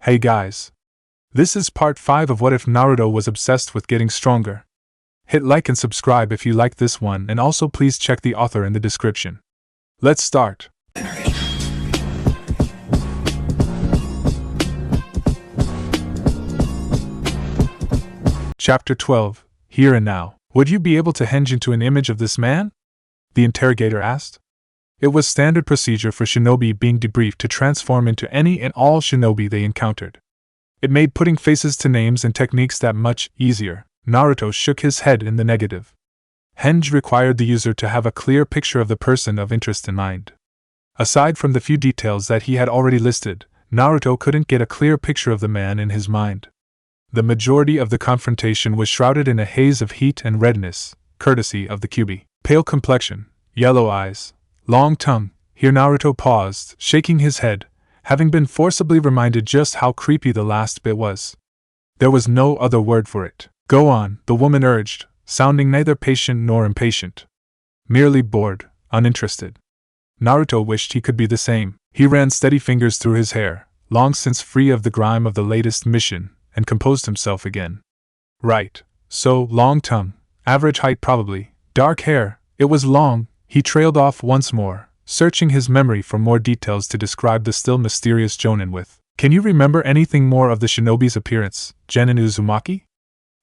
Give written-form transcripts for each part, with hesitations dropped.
Hey guys. This is part 5 of What If Naruto Was Obsessed with Getting Stronger. Hit like and subscribe if you like this one, and also please check the author in the description. Let's start. Chapter 12, Here and Now. Would you be able to henge into an image of this man? The interrogator asked. It was standard procedure for shinobi being debriefed to transform into any and all shinobi they encountered. It made putting faces to names and techniques that much easier. Naruto shook his head in the negative. Henge required the user to have a clear picture of the person of interest in mind. Aside from the few details that he had already listed, Naruto couldn't get a clear picture of the man in his mind. The majority of the confrontation was shrouded in a haze of heat and redness, courtesy of the Kyuubi. Pale complexion, yellow eyes, long tongue. Here Naruto paused, shaking his head, having been forcibly reminded just how creepy the last bit was. There was no other word for it. Go on, the woman urged, sounding neither patient nor impatient. Merely bored, uninterested. Naruto wished he could be the same. He ran steady fingers through his hair, long since free of the grime of the latest mission, and composed himself again. Right, so, long tongue, average height probably, dark hair, it was long. He trailed off once more, searching his memory for more details to describe the still mysterious Jonin with. Can you remember anything more of the shinobi's appearance, Genin Uzumaki?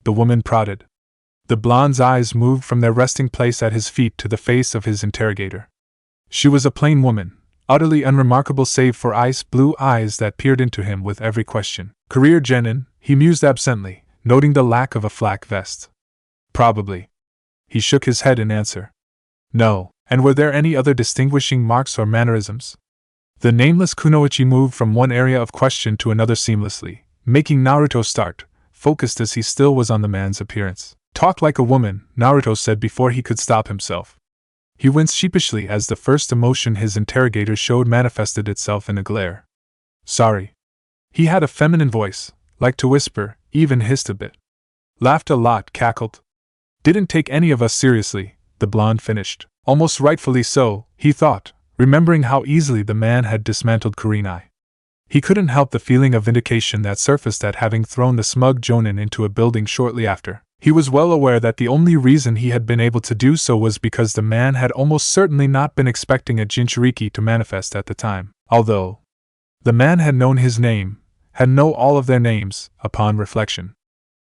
The woman prodded. The blonde's eyes moved from their resting place at his feet to the face of his interrogator. She was a plain woman, utterly unremarkable save for ice-blue eyes that peered into him with every question. Career Genin, he mused absently, noting the lack of a flak vest. Probably. He shook his head in answer. No. And were there any other distinguishing marks or mannerisms? The nameless kunoichi moved from one area of question to another seamlessly, making Naruto start, focused as he still was on the man's appearance. Talk like a woman, Naruto said before he could stop himself. He winced sheepishly as the first emotion his interrogator showed manifested itself in a glare. Sorry. He had a feminine voice, liked to whisper, even hissed a bit. Laughed a lot, cackled. Didn't take any of us seriously, the blonde finished. Almost rightfully so, he thought, remembering how easily the man had dismantled Kurenai. He couldn't help the feeling of vindication that surfaced at having thrown the smug Jonin into a building shortly after. He was well aware that the only reason he had been able to do so was because the man had almost certainly not been expecting a Jinchuriki to manifest at the time, although the man had known his name, had known all of their names, upon reflection.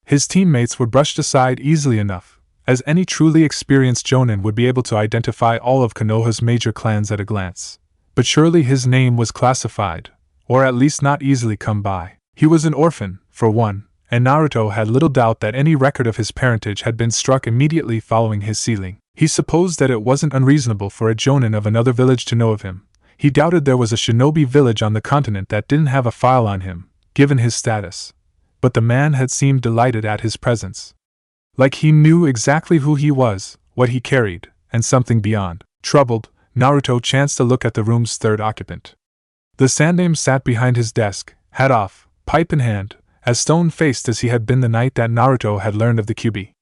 His teammates were brushed aside easily enough, as any truly experienced Jonin would be able to identify all of Konoha's major clans at a glance. But surely his name was classified, or at least not easily come by. He was an orphan, for one, and Naruto had little doubt that any record of his parentage had been struck immediately following his sealing. He supposed that it wasn't unreasonable for a Jonin of another village to know of him. He doubted there was a shinobi village on the continent that didn't have a file on him, given his status. But the man had seemed delighted at his presence. Like he knew exactly who he was, what he carried, and something beyond. Troubled, Naruto chanced to look at the room's third occupant. The Sandaime sat behind his desk, hat off, pipe in hand, as stone-faced as he had been the night that Naruto had learned of the Kyuubi.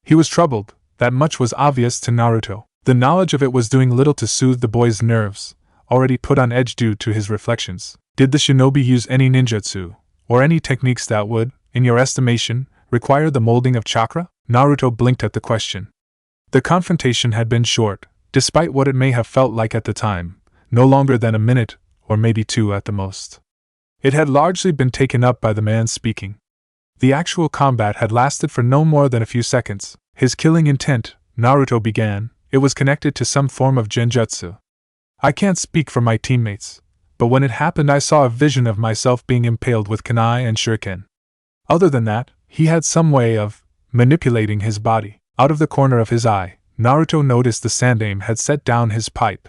He was troubled, that much was obvious to Naruto. The knowledge of it was doing little to soothe the boy's nerves, already put on edge due to his reflections. Did the shinobi use any ninjutsu, or any techniques that would, in your estimation, require the molding of chakra? Naruto blinked at the question. The confrontation had been short, despite what it may have felt like at the time, no longer than a minute, or maybe two at the most. It had largely been taken up by the man speaking. The actual combat had lasted for no more than a few seconds. His killing intent, Naruto began, it was connected to some form of genjutsu. I can't speak for my teammates, but when it happened I saw a vision of myself being impaled with kunai and shuriken. Other than that, he had some way of manipulating his body. Out of the corner of his eye, Naruto noticed the Sandaime had set down his pipe.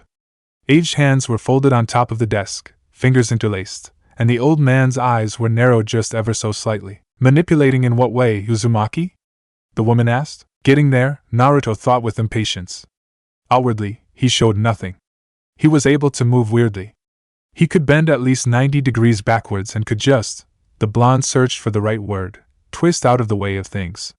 Aged hands were folded on top of the desk, fingers interlaced, and the old man's eyes were narrowed just ever so slightly. Manipulating in what way, Uzumaki? The woman asked. Getting there, Naruto thought with impatience. Outwardly, he showed nothing. He was able to move weirdly. He could bend at least 90 degrees backwards and could just, the blonde searched for the right word, twist out of the way of things.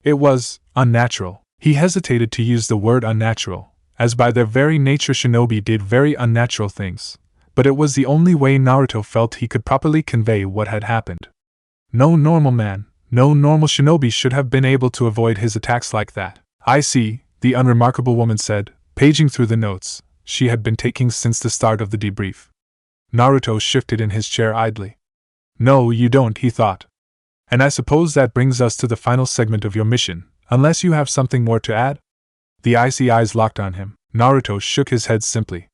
It was unnatural. He hesitated to use the word unnatural, as by their very nature shinobi did very unnatural things, but it was the only way Naruto felt he could properly convey what had happened. No normal man, no normal shinobi should have been able to avoid his attacks like that. I see, the unremarkable woman said, paging through the notes she had been taking since the start of the debrief. Naruto shifted in his chair idly. No, you don't, he thought. And I suppose that brings us to the final segment of your mission, unless you have something more to add? The icy eyes locked on him. Naruto shook his head simply.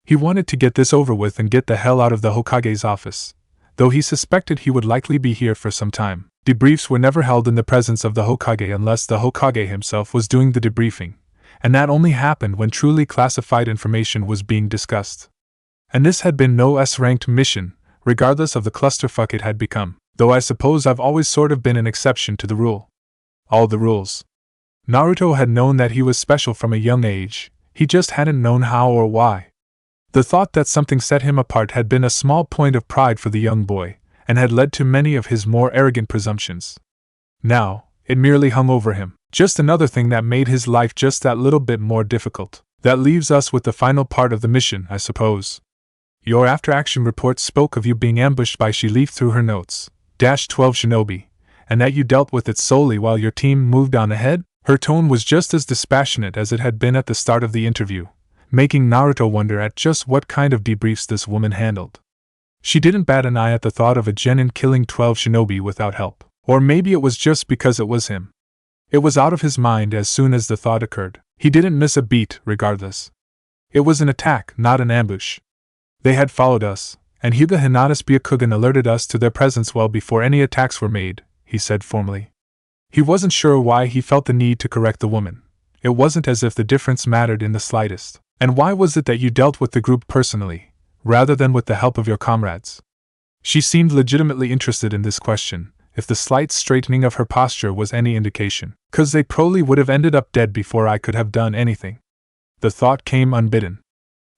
He wanted to get this over with and get the hell out of the Hokage's office, though he suspected he would likely be here for some time. Debriefs were never held in the presence of the Hokage unless the Hokage himself was doing the debriefing, and that only happened when truly classified information was being discussed. And this had been no S-ranked mission, regardless of the clusterfuck it had become, though I suppose I've always sort of been an exception to the rule. All the rules. Naruto had known that he was special from a young age, he just hadn't known how or why. The thought that something set him apart had been a small point of pride for the young boy, and had led to many of his more arrogant presumptions. Now, it merely hung over him, just another thing that made his life just that little bit more difficult. That leaves us with the final part of the mission, I suppose. Your after-action report spoke of you being ambushed by, she leafed through her notes, -12 shinobi, and that you dealt with it solely while your team moved on ahead? Her tone was just as dispassionate as it had been at the start of the interview, making Naruto wonder at just what kind of debriefs this woman handled. She didn't bat an eye at the thought of a genin killing 12 shinobi without help. Or maybe it was just because it was him. It was out of his mind as soon as the thought occurred. He didn't miss a beat, regardless. It was an attack, not an ambush. They had followed us, and Hyuga Hinata's Byakugan alerted us to their presence well before any attacks were made, he said formally. He wasn't sure why he felt the need to correct the woman. It wasn't as if the difference mattered in the slightest. And why was it that you dealt with the group personally, rather than with the help of your comrades? She seemed legitimately interested in this question, if the slight straightening of her posture was any indication. 'Cause they probably would have ended up dead before I could have done anything. The thought came unbidden.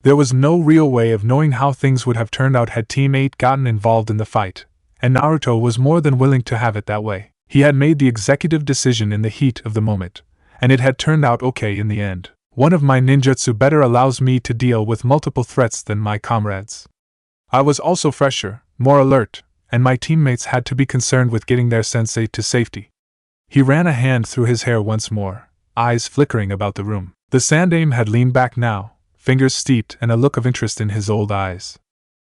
There was no real way of knowing how things would have turned out had Team 8 gotten involved in the fight, and Naruto was more than willing to have it that way. He had made the executive decision in the heat of the moment, and it had turned out okay in the end. One of my ninjutsu better allows me to deal with multiple threats than my comrades. I was also fresher, more alert, and my teammates had to be concerned with getting their sensei to safety. He ran a hand through his hair once more, eyes flickering about the room. The sandaime had leaned back now, fingers steeped and a look of interest in his old eyes.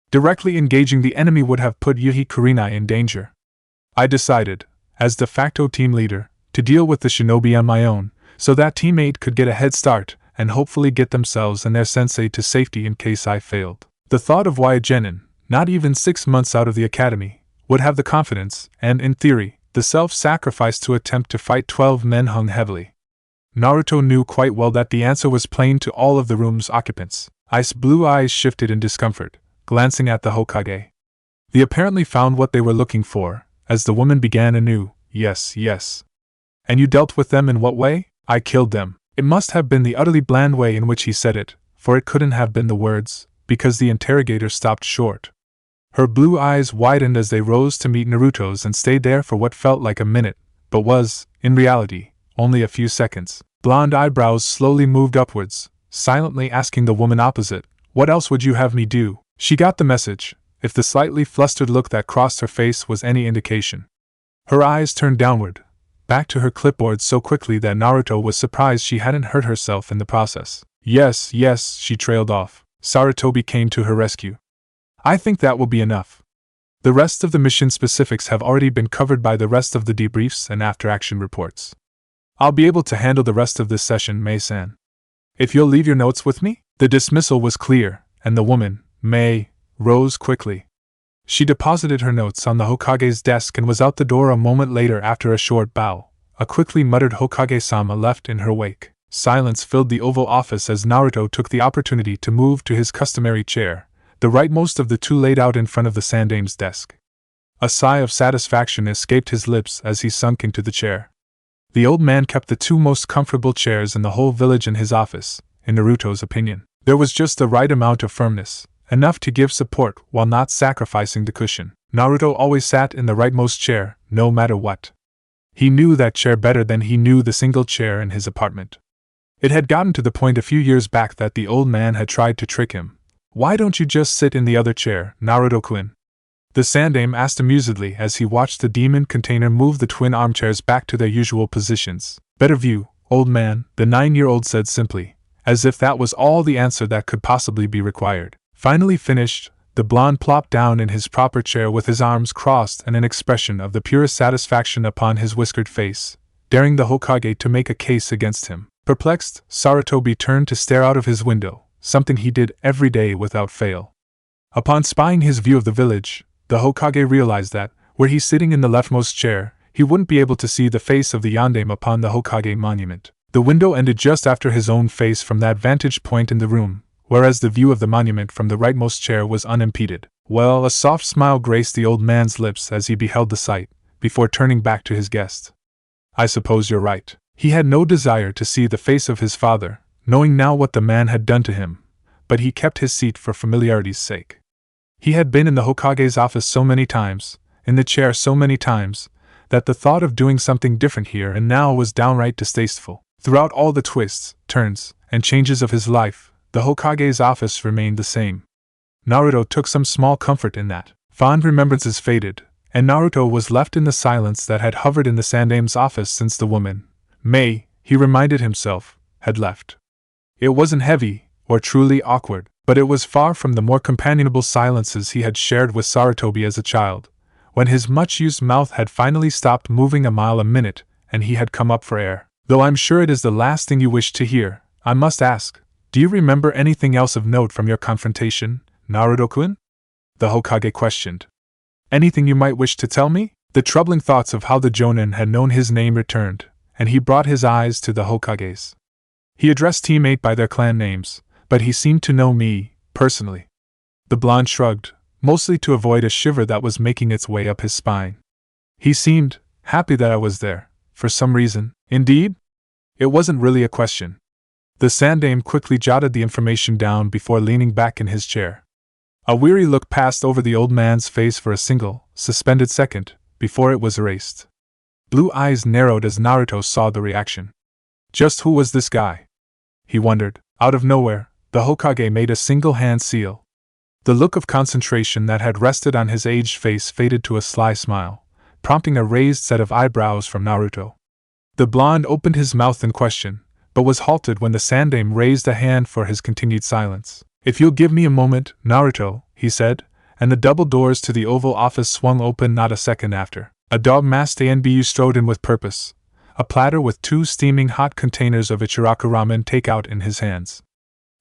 Directly engaging the enemy would have put Yuhi Kurinai in danger. I decided, as de facto team leader, to deal with the shinobi on my own, so that Team 8 could get a head start and hopefully get themselves and their sensei to safety in case I failed. The thought of why a genin, not even 6 months out of the academy, would have the confidence and, in theory, the self-sacrifice to attempt to fight 12 men hung heavily. Naruto knew quite well that the answer was plain to all of the room's occupants. Ice blue eyes shifted in discomfort, glancing at the Hokage. They apparently found what they were looking for, as the woman began anew. Yes, yes. And you dealt with them in what way? I killed them. It must have been the utterly bland way in which he said it, for it couldn't have been the words, because the interrogator stopped short. Her blue eyes widened as they rose to meet Naruto's and stayed there for what felt like a minute, but was, in reality, only a few seconds. Blonde eyebrows slowly moved upwards, silently asking the woman opposite, "What else would you have me do?" She got the message, if the slightly flustered look that crossed her face was any indication. Her eyes turned downward, back to her clipboard so quickly that Naruto was surprised she hadn't hurt herself in the process. Yes, yes, she trailed off. Sarutobi came to her rescue. I think that will be enough. The rest of the mission specifics have already been covered by the rest of the debriefs and after-action reports. I'll be able to handle the rest of this session, Mei-san. If you'll leave your notes with me? The dismissal was clear, and the woman, Mei, rose quickly. She deposited her notes on the Hokage's desk and was out the door a moment later after a short bow. A quickly muttered Hokage-sama left in her wake. Silence filled the Oval Office as Naruto took the opportunity to move to his customary chair, the rightmost of the two laid out in front of the sandaime's desk. A sigh of satisfaction escaped his lips as he sunk into the chair. The old man kept the two most comfortable chairs in the whole village in his office, in Naruto's opinion. There was just the right amount of firmness, enough to give support while not sacrificing the cushion. Naruto always sat in the rightmost chair, no matter what. He knew that chair better than he knew the single chair in his apartment. It had gotten to the point a few years back that the old man had tried to trick him, Why don't you just sit in the other chair, Naruto-kun? The Sandaime asked amusedly as he watched the demon container move the twin armchairs back to their usual positions. Better view, old man, the 9-year-old said simply, as if that was all the answer that could possibly be required. Finally finished, the blonde plopped down in his proper chair with his arms crossed and an expression of the purest satisfaction upon his whiskered face, daring the Hokage to make a case against him. Perplexed, Sarutobi turned to stare out of his window, something he did every day without fail. Upon spying his view of the village, the Hokage realized that, were he sitting in the leftmost chair, he wouldn't be able to see the face of the Yondaime upon the Hokage monument. The window ended just after his own face from that vantage point in the room, whereas the view of the monument from the rightmost chair was unimpeded. Well, a soft smile graced the old man's lips as he beheld the sight, before turning back to his guest. I suppose you're right. He had no desire to see the face of his father, knowing now what the man had done to him, but he kept his seat for familiarity's sake. He had been in the Hokage's office so many times, in the chair so many times, that the thought of doing something different here and now was downright distasteful. Throughout all the twists, turns, and changes of his life, the Hokage's office remained the same. Naruto took some small comfort in that. Fond remembrances faded, and Naruto was left in the silence that had hovered in the Sandaime's office since the woman, Mei, he reminded himself, had left. It wasn't heavy, or truly awkward, but it was far from the more companionable silences he had shared with Sarutobi as a child, when his much-used mouth had finally stopped moving a mile a minute and he had come up for air. Though I'm sure it is the last thing you wish to hear, I must ask, do you remember anything else of note from your confrontation, Naruto-kun? The Hokage questioned. Anything you might wish to tell me? The troubling thoughts of how the Jonin had known his name returned, and he brought his eyes to the Hokage's. He addressed teammate by their clan names, but he seemed to know me, personally. The blonde shrugged, mostly to avoid a shiver that was making its way up his spine. He seemed happy that I was there, for some reason. Indeed? It wasn't really a question. The Sandaime quickly jotted the information down before leaning back in his chair. A weary look passed over the old man's face for a single, suspended second, before it was erased. Blue eyes narrowed as Naruto saw the reaction. Just who was this guy? He wondered. Out of nowhere, the Hokage made a single hand seal. The look of concentration that had rested on his aged face faded to a sly smile, prompting a raised set of eyebrows from Naruto. The blonde opened his mouth in question, but was halted when the Sandaime raised a hand for his continued silence. If you'll give me a moment, Naruto, he said, and the double doors to the Oval Office swung open not a second after. A dog-masked ANBU strode in with purpose, a platter with 2 steaming hot containers of Ichiraku ramen takeout in his hands.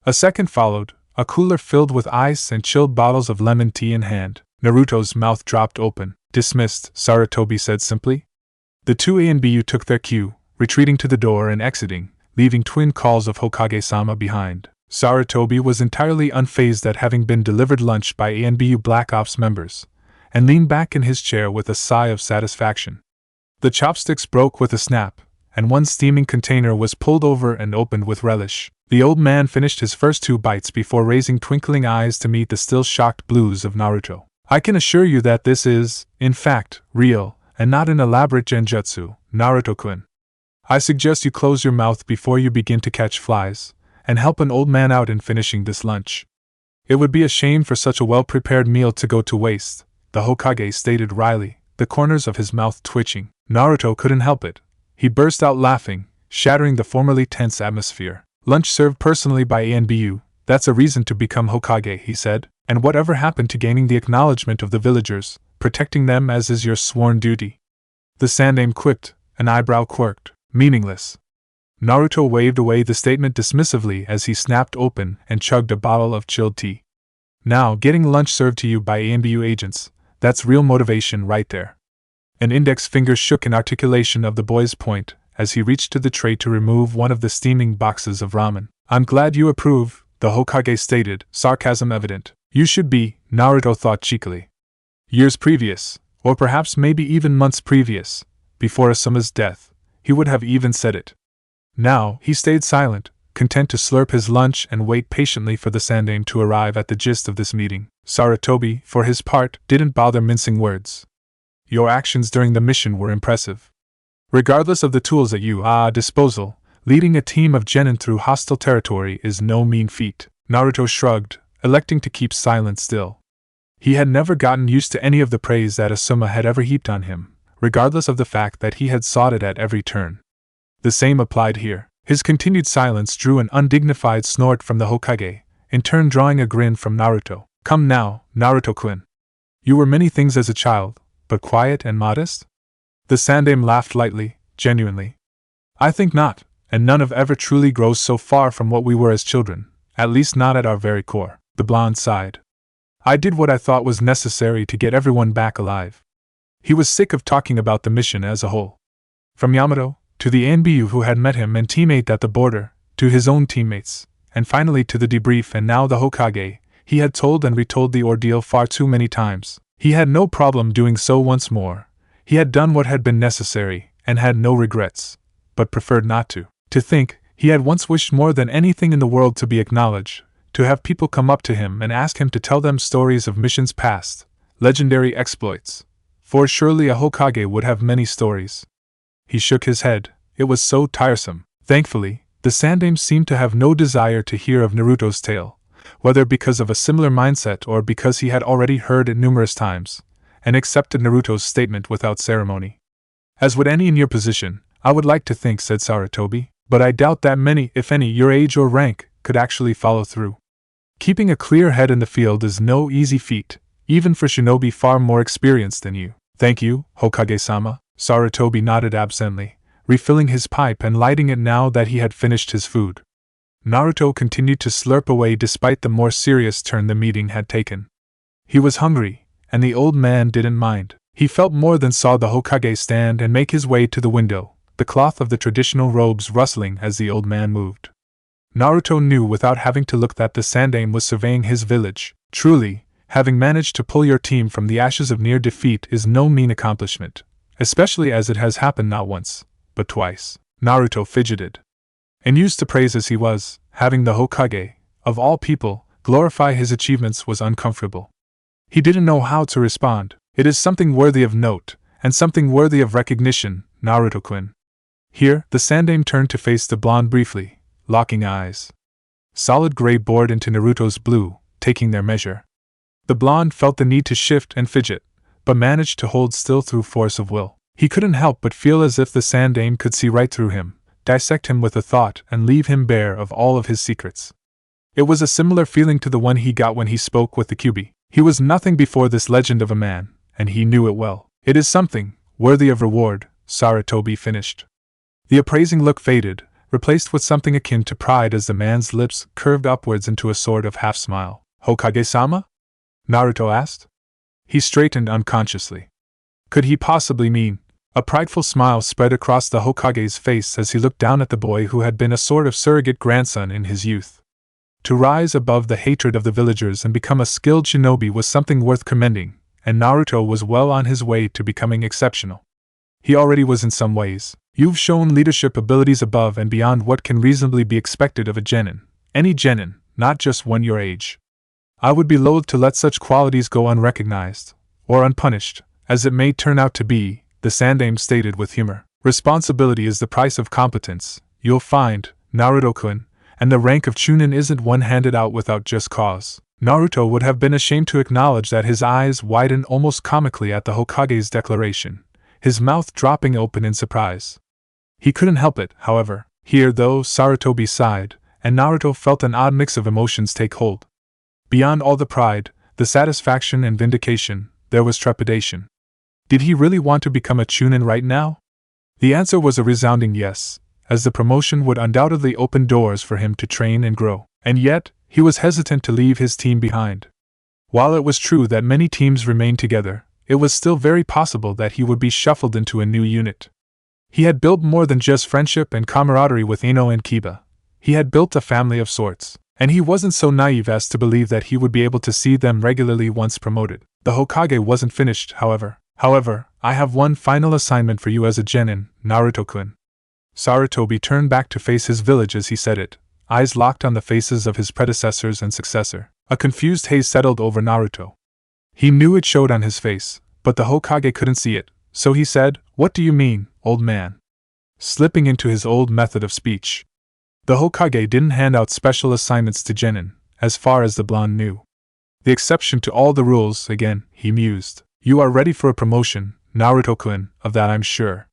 A second followed, a cooler filled with ice and chilled bottles of lemon tea in hand. Naruto's mouth dropped open. Dismissed, Sarutobi said simply. The 2 ANBU took their cue, retreating to the door and exiting, leaving twin calls of Hokage-sama behind. Sarutobi was entirely unfazed at having been delivered lunch by ANBU Black Ops members, and leaned back in his chair with a sigh of satisfaction. The chopsticks broke with a snap, and one steaming container was pulled over and opened with relish. The old man finished his first 2 bites before raising twinkling eyes to meet the still shocked blues of Naruto. I can assure you that this is, in fact, real, and not an elaborate genjutsu, Naruto-kun. I suggest you close your mouth before you begin to catch flies, and help an old man out in finishing this lunch. It would be a shame for such a well-prepared meal to go to waste, the Hokage stated wryly, the corners of his mouth twitching. Naruto couldn't help it. He burst out laughing, shattering the formerly tense atmosphere. Lunch served personally by ANBU, that's a reason to become Hokage, he said, and whatever happened to gaining the acknowledgement of the villagers, protecting them as is your sworn duty? The Sandaime quipped, an eyebrow quirked. Meaningless. Naruto waved away the statement dismissively as he snapped open and chugged a bottle of chilled tea. Now, getting lunch served to you by ANBU agents, that's real motivation right there. An index finger shook in articulation of the boy's point as he reached to the tray to remove one of the steaming boxes of ramen. I'm glad you approve, the Hokage stated, sarcasm evident. You should be, Naruto thought cheekily. Years previous, or perhaps maybe even months previous, before Asuma's death, he would have even said it. Now, he stayed silent, content to slurp his lunch and wait patiently for the Sandaime to arrive at the gist of this meeting. Sarutobi, for his part, didn't bother mincing words. Your actions during the mission were impressive. Regardless of the tools at your disposal, leading a team of genin through hostile territory is no mean feat. Naruto shrugged, electing to keep silent still. He had never gotten used to any of the praise that Asuma had ever heaped on him, regardless of the fact that he had sought it at every turn. The same applied here. His continued silence drew an undignified snort from the Hokage, in turn drawing a grin from Naruto. Come now, Naruto-kun. You were many things as a child, but quiet and modest? The Sandaime laughed lightly, genuinely. I think not, and none of ever truly grows so far from what we were as children, at least not at our very core. The blonde sighed. I did what I thought was necessary to get everyone back alive. He was sick of talking about the mission as a whole. From Yamato, to the ANBU who had met him and teammate at the border, to his own teammates, and finally to the debrief and now the Hokage, he had told and retold the ordeal far too many times. He had no problem doing so once more. He had done what had been necessary, and had no regrets, but preferred not to. To think, he had once wished more than anything in the world to be acknowledged, to have people come up to him and ask him to tell them stories of missions past, legendary exploits. For surely a Hokage would have many stories. He shook his head. It was so tiresome. Thankfully, the Sandaime seemed to have no desire to hear of Naruto's tale, whether because of a similar mindset or because he had already heard it numerous times, and accepted Naruto's statement without ceremony. As would any in your position, I would like to think, said Sarutobi, but I doubt that many, if any, your age or rank, could actually follow through. Keeping a clear head in the field is no easy feat, even for shinobi far more experienced than you. Thank you, Hokage-sama. Sarutobi nodded absently, refilling his pipe and lighting it now that he had finished his food. Naruto continued to slurp away despite the more serious turn the meeting had taken. He was hungry, and the old man didn't mind. He felt more than saw the Hokage stand and make his way to the window, the cloth of the traditional robes rustling as the old man moved. Naruto knew without having to look that the Sandaime was surveying his village. Truly, having managed to pull your team from the ashes of near defeat is no mean accomplishment, especially as it has happened not once, but twice. Naruto fidgeted. And used to praise as he was, having the Hokage, of all people, glorify his achievements was uncomfortable. He didn't know how to respond. It is something worthy of note, and something worthy of recognition, Naruto-kun. Here, the Sandaime turned to face the blonde briefly, locking eyes. Solid gray bored into Naruto's blue, taking their measure. The blonde felt the need to shift and fidget, but managed to hold still through force of will. He couldn't help but feel as if the Sandaime could see right through him, dissect him with a thought and leave him bare of all of his secrets. It was a similar feeling to the one he got when he spoke with the Kyuubi. He was nothing before this legend of a man, and he knew it well. It is something, worthy of reward, Sarutobi finished. The appraising look faded, replaced with something akin to pride as the man's lips curved upwards into a sort of half-smile. Hokage-sama? Naruto asked. He straightened unconsciously. Could he possibly mean? A prideful smile spread across the Hokage's face as he looked down at the boy who had been a sort of surrogate grandson in his youth. To rise above the hatred of the villagers and become a skilled shinobi was something worth commending, and Naruto was well on his way to becoming exceptional. He already was in some ways. You've shown leadership abilities above and beyond what can reasonably be expected of a genin. Any genin, not just one your age. I would be loath to let such qualities go unrecognized, or unpunished, as it may turn out to be, the Sandaime stated with humor. Responsibility is the price of competence, you'll find, Naruto-kun, and the rank of chunin isn't one handed out without just cause. Naruto would have been ashamed to acknowledge that his eyes widened almost comically at the Hokage's declaration, his mouth dropping open in surprise. He couldn't help it, however. Here, though, Sarutobi sighed, and Naruto felt an odd mix of emotions take hold. Beyond all the pride, the satisfaction and vindication, there was trepidation. Did he really want to become a chunin right now? The answer was a resounding yes, as the promotion would undoubtedly open doors for him to train and grow. And yet, he was hesitant to leave his team behind. While it was true that many teams remained together, it was still very possible that he would be shuffled into a new unit. He had built more than just friendship and camaraderie with Ino and Kiba. He had built a family of sorts, and he wasn't so naive as to believe that he would be able to see them regularly once promoted. The Hokage wasn't finished, however. I have one final assignment for you as a genin, Naruto-kun. Sarutobi turned back to face his village as he said it, eyes locked on the faces of his predecessors and successor. A confused haze settled over Naruto. He knew it showed on his face, but the Hokage couldn't see it, so he said, "What do you mean, old man?" Slipping into his old method of speech. The Hokage didn't hand out special assignments to genin, as far as the blonde knew. The exception to all the rules, again, he mused. You are ready for a promotion, Naruto-kun, of that I'm sure.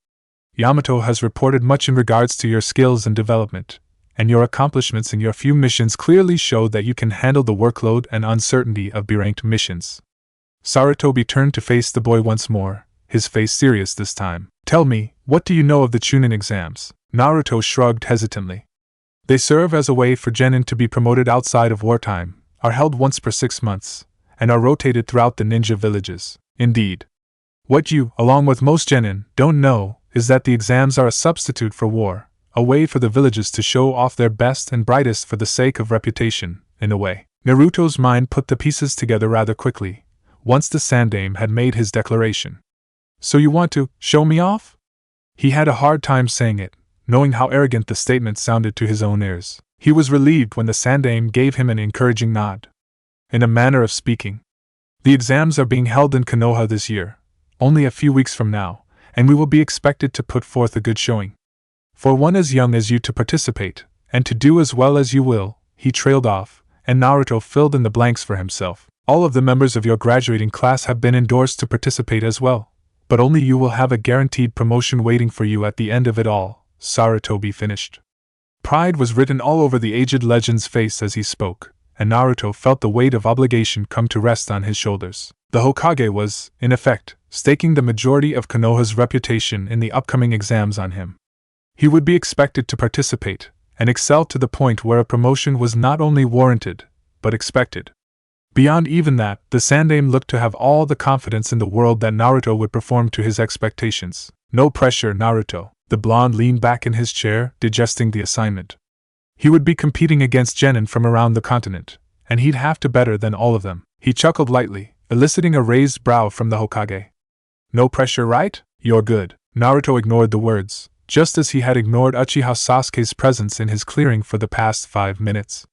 Yamato has reported much in regards to your skills and development, and your accomplishments in your few missions clearly show that you can handle the workload and uncertainty of B-ranked missions. Sarutobi turned to face the boy once more, his face serious this time. Tell me, what do you know of the chunin exams? Naruto shrugged hesitantly. They serve as a way for genin to be promoted outside of wartime, are held once per 6 months, and are rotated throughout the ninja villages. Indeed. What you, along with most genin, don't know is that the exams are a substitute for war, a way for the villages to show off their best and brightest for the sake of reputation, in a way. Naruto's mind put the pieces together rather quickly, once the Sandaime had made his declaration. So you want to show me off? He had a hard time saying it, knowing how arrogant the statement sounded to his own ears. He was relieved when the Sandaime gave him an encouraging nod. In a manner of speaking. The exams are being held in Konoha this year, only a few weeks from now, and we will be expected to put forth a good showing. For one as young as you to participate, and to do as well as you will, he trailed off, and Naruto filled in the blanks for himself. All of the members of your graduating class have been endorsed to participate as well, but only you will have a guaranteed promotion waiting for you at the end of it all, Sarutobi finished. Pride was written all over the aged legend's face as he spoke, and Naruto felt the weight of obligation come to rest on his shoulders. The Hokage was, in effect, staking the majority of Konoha's reputation in the upcoming exams on him. He would be expected to participate, and excel to the point where a promotion was not only warranted, but expected. Beyond even that, the Sandaime looked to have all the confidence in the world that Naruto would perform to his expectations. No pressure, Naruto. The blonde leaned back in his chair, digesting the assignment. He would be competing against genin from around the continent, and he'd have to better than all of them. He chuckled lightly, eliciting a raised brow from the Hokage. No pressure, right? You're good. Naruto ignored the words, just as he had ignored Uchiha Sasuke's presence in his clearing for the past 5 minutes.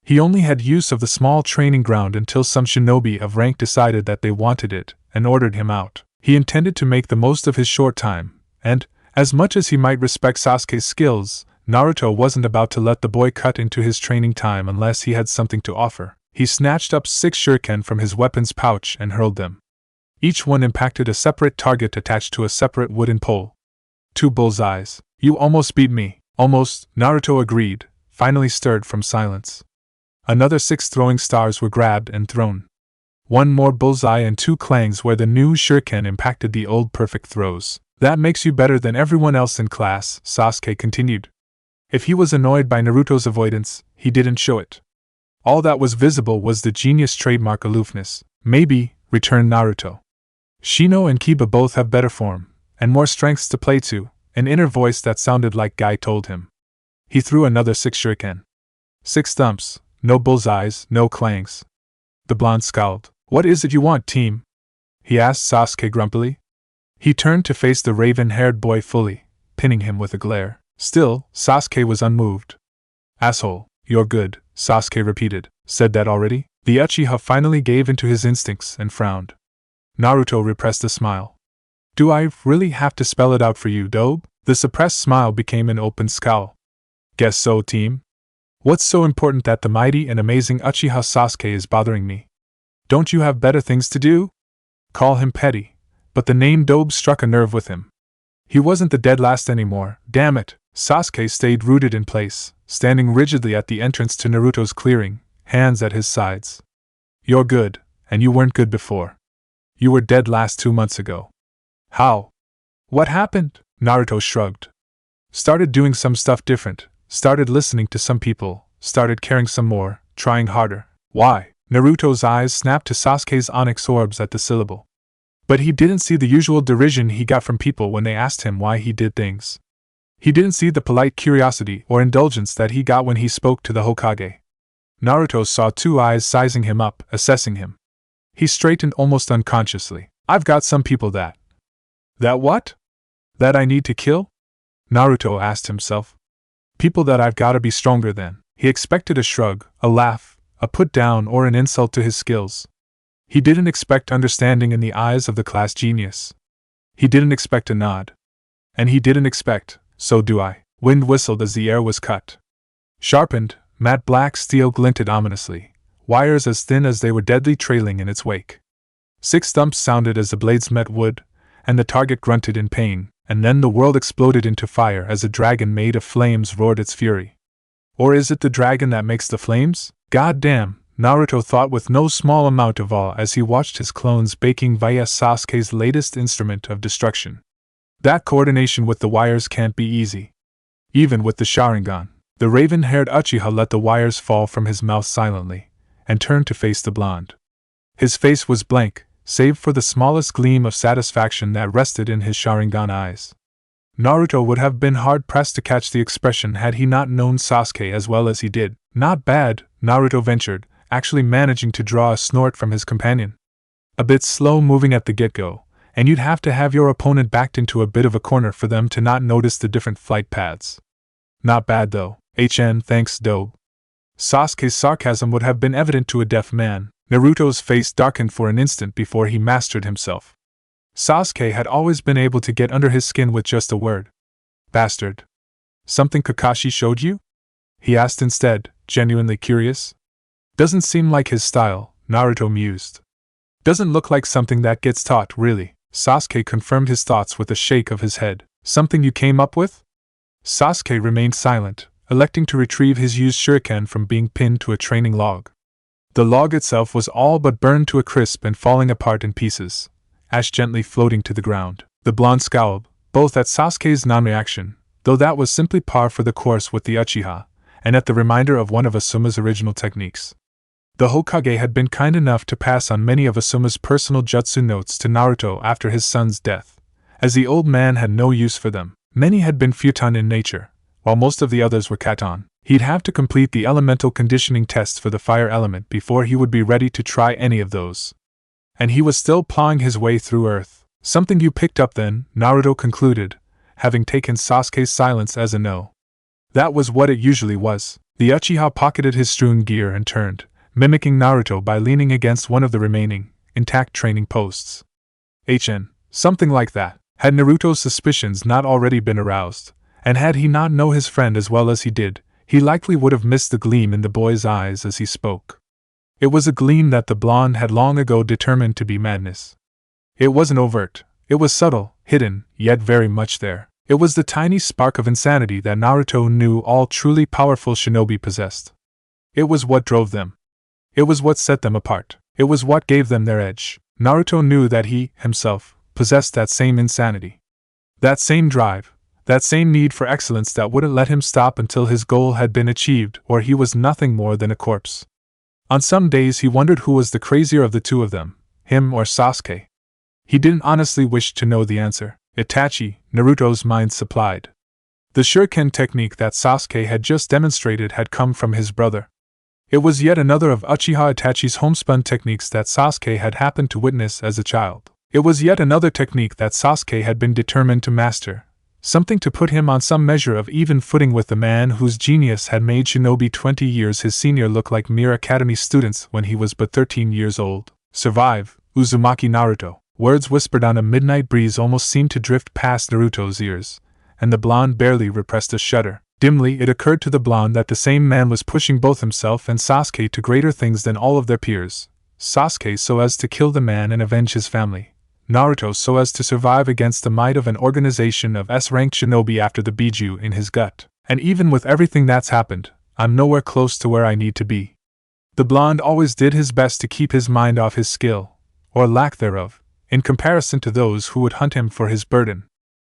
He only had use of the small training ground until some shinobi of rank decided that they wanted it, and ordered him out. He intended to make the most of his short time, and, as much as he might respect Sasuke's skills, Naruto wasn't about to let the boy cut into his training time unless he had something to offer. He snatched up 6 shuriken from his weapons pouch and hurled them. Each one impacted a separate target attached to a separate wooden pole. 2 bullseyes. You almost beat me. Almost, Naruto agreed, finally stirred from silence. Another 6 throwing stars were grabbed and thrown. 1 more bullseye and 2 clangs where the new shuriken impacted the old perfect throws. That makes you better than everyone else in class, Sasuke continued. If he was annoyed by Naruto's avoidance, he didn't show it. All that was visible was the genius trademark aloofness. Maybe, returned Naruto. Shino and Kiba both have better form, and more strengths to play to, an inner voice that sounded like Guy told him. He threw another 6 shuriken. 6 thumps, no bullseyes, no clangs. The blonde scowled. What is it you want, team? He asked Sasuke grumpily. He turned to face the raven-haired boy fully, pinning him with a glare. Still, Sasuke was unmoved. Asshole, you're good, Sasuke repeated. Said that already? The Uchiha finally gave into his instincts and frowned. Naruto repressed a smile. Do I really have to spell it out for you, Dobe? The suppressed smile became an open scowl. Guess so, team. What's so important that the mighty and amazing Uchiha Sasuke is bothering me? Don't you have better things to do? Call him petty, but the name Dobe struck a nerve with him. He wasn't the dead last anymore, damn it. Sasuke stayed rooted in place, standing rigidly at the entrance to Naruto's clearing, hands at his sides. You're good, and you weren't good before. You were dead last 2 months ago. How? What happened? Naruto shrugged. Started doing some stuff different, started listening to some people, started caring some more, trying harder. Why? Naruto's eyes snapped to Sasuke's onyx orbs at the syllable. But he didn't see the usual derision he got from people when they asked him why he did things. He didn't see the polite curiosity or indulgence that he got when he spoke to the Hokage. Naruto saw 2 eyes sizing him up, assessing him. He straightened almost unconsciously. I've got some people that. That what? That I need to kill? Naruto asked himself. People that I've gotta be stronger than. He expected a shrug, a laugh, a put down or an insult to his skills. He didn't expect understanding in the eyes of the class genius. He didn't expect a nod. And he didn't expect, so do I. Wind whistled as the air was cut. Sharpened, matte black steel glinted ominously, wires as thin as they were deadly trailing in its wake. 6 thumps sounded as the blades met wood, and the target grunted in pain, and then the world exploded into fire as a dragon made of flames roared its fury. Or is it the dragon that makes the flames? God damn, Naruto thought with no small amount of awe as he watched his clones baking via Sasuke's latest instrument of destruction. That coordination with the wires can't be easy. Even with the Sharingan, the raven-haired Uchiha let the wires fall from his mouth silently, and turned to face the blonde. His face was blank, save for the smallest gleam of satisfaction that rested in his Sharingan eyes. Naruto would have been hard-pressed to catch the expression had he not known Sasuke as well as he did. Not bad, Naruto ventured, actually managing to draw a snort from his companion. A bit slow-moving at the get-go, and you'd have to have your opponent backed into a bit of a corner for them to not notice the different flight paths. Not bad though, thanks dope. Sasuke's sarcasm would have been evident to a deaf man. Naruto's face darkened for an instant before he mastered himself. Sasuke had always been able to get under his skin with just a word. Bastard. Something Kakashi showed you? He asked instead, genuinely curious. Doesn't seem like his style, Naruto mused. Doesn't look like something that gets taught, really. Sasuke confirmed his thoughts with a shake of his head. Something you came up with? Sasuke remained silent, electing to retrieve his used shuriken from being pinned to a training log. The log itself was all but burned to a crisp and falling apart in pieces, ash gently floating to the ground. The blonde scowled, both at Sasuke's non-reaction, though that was simply par for the course with the Uchiha, and at the reminder of one of Asuma's original techniques. The Hokage had been kind enough to pass on many of Asuma's personal jutsu notes to Naruto after his son's death, as the old man had no use for them. Many had been futon in nature, while most of the others were katon. He'd have to complete the elemental conditioning tests for the fire element before he would be ready to try any of those. And he was still plowing his way through earth. Something you picked up then, Naruto concluded, having taken Sasuke's silence as a no. That was what it usually was. The Uchiha pocketed his strewn gear and turned, mimicking Naruto by leaning against one of the remaining, intact training posts. Something like that. Had Naruto's suspicions not already been aroused, and had he not known his friend as well as he did, he likely would have missed the gleam in the boy's eyes as he spoke. It was a gleam that the blonde had long ago determined to be madness. It wasn't overt, it was subtle, hidden, yet very much there. It was the tiny spark of insanity that Naruto knew all truly powerful shinobi possessed. It was what drove them. It was what set them apart. It was what gave them their edge. Naruto knew that he, himself, possessed that same insanity. That same drive. That same need for excellence that wouldn't let him stop until his goal had been achieved or he was nothing more than a corpse. On some days he wondered who was the crazier of the two of them, him or Sasuke. He didn't honestly wish to know the answer. Itachi, Naruto's mind supplied. The shuriken technique that Sasuke had just demonstrated had come from his brother. It was yet another of Uchiha Itachi's homespun techniques that Sasuke had happened to witness as a child. It was yet another technique that Sasuke had been determined to master. Something to put him on some measure of even footing with the man whose genius had made shinobi 20 years his senior look like mere academy students when he was but 13 years old. Survive, Uzumaki Naruto. Words whispered on a midnight breeze almost seemed to drift past Naruto's ears, and the blonde barely repressed a shudder. Dimly it occurred to the blonde that the same man was pushing both himself and Sasuke to greater things than all of their peers. Sasuke so as to kill the man and avenge his family. Naruto so as to survive against the might of an organization of S-ranked shinobi after the Biju in his gut. And even with everything that's happened, I'm nowhere close to where I need to be. The blonde always did his best to keep his mind off his skill, or lack thereof, in comparison to those who would hunt him for his burden.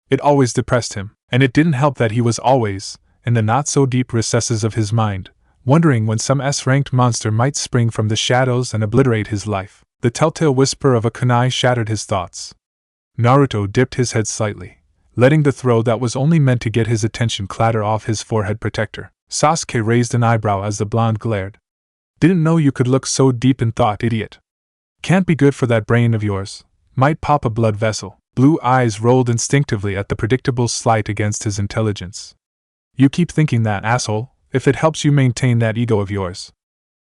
It always depressed him, and it didn't help that he was always, in the not-so-deep recesses of his mind, wondering when some S-ranked monster might spring from the shadows and obliterate his life. The telltale whisper of a kunai shattered his thoughts. Naruto dipped his head slightly, letting the throw that was only meant to get his attention clatter off his forehead protector. Sasuke raised an eyebrow as the blonde glared. Didn't know you could look so deep in thought, idiot. Can't be good for that brain of yours. Might pop a blood vessel. Blue eyes rolled instinctively at the predictable slight against his intelligence. You keep thinking that, asshole, if it helps you maintain that ego of yours.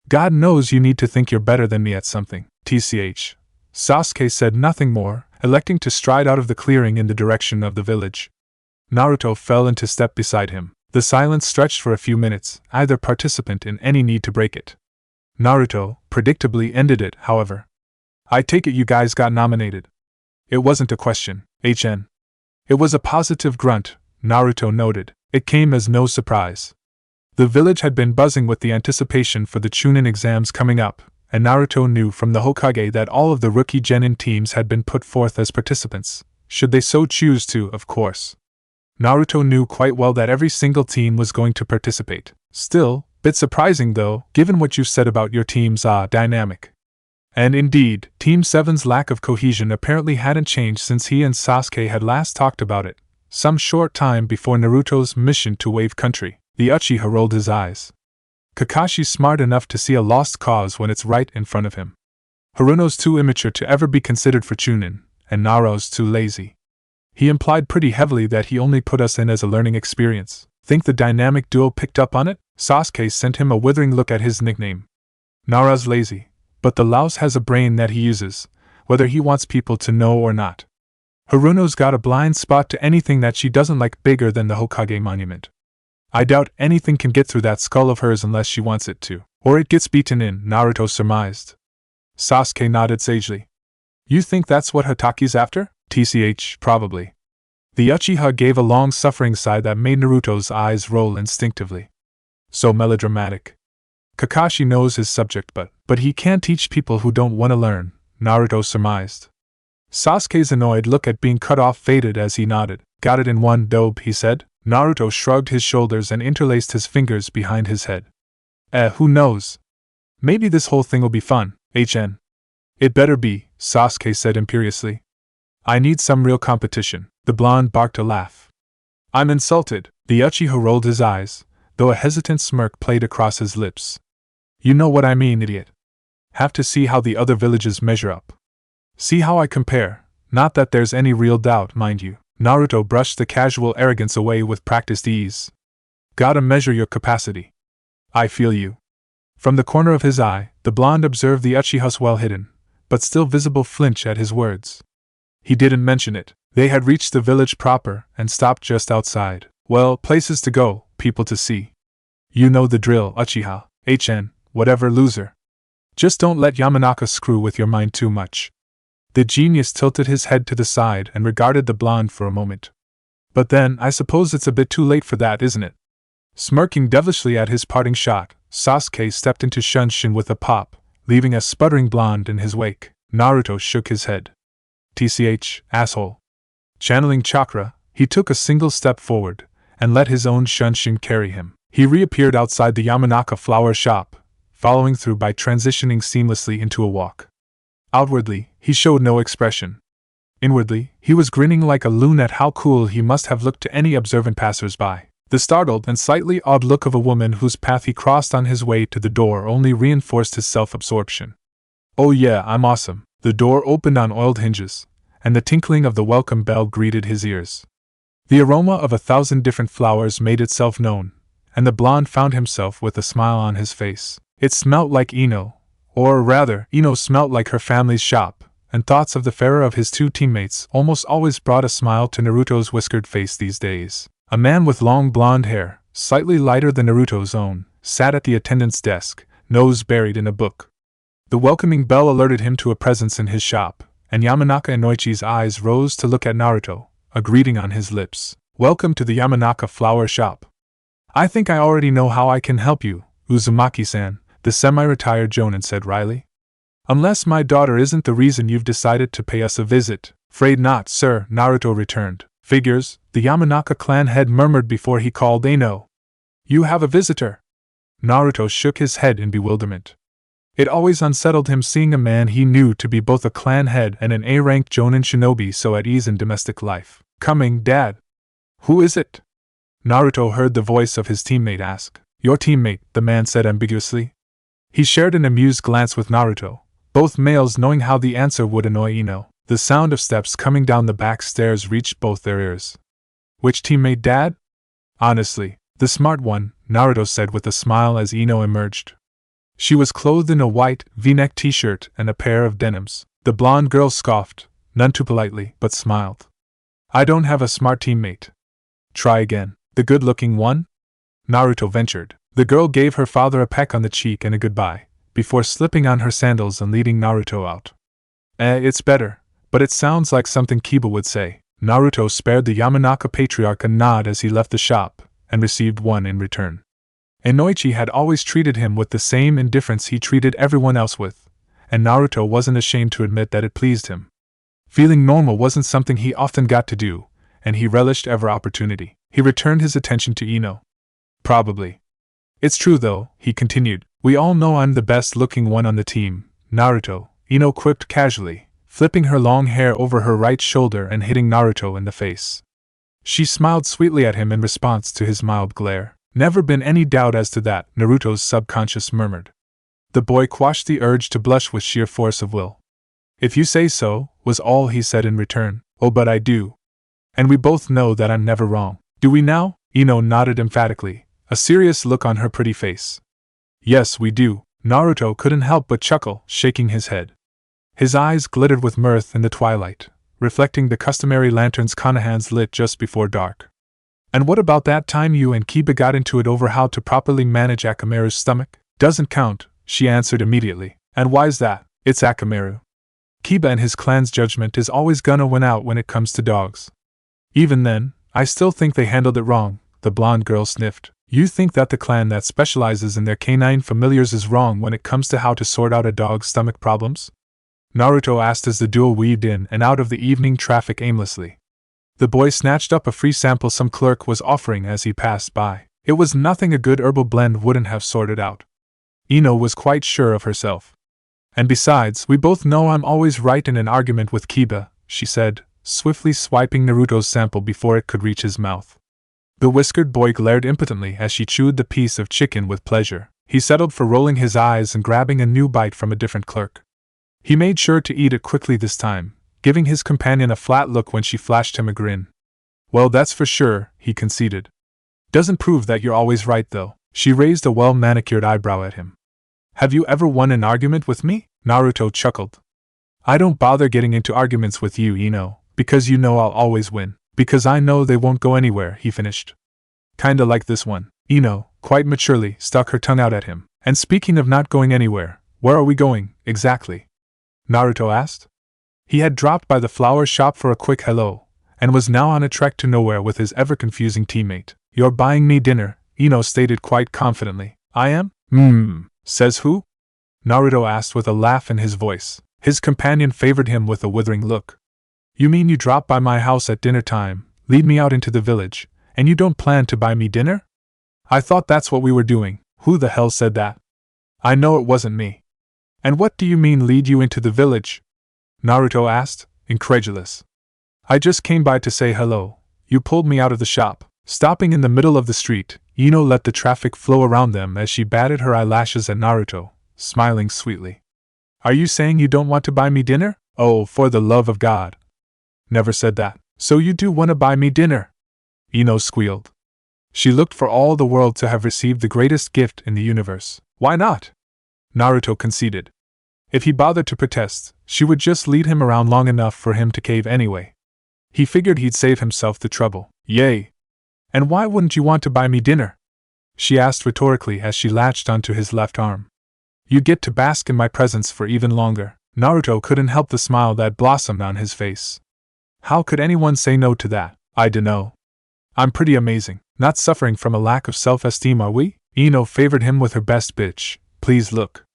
God knows you need to think you're better than me at something. TCH. Sasuke said nothing more, electing to stride out of the clearing in the direction of the village. Naruto fell into step beside him. The silence stretched for a few minutes, either participant in any need to break it. Naruto predictably ended it, however. I take it you guys got nominated. It wasn't a question, HN. It was a positive grunt, Naruto noted. It came as no surprise. The village had been buzzing with the anticipation for the chunin exams coming up, and Naruto knew from the Hokage that all of the rookie genin teams had been put forth as participants, should they so choose to, of course. Naruto knew quite well that every single team was going to participate. Still, bit surprising though, given what you said about your team's dynamic. And indeed, Team 7's lack of cohesion apparently hadn't changed since he and Sasuke had last talked about it, some short time before Naruto's mission to Wave Country. The Uchiha rolled his eyes. Kakashi's smart enough to see a lost cause when it's right in front of him. Haruno's too immature to ever be considered for chunin, and Naruto's too lazy. He implied pretty heavily that he only put us in as a learning experience. Think the dynamic duo picked up on it? Sasuke sent him a withering look at his nickname. Naruto's lazy, but the louse has a brain that he uses, whether he wants people to know or not. Haruno's got a blind spot to anything that she doesn't like bigger than the Hokage monument. I doubt anything can get through that skull of hers unless she wants it to, or it gets beaten in, Naruto surmised. Sasuke nodded sagely. You think that's what Hataki's after? TCH, probably. The Uchiha gave a long-suffering sigh that made Naruto's eyes roll instinctively. So melodramatic. Kakashi knows his subject but he can't teach people who don't want to learn, Naruto surmised. Sasuke's annoyed look at being cut off faded as he nodded. Got it in one dobe, he said. Naruto shrugged his shoulders and interlaced his fingers behind his head. Who knows? Maybe this whole thing will be fun, HN. It better be, Sasuke said imperiously. I need some real competition. The blonde barked a laugh. I'm insulted. The Uchiha rolled his eyes, though a hesitant smirk played across his lips. You know what I mean, idiot. Have to see how the other villages measure up. See how I compare, not that there's any real doubt, mind you. Naruto brushed the casual arrogance away with practiced ease. Gotta measure your capacity. I feel you. From the corner of his eye, the blonde observed the Uchiha's well-hidden, but still visible flinch at his words. He didn't mention it. They had reached the village proper and stopped just outside. Well, places to go, people to see. You know the drill, Uchiha, HN, whatever, loser. Just don't let Yamanaka screw with your mind too much. The genius tilted his head to the side and regarded the blonde for a moment. But then, I suppose it's a bit too late for that, isn't it? Smirking devilishly at his parting shot, Sasuke stepped into Shunshin with a pop, leaving a sputtering blonde in his wake. Naruto shook his head. TCH, asshole. Channeling chakra, he took a single step forward, and let his own Shunshin carry him. He reappeared outside the Yamanaka flower shop, following through by transitioning seamlessly into a walk. Outwardly, he showed no expression. Inwardly, he was grinning like a loon at how cool he must have looked to any observant passers-by. The startled and slightly awed look of a woman whose path he crossed on his way to the door only reinforced his self-absorption. Oh yeah, I'm awesome. The door opened on oiled hinges, and the tinkling of the welcome bell greeted his ears. The aroma of 1,000 different flowers made itself known, and the blonde found himself with a smile on his face. It smelt like Ino, or rather, Ino smelt like her family's shop, and thoughts of the fairer of his two teammates almost always brought a smile to Naruto's whiskered face these days. A man with long blonde hair, slightly lighter than Naruto's own, sat at the attendant's desk, nose buried in a book. The welcoming bell alerted him to a presence in his shop, and Yamanaka and Noichi's eyes rose to look at Naruto, a greeting on his lips. Welcome to the Yamanaka flower shop. I think I already know how I can help you, Uzumaki-san, the semi-retired jonin said wryly. Unless my daughter isn't the reason you've decided to pay us a visit. Afraid not, sir, Naruto returned. Figures, the Yamanaka clan head murmured before he called Ano. You have a visitor. Naruto shook his head in bewilderment. It always unsettled him seeing a man he knew to be both a clan head and an A-ranked jonin shinobi so at ease in domestic life. Coming, Dad. Who is it? Naruto heard the voice of his teammate ask. Your teammate, the man said ambiguously. He shared an amused glance with Naruto, both males knowing how the answer would annoy Ino. The sound of steps coming down the back stairs reached both their ears. Which teammate, Dad? Honestly, the smart one, Naruto said with a smile as Ino emerged. She was clothed in a white, V-neck t-shirt and a pair of denims. The blonde girl scoffed, none too politely, but smiled. I don't have a smart teammate. Try again. The good-looking one? Naruto ventured. The girl gave her father a peck on the cheek and a goodbye, before slipping on her sandals and leading Naruto out. It's better, but it sounds like something Kiba would say. Naruto spared the Yamanaka patriarch a nod as he left the shop, and received one in return. Inoichi had always treated him with the same indifference he treated everyone else with, and Naruto wasn't ashamed to admit that it pleased him. Feeling normal wasn't something he often got to do, and he relished every opportunity. He returned his attention to Ino. Probably. It's true though, he continued. We all know I'm the best looking one on the team, Naruto, Ino quipped casually, flipping her long hair over her right shoulder and hitting Naruto in the face. She smiled sweetly at him in response to his mild glare. Never been any doubt as to that, Naruto's subconscious murmured. The boy quashed the urge to blush with sheer force of will. If you say so, was all he said in return. Oh, but I do. And we both know that I'm never wrong. Do we now? Ino nodded emphatically, a serious look on her pretty face. Yes, we do. Naruto couldn't help but chuckle, shaking his head. His eyes glittered with mirth in the twilight, reflecting the customary lanterns Konohans lit just before dark. And what about that time you and Kiba got into it over how to properly manage Akamaru's stomach? Doesn't count, she answered immediately. And why's that? It's Akamaru. Kiba and his clan's judgment is always gonna win out when it comes to dogs. Even then, I still think they handled it wrong, the blonde girl sniffed. You think that the clan that specializes in their canine familiars is wrong when it comes to how to sort out a dog's stomach problems? Naruto asked as the duo weaved in and out of the evening traffic aimlessly. The boy snatched up a free sample some clerk was offering as he passed by. It was nothing a good herbal blend wouldn't have sorted out. Ino was quite sure of herself. And besides, we both know I'm always right in an argument with Kiba, she said, swiftly swiping Naruto's sample before it could reach his mouth. The whiskered boy glared impotently as she chewed the piece of chicken with pleasure. He settled for rolling his eyes and grabbing a new bite from a different clerk. He made sure to eat it quickly this time, giving his companion a flat look when she flashed him a grin. Well, that's for sure, he conceded. Doesn't prove that you're always right, though. She raised a well-manicured eyebrow at him. Have you ever won an argument with me? Naruto chuckled. I don't bother getting into arguments with you, Ino, because you know I'll always win. Because I know they won't go anywhere, he finished. Kinda like this one. Ino, quite maturely, stuck her tongue out at him. And speaking of not going anywhere, where are we going, exactly? Naruto asked. He had dropped by the flower shop for a quick hello, and was now on a trek to nowhere with his ever-confusing teammate. You're buying me dinner, Ino stated quite confidently. I am? Says who? Naruto asked with a laugh in his voice. His companion favored him with a withering look. You mean you drop by my house at dinner time, lead me out into the village, and you don't plan to buy me dinner? I thought that's what we were doing. Who the hell said that? I know it wasn't me. And what do you mean lead you into the village? Naruto asked, incredulous. I just came by to say hello. You pulled me out of the shop. Stopping in the middle of the street, Ino let the traffic flow around them as she batted her eyelashes at Naruto, smiling sweetly. Are you saying you don't want to buy me dinner? Oh, for the love of God. Never said that. So you do want to buy me dinner? Ino squealed. She looked for all the world to have received the greatest gift in the universe. Why not? Naruto conceded. If he bothered to protest, she would just lead him around long enough for him to cave anyway. He figured he'd save himself the trouble. Yay! And why wouldn't you want to buy me dinner? She asked rhetorically as she latched onto his left arm. You get to bask in my presence for even longer. Naruto couldn't help the smile that blossomed on his face. How could anyone say no to that? I dunno. I'm pretty amazing. Not suffering from a lack of self-esteem, are we? Ino favored him with her best bitch. Please look.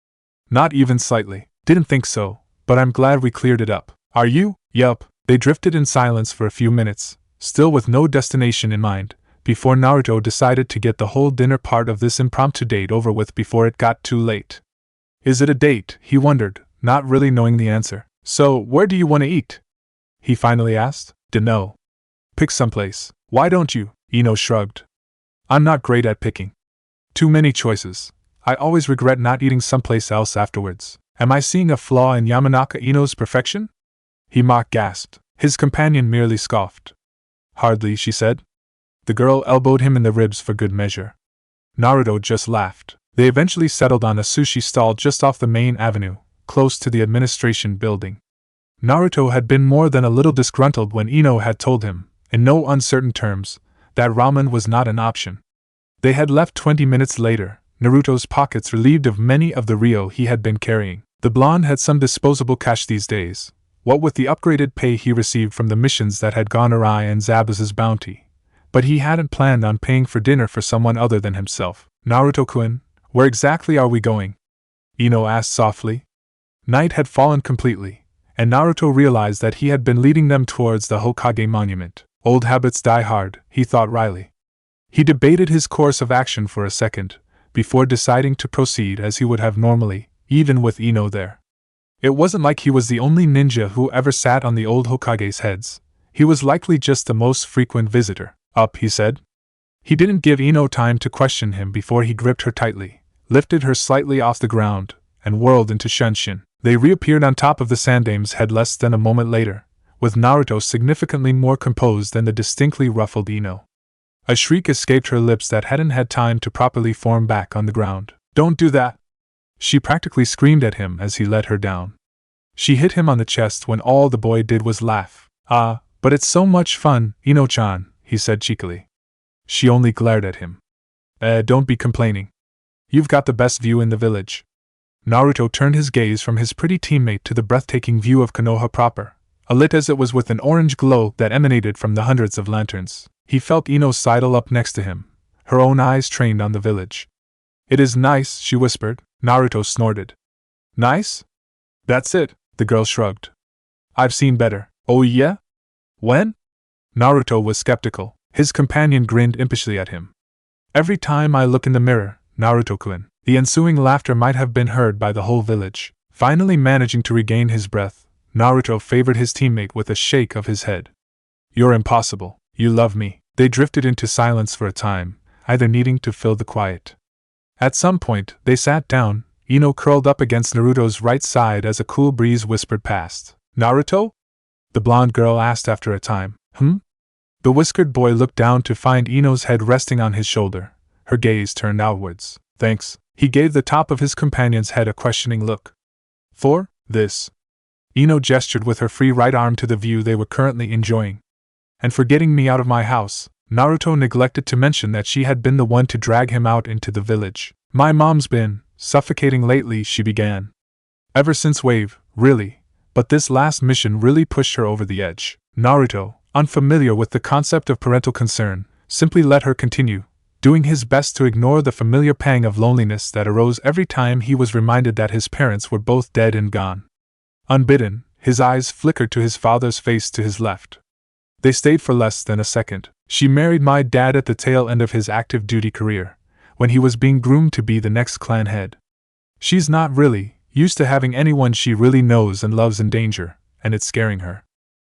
Not even slightly. Didn't think so, but I'm glad we cleared it up. Are you? Yup. They drifted in silence for a few minutes, still with no destination in mind, before Naruto decided to get the whole dinner part of this impromptu date over with before it got too late. Is it a date? He wondered, not really knowing the answer. So, where do you want to eat? He finally asked. Dunno. Pick someplace. Why don't you? Ino shrugged. I'm not great at picking. Too many choices. I always regret not eating someplace else afterwards. Am I seeing a flaw in Yamanaka Ino's perfection? He mock gasped. His companion merely scoffed. Hardly, she said. The girl elbowed him in the ribs for good measure. Naruto just laughed. They eventually settled on a sushi stall just off the main avenue, close to the administration building. Naruto had been more than a little disgruntled when Ino had told him, in no uncertain terms, that ramen was not an option. They had left 20 minutes later, Naruto's pockets relieved of many of the ryo he had been carrying. The blonde had some disposable cash these days, what with the upgraded pay he received from the missions that had gone awry and Zabuza's bounty. But he hadn't planned on paying for dinner for someone other than himself. Naruto-kun, where exactly are we going? Ino asked softly. Night had fallen completely, and Naruto realized that he had been leading them towards the Hokage monument. Old habits die hard, he thought wryly. He debated his course of action for a second, before deciding to proceed as he would have normally, even with Ino there. It wasn't like he was the only ninja who ever sat on the old Hokage's heads. He was likely just the most frequent visitor. Up, he said. He didn't give Ino time to question him before he gripped her tightly, lifted her slightly off the ground, and whirled into Shunshin. They reappeared on top of the Sandame's head less than a moment later, with Naruto significantly more composed than the distinctly ruffled Ino. A shriek escaped her lips that hadn't had time to properly form back on the ground. Don't do that! She practically screamed at him as he let her down. She hit him on the chest when all the boy did was laugh. Ah, but it's so much fun, Ino-chan, he said cheekily. She only glared at him. Don't be complaining. You've got the best view in the village. Naruto turned his gaze from his pretty teammate to the breathtaking view of Konoha proper, alit as it was with an orange glow that emanated from the hundreds of lanterns. He felt Ino sidle up next to him, her own eyes trained on the village. It is nice, she whispered. Naruto snorted. Nice? That's it, the girl shrugged. I've seen better. Oh yeah? When? Naruto was skeptical. His companion grinned impishly at him. Every time I look in the mirror, Naruto-kun. The ensuing laughter might have been heard by the whole village. Finally managing to regain his breath, Naruto favored his teammate with a shake of his head. You're impossible. You love me. They drifted into silence for a time, either needing to fill the quiet. At some point, they sat down, Ino curled up against Naruto's right side as a cool breeze whispered past. Naruto? The blonde girl asked after a time. The whiskered boy looked down to find Ino's head resting on his shoulder, her gaze turned outwards. Thanks. He gave the top of his companion's head a questioning look. For this? Ino gestured with her free right arm to the view they were currently enjoying. And for getting me out of my house. Naruto neglected to mention that she had been the one to drag him out into the village. My mom's been suffocating lately, she began. Ever since Wave, really, but this last mission really pushed her over the edge. Naruto, unfamiliar with the concept of parental concern, simply let her continue, doing his best to ignore the familiar pang of loneliness that arose every time he was reminded that his parents were both dead and gone. Unbidden, his eyes flickered to his father's face to his left. They stayed for less than a second. She married my dad at the tail end of his active duty career, when he was being groomed to be the next clan head. She's not really used to having anyone she really knows and loves in danger, and it's scaring her.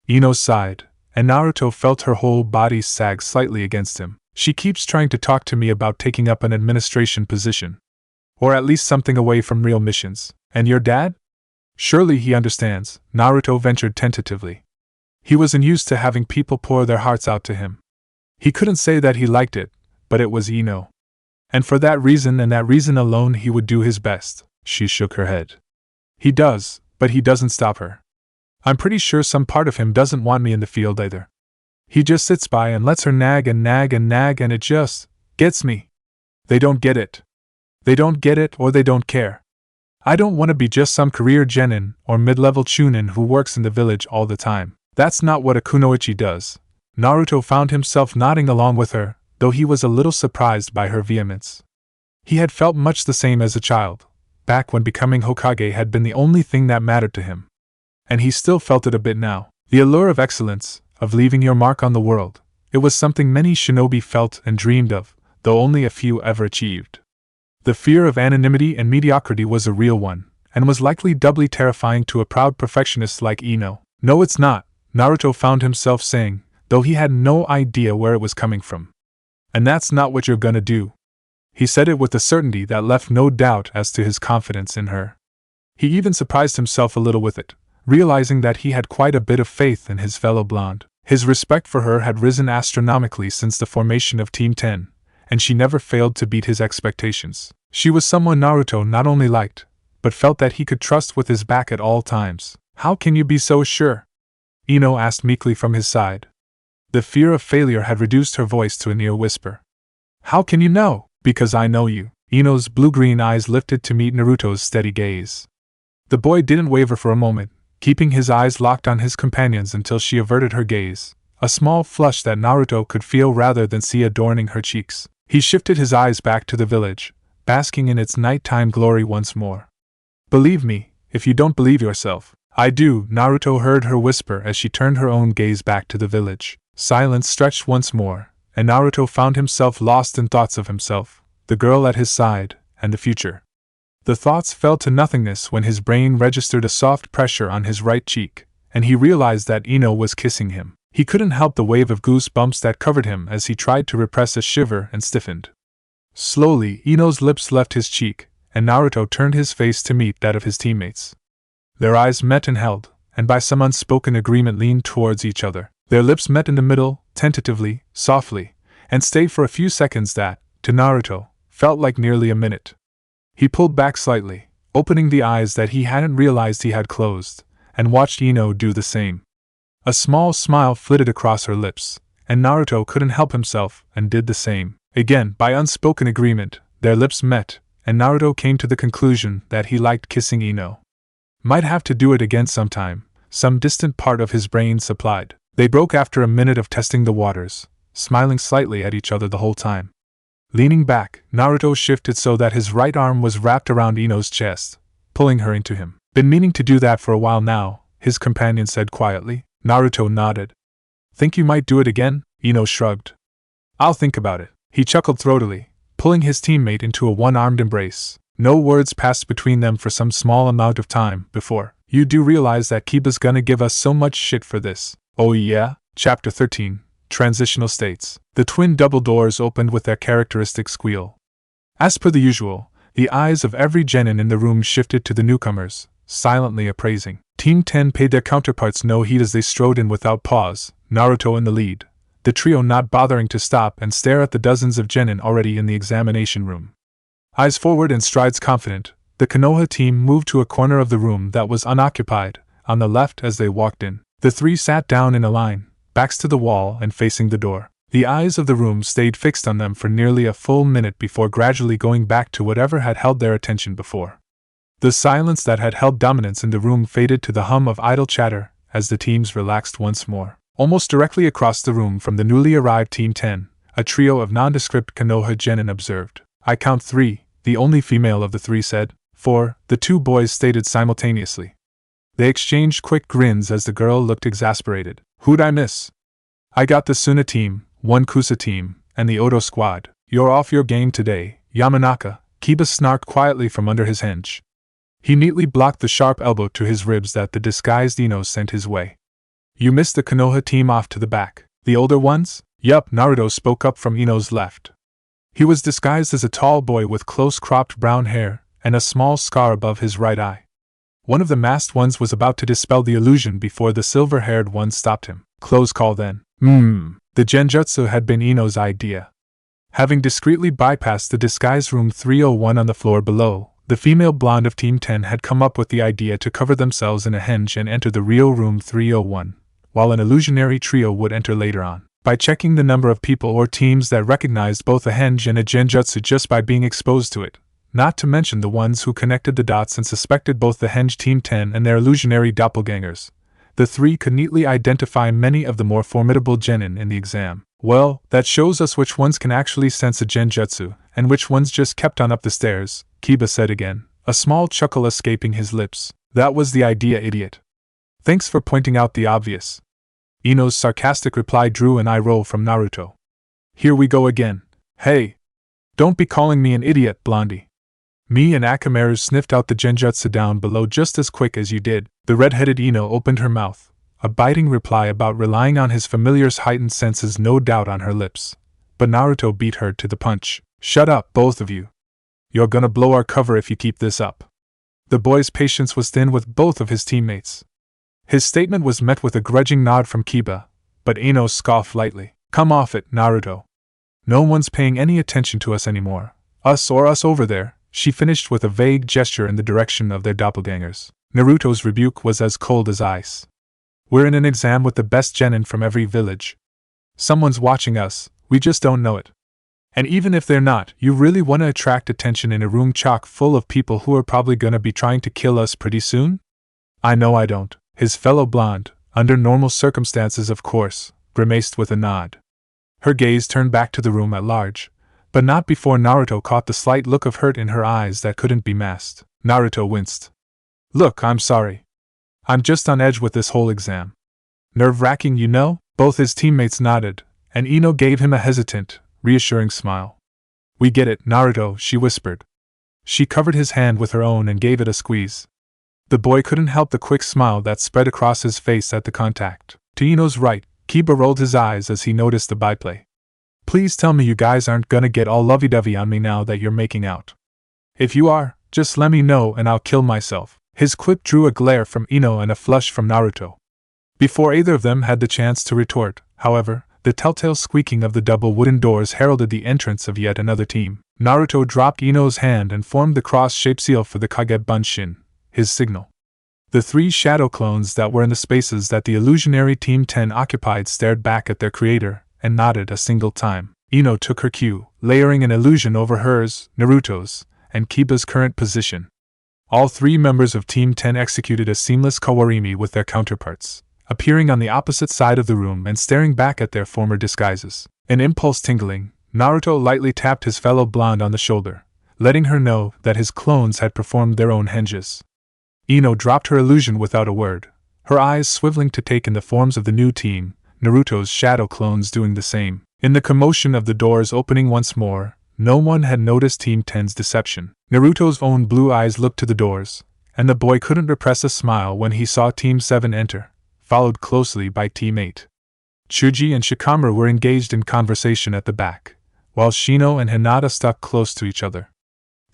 Ino sighed, and Naruto felt her whole body sag slightly against him. She keeps trying to talk to me about taking up an administration position. Or at least something away from real missions. And your dad? Surely he understands, Naruto ventured tentatively. He wasn't used to having people pour their hearts out to him. He couldn't say that he liked it, but it was Ino. And for that reason and that reason alone he would do his best. She shook her head. He does, but he doesn't stop her. I'm pretty sure some part of him doesn't want me in the field either. He just sits by and lets her nag and nag and nag, and it just gets me. They don't get it. They don't get it, or they don't care. I don't want to be just some career genin or mid-level chunin who works in the village all the time. That's not what a kunoichi does. Naruto found himself nodding along with her, though he was a little surprised by her vehemence. He had felt much the same as a child, back when becoming Hokage had been the only thing that mattered to him. And he still felt it a bit now. The allure of excellence, of leaving your mark on the world, it was something many shinobi felt and dreamed of, though only a few ever achieved. The fear of anonymity and mediocrity was a real one, and was likely doubly terrifying to a proud perfectionist like Ino. No, it's not, Naruto found himself saying, though he had no idea where it was coming from. And that's not what you're gonna do. He said it with a certainty that left no doubt as to his confidence in her. He even surprised himself a little with it, realizing that he had quite a bit of faith in his fellow blonde. His respect for her had risen astronomically since the formation of Team 10, and she never failed to beat his expectations. She was someone Naruto not only liked, but felt that he could trust with his back at all times. How can you be so sure? Ino asked meekly from his side. The fear of failure had reduced her voice to a near whisper. How can you know? Because I know you. Ino's blue-green eyes lifted to meet Naruto's steady gaze. The boy didn't waver for a moment, keeping his eyes locked on his companion's until she averted her gaze, a small flush that Naruto could feel rather than see adorning her cheeks. He shifted his eyes back to the village, basking in its nighttime glory once more. "Believe me, if you don't believe yourself." "I do," Naruto heard her whisper as she turned her own gaze back to the village. Silence stretched once more, and Naruto found himself lost in thoughts of himself, the girl at his side, and the future. The thoughts fell to nothingness when his brain registered a soft pressure on his right cheek, and he realized that Ino was kissing him. He couldn't help the wave of goosebumps that covered him as he tried to repress a shiver and stiffened. Slowly, Ino's lips left his cheek, and Naruto turned his face to meet that of his teammates. Their eyes met and held, and by some unspoken agreement leaned towards each other. Their lips met in the middle, tentatively, softly, and stayed for a few seconds that, to Naruto, felt like nearly a minute. He pulled back slightly, opening the eyes that he hadn't realized he had closed, and watched Ino do the same. A small smile flitted across her lips, and Naruto couldn't help himself and did the same. Again, by unspoken agreement, their lips met, and Naruto came to the conclusion that he liked kissing Ino. Might have to do it again sometime, some distant part of his brain supplied. They broke after a minute of testing the waters, smiling slightly at each other the whole time. Leaning back, Naruto shifted so that his right arm was wrapped around Ino's chest, pulling her into him. "Been meaning to do that for a while now," his companion said quietly. Naruto nodded. "Think you might do it again?" Ino shrugged. "I'll think about it." He chuckled throatily, pulling his teammate into a one-armed embrace. No words passed between them for some small amount of time before, "You do realize that Kiba's gonna give us so much shit for this?" "Oh yeah?" Chapter 13, Transitional States. The twin double doors opened with their characteristic squeal. As per the usual, the eyes of every genin in the room shifted to the newcomers, silently appraising. Team 10 paid their counterparts no heed as they strode in without pause, Naruto in the lead, the trio not bothering to stop and stare at the dozens of genin already in the examination room. Eyes forward and strides confident, the Konoha team moved to a corner of the room that was unoccupied, on the left as they walked in. The three sat down in a line, backs to the wall and facing the door. The eyes of the room stayed fixed on them for nearly a full minute before gradually going back to whatever had held their attention before. The silence that had held dominance in the room faded to the hum of idle chatter as the teams relaxed once more. Almost directly across the room from the newly arrived Team 10, a trio of nondescript Konoha genin observed. "I count 3, the only female of the three said. 4, the two boys stated simultaneously. They exchanged quick grins as the girl looked exasperated. "Who'd I miss?" "I got the Suna team, 1 Kusa team, and the Odo squad. You're off your game today, Yamanaka," Kiba snarked quietly from under his henge. He neatly blocked the sharp elbow to his ribs that the disguised Ino sent his way. "You missed the Konoha team off to the back. The older ones?" "Yup," Naruto spoke up from Ino's left. He was disguised as a tall boy with close-cropped brown hair and a small scar above his right eye. One of the masked ones was about to dispel the illusion before the silver-haired one stopped him. "Close call then." The genjutsu had been Ino's idea. Having discreetly bypassed the disguise room 301 on the floor below, the female blonde of Team 10 had come up with the idea to cover themselves in a henge and enter the real room 301, while an illusionary trio would enter later on. By checking the number of people or teams that recognized both a henge and a genjutsu just by being exposed to it, not to mention the ones who connected the dots and suspected both the henge Team 10 and their illusionary doppelgangers, the three could neatly identify many of the more formidable genin in the exam. "Well, that shows us which ones can actually sense a genjutsu, and which ones just kept on up the stairs," Kiba said again, a small chuckle escaping his lips. "That was the idea, idiot." "Thanks for pointing out the obvious." Ino's sarcastic reply drew an eye roll from Naruto. "Here we go again. Hey! Don't be calling me an idiot, Blondie." "Me and Akamaru sniffed out the genjutsu down below just as quick as you did." The red-headed Ino opened her mouth, a biting reply about relying on his familiar's heightened senses no doubt on her lips. But Naruto beat her to the punch. "Shut up, both of you. You're gonna blow our cover if you keep this up." The boy's patience was thin with both of his teammates. His statement was met with a grudging nod from Kiba, but Ino scoffed lightly. "Come off it, Naruto. No one's paying any attention to us anymore. Us or us over there," she finished with a vague gesture in the direction of their doppelgangers. Naruto's rebuke was as cold as ice. "We're in an exam with the best genin from every village. Someone's watching us, we just don't know it." And even if they're not, you really want to attract attention in a room chock full of people who are probably gonna be trying to kill us pretty soon? I know I don't, his fellow blonde, under normal circumstances of course, grimaced with a nod. Her gaze turned back to the room at large, but not before Naruto caught the slight look of hurt in her eyes that couldn't be masked. Naruto winced. Look, I'm sorry. I'm just on edge with this whole exam. Nerve-wracking, you know? Both his teammates nodded, and Ino gave him a hesitant, reassuring smile. We get it, Naruto, she whispered. She covered his hand with her own and gave it a squeeze. The boy couldn't help the quick smile that spread across his face at the contact. To Ino's right, Kiba rolled his eyes as he noticed the byplay. Please tell me you guys aren't gonna get all lovey-dovey on me now that you're making out. If you are, just let me know and I'll kill myself. His quip drew a glare from Ino and a flush from Naruto. Before either of them had the chance to retort, however, the telltale squeaking of the double wooden doors heralded the entrance of yet another team. Naruto dropped Ino's hand and formed the cross-shaped seal for the Kage Bunshin, his signal. The three shadow clones that were in the spaces that the illusionary Team 10 occupied stared back at their creator and nodded a single time. Ino took her cue, layering an illusion over hers, Naruto's, and Kiba's current position. All three members of Team 10 executed a seamless kawarimi with their counterparts, appearing on the opposite side of the room and staring back at their former disguises. An impulse tingling, Naruto lightly tapped his fellow blonde on the shoulder, letting her know that his clones had performed their own henges. Ino dropped her illusion without a word, her eyes swiveling to take in the forms of the new team, Naruto's shadow clones doing the same. In the commotion of the doors opening once more, no one had noticed Team 10's deception. Naruto's own blue eyes looked to the doors, and the boy couldn't repress a smile when he saw Team 7 enter, followed closely by Team 8. Chuji and Shikamaru were engaged in conversation at the back, while Shino and Hinata stuck close to each other.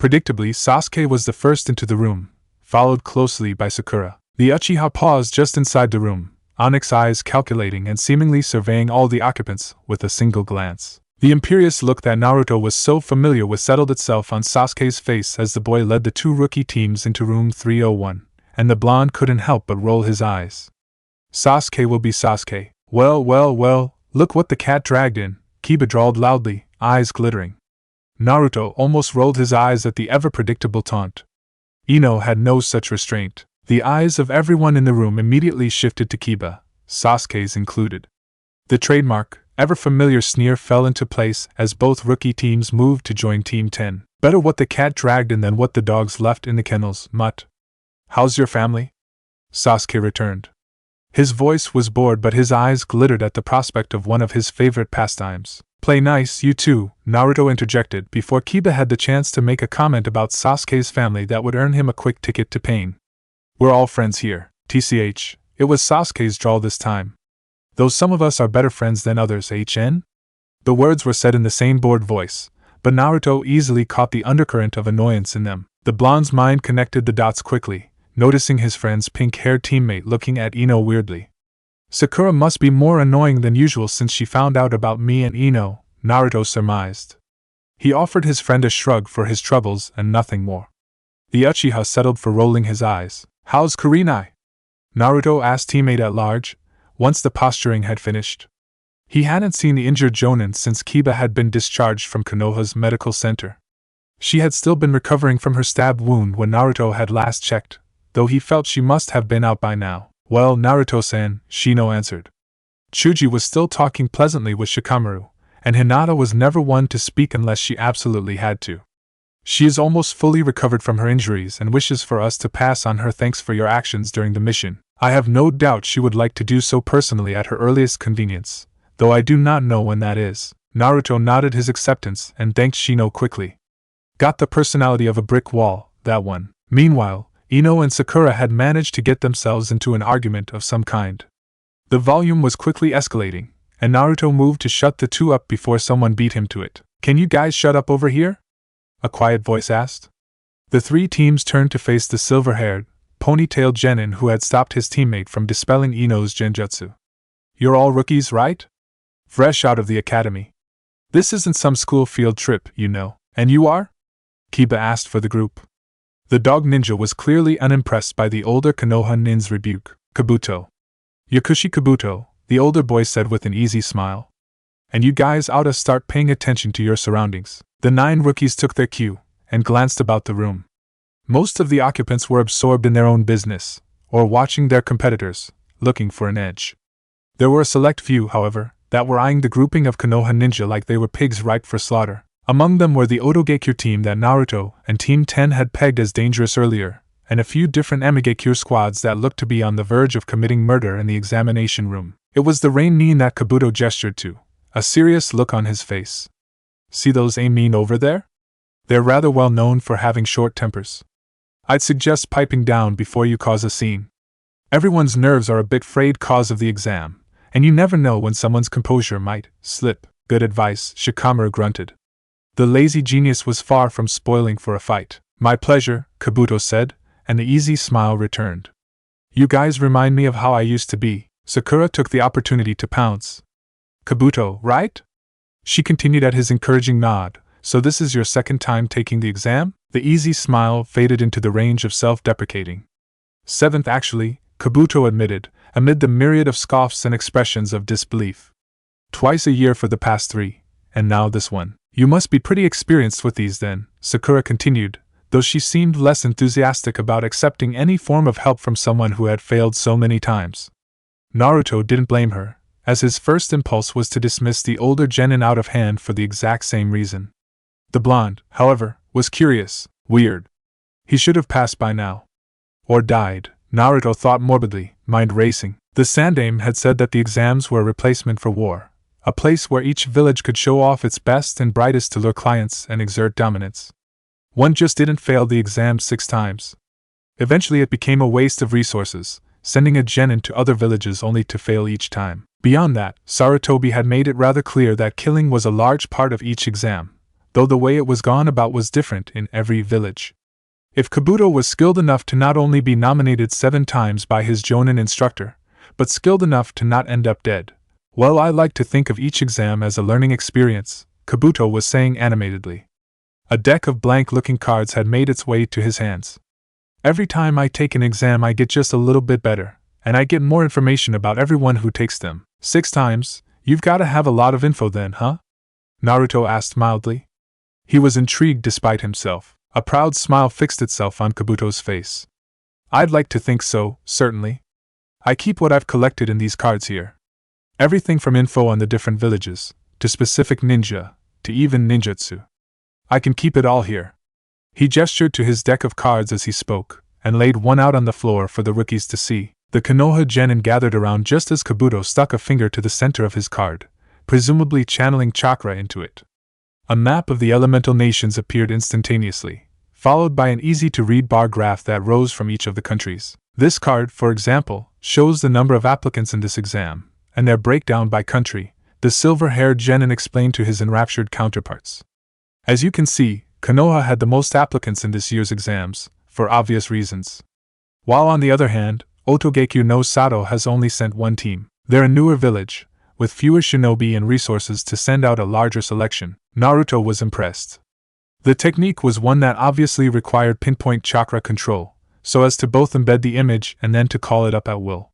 Predictably, Sasuke was the first into the room, followed closely by Sakura. The Uchiha paused just inside the room, onyx eyes calculating and seemingly surveying all the occupants with a single glance. The imperious look that Naruto was so familiar with settled itself on Sasuke's face as the boy led the two rookie teams into room 301, and the blonde couldn't help but roll his eyes. Sasuke will be Sasuke. Well, look what the cat dragged in, Kiba drawled loudly, eyes glittering. Naruto almost rolled his eyes at the ever-predictable taunt. Ino had no such restraint. The eyes of everyone in the room immediately shifted to Kiba, Sasuke's included. The trademark, ever-familiar sneer fell into place as both rookie teams moved to join Team 10. Better what the cat dragged in than what the dogs left in the kennels, mutt. How's your family? Sasuke returned. His voice was bored but his eyes glittered at the prospect of one of his favorite pastimes. Play nice, you two, Naruto interjected before Kiba had the chance to make a comment about Sasuke's family that would earn him a quick ticket to pain. We're all friends here, TCH, it was Sasuke's drawl this time. Though some of us are better friends than others, HN? The words were said in the same bored voice, but Naruto easily caught the undercurrent of annoyance in them. The blonde's mind connected the dots quickly, noticing his friend's pink-haired teammate looking at Ino weirdly. Sakura must be more annoying than usual since she found out about me and Ino, Naruto surmised. He offered his friend a shrug for his troubles and nothing more. The Uchiha settled for rolling his eyes. How's Kurenai? Naruto asked teammate at large, once the posturing had finished. He hadn't seen the injured Jonin since Kiba had been discharged from Konoha's medical center. She had still been recovering from her stab wound when Naruto had last checked, though he felt she must have been out by now. Well, Naruto-san, Shino answered. Chuji was still talking pleasantly with Shikamaru, and Hinata was never one to speak unless she absolutely had to. She is almost fully recovered from her injuries and wishes for us to pass on her thanks for your actions during the mission. I have no doubt she would like to do so personally at her earliest convenience, though I do not know when that is. Naruto nodded his acceptance and thanked Shino quickly. Got the personality of a brick wall, that one. Meanwhile, Ino and Sakura had managed to get themselves into an argument of some kind. The volume was quickly escalating, and Naruto moved to shut the two up before someone beat him to it. Can you guys shut up over here? A quiet voice asked. The three teams turned to face the silver-haired, ponytailed genin who had stopped his teammate from dispelling Ino's genjutsu. You're all rookies, right? Fresh out of the academy. This isn't some school field trip, you know. And you are? Kiba asked for the group. The dog ninja was clearly unimpressed by the older Konoha nin's rebuke. Kabuto. Yakushi Kabuto, the older boy said with an easy smile. And you guys oughta start paying attention to your surroundings. The 9 rookies took their cue and glanced about the room. Most of the occupants were absorbed in their own business, or watching their competitors, looking for an edge. There were a select few, however, that were eyeing the grouping of Konoha ninja like they were pigs ripe for slaughter. Among them were the Otogekure team that Naruto and Team 10 had pegged as dangerous earlier, and a few different Amigekure squads that looked to be on the verge of committing murder in the examination room. It was the Ramen that Kabuto gestured to, a serious look on his face. See those Amin over there? They're rather well known for having short tempers. I'd suggest piping down before you cause a scene. Everyone's nerves are a bit frayed cause of the exam, and you never know when someone's composure might slip. Good advice, Shikamaru grunted. The lazy genius was far from spoiling for a fight. My pleasure, Kabuto said, and the easy smile returned. You guys remind me of how I used to be. Sakura took the opportunity to pounce. Kabuto, right? She continued at his encouraging nod. So this is your second time taking the exam? The easy smile faded into the range of self-deprecating. 7th actually, Kabuto admitted, amid the myriad of scoffs and expressions of disbelief. Twice a year for the past 3, and now this one. You must be pretty experienced with these then, Sakura continued, though she seemed less enthusiastic about accepting any form of help from someone who had failed so many times. Naruto didn't blame her, as his first impulse was to dismiss the older genin out of hand for the exact same reason. The blonde, however, was curious, weird. He should have passed by now. Or died, Naruto thought morbidly, mind racing. The Sandaime had said that the exams were a replacement for war, a place where each village could show off its best and brightest to lure clients and exert dominance. One just didn't fail the exam 6 times. Eventually it became a waste of resources, sending a genin to other villages only to fail each time. Beyond that, Sarutobi had made it rather clear that killing was a large part of each exam, though the way it was gone about was different in every village. If Kabuto was skilled enough to not only be nominated 7 times by his Jonin instructor, but skilled enough to not end up dead, well, I like to think of each exam as a learning experience, Kabuto was saying animatedly. A deck of blank-looking cards had made its way to his hands. Every time I take an exam I get just a little bit better, and I get more information about everyone who takes them. 6 times, you've gotta have a lot of info then, huh? Naruto asked mildly. He was intrigued despite himself. A proud smile fixed itself on Kabuto's face. I'd like to think so, certainly. I keep what I've collected in these cards here. Everything from info on the different villages, to specific ninja, to even ninjutsu. I can keep it all here. He gestured to his deck of cards as he spoke, and laid one out on the floor for the rookies to see. The Konoha genin gathered around just as Kabuto stuck a finger to the center of his card, presumably channeling chakra into it. A map of the elemental nations appeared instantaneously, followed by an easy-to-read bar graph that rose from each of the countries. This card, for example, shows the number of applicants in this exam, and their breakdown by country, the silver-haired genin explained to his enraptured counterparts. As you can see, Konoha had the most applicants in this year's exams, for obvious reasons. While on the other hand, Otogekure no Sato has only sent 1 team. They're a newer village, with fewer shinobi and resources to send out a larger selection. Naruto was impressed. The technique was one that obviously required pinpoint chakra control, so as to both embed the image and then to call it up at will.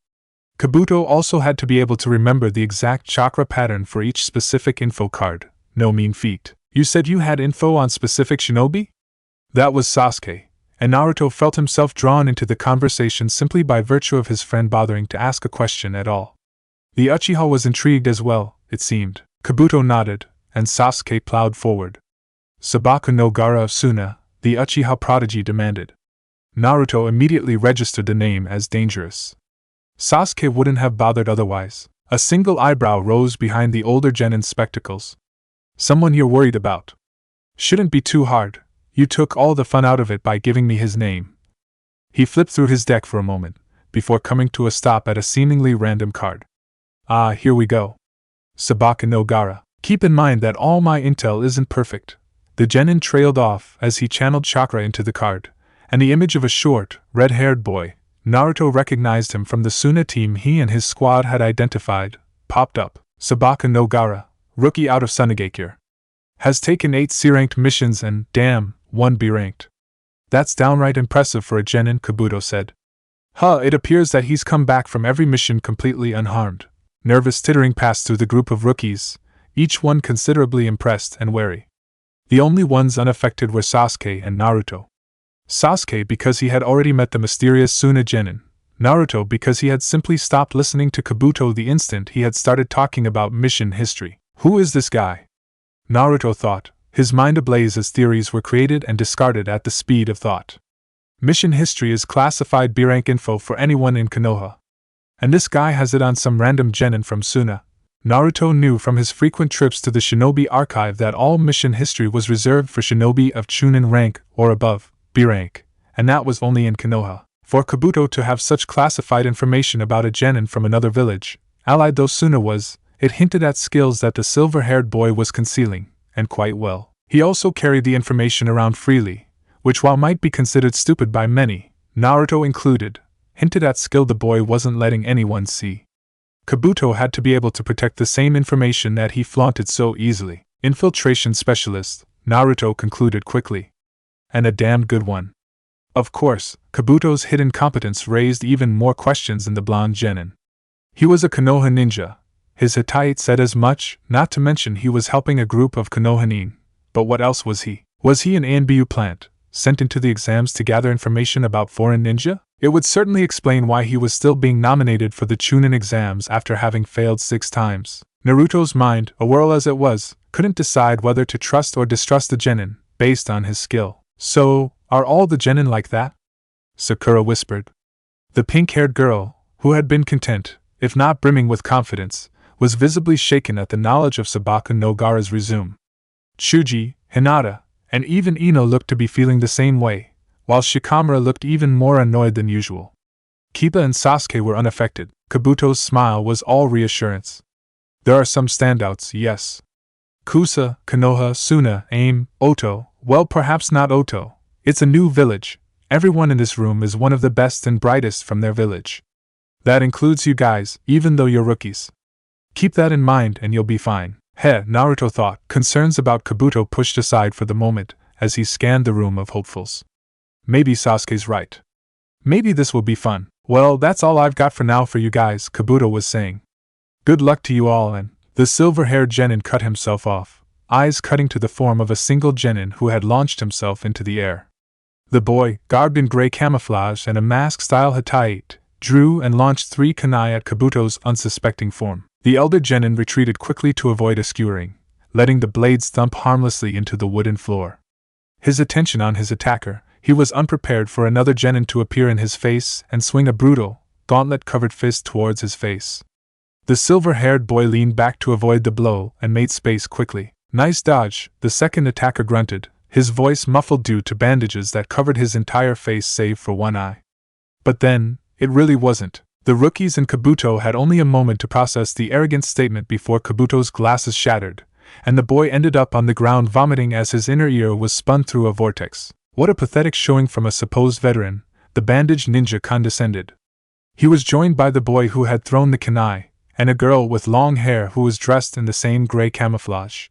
Kabuto also had to be able to remember the exact chakra pattern for each specific info card. No mean feat. You said you had info on specific shinobi? That was Sasuke, and Naruto felt himself drawn into the conversation simply by virtue of his friend bothering to ask a question at all. The Uchiha was intrigued as well, it seemed. Kabuto nodded, and Sasuke plowed forward. Sabaku no Gara of Suna, the Uchiha prodigy demanded. Naruto immediately registered the name as dangerous. Sasuke wouldn't have bothered otherwise. A single eyebrow rose behind the older genin's spectacles. Someone you're worried about. Shouldn't be too hard. You took all the fun out of it by giving me his name. He flipped through his deck for a moment, before coming to a stop at a seemingly random card. Ah, here we go. Sabaku no Gara. Keep in mind that all my intel isn't perfect. The genin trailed off as he channeled chakra into the card, and the image of a short, red-haired boy, Naruto recognized him from the Suna team he and his squad had identified, popped up. Sabaku no Gara, rookie out of Sunagekure. Has taken 8 C-ranked missions and, damn, 1 B-ranked. That's downright impressive for a genin, Kabuto said. It appears that he's come back from every mission completely unharmed. Nervous tittering passed through the group of rookies, each one considerably impressed and wary. The only ones unaffected were Sasuke and Naruto. Sasuke because he had already met the mysterious Suna genin, Naruto because he had simply stopped listening to Kabuto the instant he had started talking about mission history. Who is this guy? Naruto thought, his mind ablaze as theories were created and discarded at the speed of thought. Mission history is classified B-rank info for anyone in Konoha. And this guy has it on some random genin from Suna. Naruto knew from his frequent trips to the shinobi archive that all mission history was reserved for shinobi of chunin rank or above, B rank, and that was only in Konoha. For Kabuto to have such classified information about a genin from another village, allied though Suna was, it hinted at skills that the silver-haired boy was concealing, and quite well. He also carried the information around freely, which while might be considered stupid by many, Naruto included, hinted at skill the boy wasn't letting anyone see. Kabuto had to be able to protect the same information that he flaunted so easily. Infiltration specialist, Naruto concluded quickly. And a damned good one. Of course, Kabuto's hidden competence raised even more questions in the blonde genin. He was a Konoha ninja. His Hittite said as much, not to mention he was helping a group of Konohanin. But what else was he? Was he an ANBU plant, sent into the exams to gather information about foreign ninja? It would certainly explain why he was still being nominated for the chunin exams after having failed 6 times. Naruto's mind, a whirl as it was, couldn't decide whether to trust or distrust the genin, based on his skill. So, are all the genin like that? Sakura whispered. The pink-haired girl, who had been content, if not brimming with confidence, was visibly shaken at the knowledge of Sabaka no Gaara's resume. Chuji, Hinata, and even Ino looked to be feeling the same way, while Shikamaru looked even more annoyed than usual. Kiba and Sasuke were unaffected. Kabuto's smile was all reassurance. There are some standouts, yes. Kusa, Konoha, Suna, Aim, Oto, well perhaps not Oto. It's a new village. Everyone in this room is one of the best and brightest from their village. That includes you guys, even though you're rookies. Keep that in mind and you'll be fine. Heh, Naruto thought, concerns about Kabuto pushed aside for the moment, as he scanned the room of hopefuls. Maybe Sasuke's right. Maybe this will be fun. Well, that's all I've got for now for you guys, Kabuto was saying. Good luck to you all, and the silver-haired genin cut himself off, eyes cutting to the form of a single genin who had launched himself into the air. The boy, garbed in gray camouflage and a mask-style Hittite, drew and launched 3 kunai at Kabuto's unsuspecting form. The elder genin retreated quickly to avoid a skewering, letting the blades thump harmlessly into the wooden floor. His attention on his attacker, he was unprepared for another genin to appear in his face and swing a brutal, gauntlet-covered fist towards his face. The silver-haired boy leaned back to avoid the blow and made space quickly. Nice dodge, the second attacker grunted, his voice muffled due to bandages that covered his entire face save for one eye. But then, it really wasn't. The rookies and Kabuto had only a moment to process the arrogant statement before Kabuto's glasses shattered, and the boy ended up on the ground vomiting as his inner ear was spun through a vortex. What a pathetic showing from a supposed veteran, the bandaged ninja condescended. He was joined by the boy who had thrown the kunai, and a girl with long hair who was dressed in the same gray camouflage.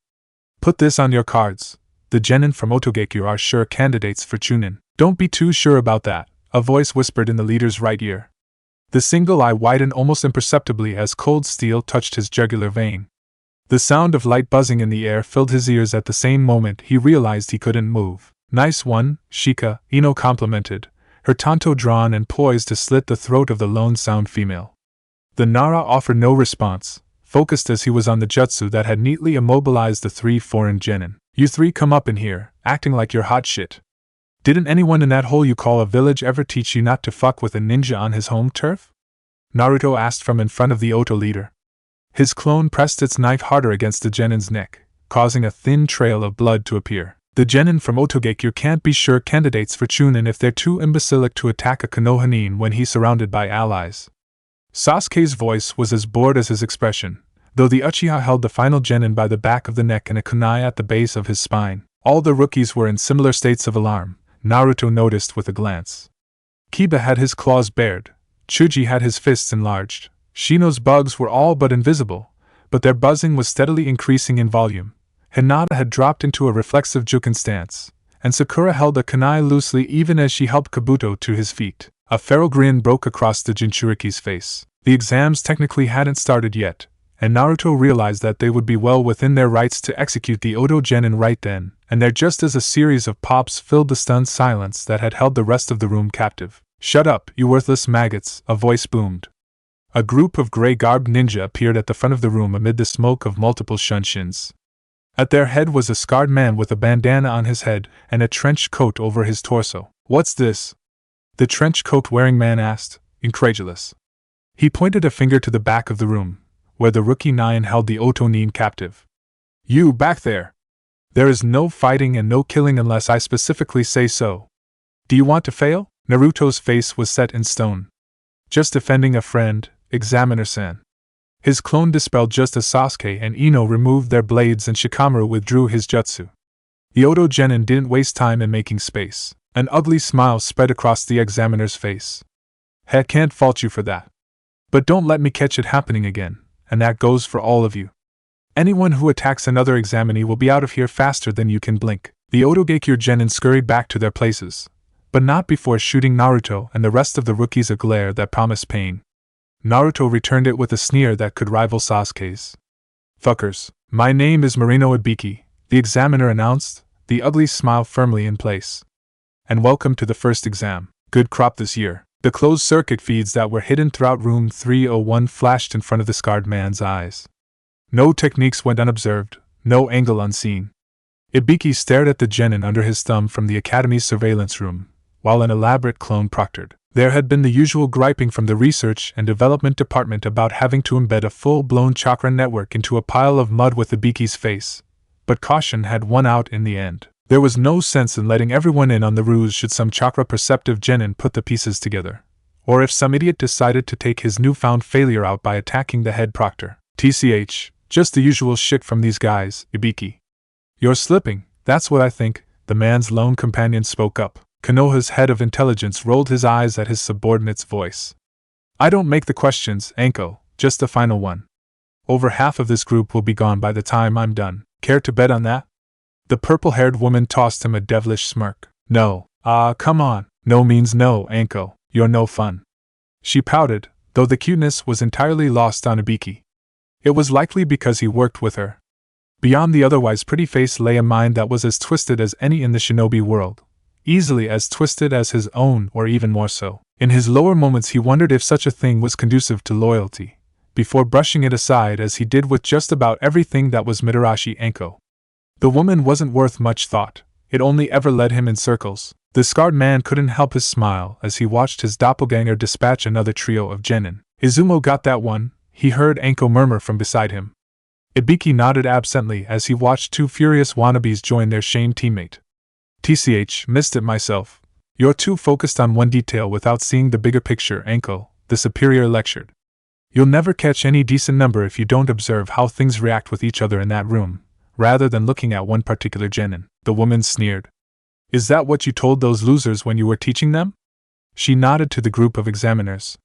Put this on your cards. The genin from Otogekyo are sure candidates for chunin. Don't be too sure about that, a voice whispered in the leader's right ear. The single eye widened almost imperceptibly as cold steel touched his jugular vein. The sound of light buzzing in the air filled his ears at the same moment he realized he couldn't move. Nice one, Shika, Ino complimented, her tanto drawn and poised to slit the throat of the lone sound female. The Nara offered no response, focused as he was on the jutsu that had neatly immobilized the 3 foreign genin. You 3 come up in here, acting like you're hot shit. Didn't anyone in that hole you call a village ever teach you not to fuck with a ninja on his home turf? Naruto asked from in front of the Oto leader. His clone pressed its knife harder against the genin's neck, causing a thin trail of blood to appear. The genin from Otogekyo can't be sure candidates for chunin if they're too imbecilic to attack a Konohanin when he's surrounded by allies. Sasuke's voice was as bored as his expression, though the Uchiha held the final genin by the back of the neck and a kunai at the base of his spine. All the rookies were in similar states of alarm, Naruto noticed with a glance. Kiba had his claws bared, Chuji had his fists enlarged, Shino's bugs were all but invisible, but their buzzing was steadily increasing in volume. Hinata had dropped into a reflexive juken stance, and Sakura held a kunai loosely even as she helped Kabuto to his feet. A feral grin broke across the Jinchuriki's face. The exams technically hadn't started yet, and Naruto realized that they would be well within their rights to execute the Oto Genin right then and there, just as a series of pops filled the stunned silence that had held the rest of the room captive. "Shut up, you worthless maggots," a voice boomed. A group of gray-garbed ninja appeared at the front of the room amid the smoke of multiple shunshin. At their head was a scarred man with a bandana on his head and a trench coat over his torso. "What's this?" the trench coat-wearing man asked, incredulous. He pointed a finger to the back of the room, where the rookie Nyan held the Oto Nin captive. "You, back there! There is no fighting and no killing unless I specifically say so. Do you want to fail?" Naruto's face was set in stone. "Just defending a friend, Examiner-san." His clone dispelled just as Sasuke and Ino removed their blades and Shikamaru withdrew his jutsu. The Oto Genin didn't waste time in making space. An ugly smile spread across the examiner's face. "Heck, can't fault you for that. But don't let me catch it happening again, and that goes for all of you. Anyone who attacks another examinee will be out of here faster than you can blink." The Otogakure Genin scurried back to their places, but not before shooting Naruto and the rest of the rookies a glare that promised pain. Naruto returned it with a sneer that could rival Sasuke's. "Fuckers, my name is Marino Ibiki," the examiner announced, the ugly smile firmly in place. "And welcome to the first exam. Good crop this year." The closed circuit feeds that were hidden throughout room 301 flashed in front of the scarred man's eyes. No techniques went unobserved, no angle unseen. Ibiki stared at the genin under his thumb from the academy's surveillance room, while an elaborate clone proctored. There had been the usual griping from the research and development department about having to embed a full-blown chakra network into a pile of mud with Ibiki's face, but caution had won out in the end. There was no sense in letting everyone in on the ruse should some chakra-perceptive genin put the pieces together, or if some idiot decided to take his newfound failure out by attacking the head proctor. "TCH, just the usual shit from these guys, Ibiki." "You're slipping, that's what I think," the man's lone companion spoke up. Konoha's head of intelligence rolled his eyes at his subordinate's voice. "I don't make the questions, Anko, just the final one. Over half of this group will be gone by the time I'm done. Care to bet on that?" The purple-haired woman tossed him a devilish smirk. "No. Come on. No means no, Anko. You're no fun." She pouted, though the cuteness was entirely lost on Ibiki. It was likely because he worked with her. Beyond the otherwise pretty face lay a mind that was as twisted as any in the shinobi world, easily as twisted as his own or even more so. In his lower moments he wondered if such a thing was conducive to loyalty, before brushing it aside as he did with just about everything that was Mitarashi Anko. The woman wasn't worth much thought, it only ever led him in circles. The scarred man couldn't help his smile as he watched his doppelganger dispatch another trio of genin. "Izumo got that one," he heard Anko murmur from beside him. Ibiki nodded absently as he watched two furious wannabes join their shamed teammate. "TCH, missed it myself. You're too focused on one detail without seeing the bigger picture, Anko," the superior lectured. "You'll never catch any decent number if you don't observe how things react with each other in that room, rather than looking at one particular genin." The woman sneered. "Is that what you told those losers when you were teaching them?" She nodded to the group of examiners.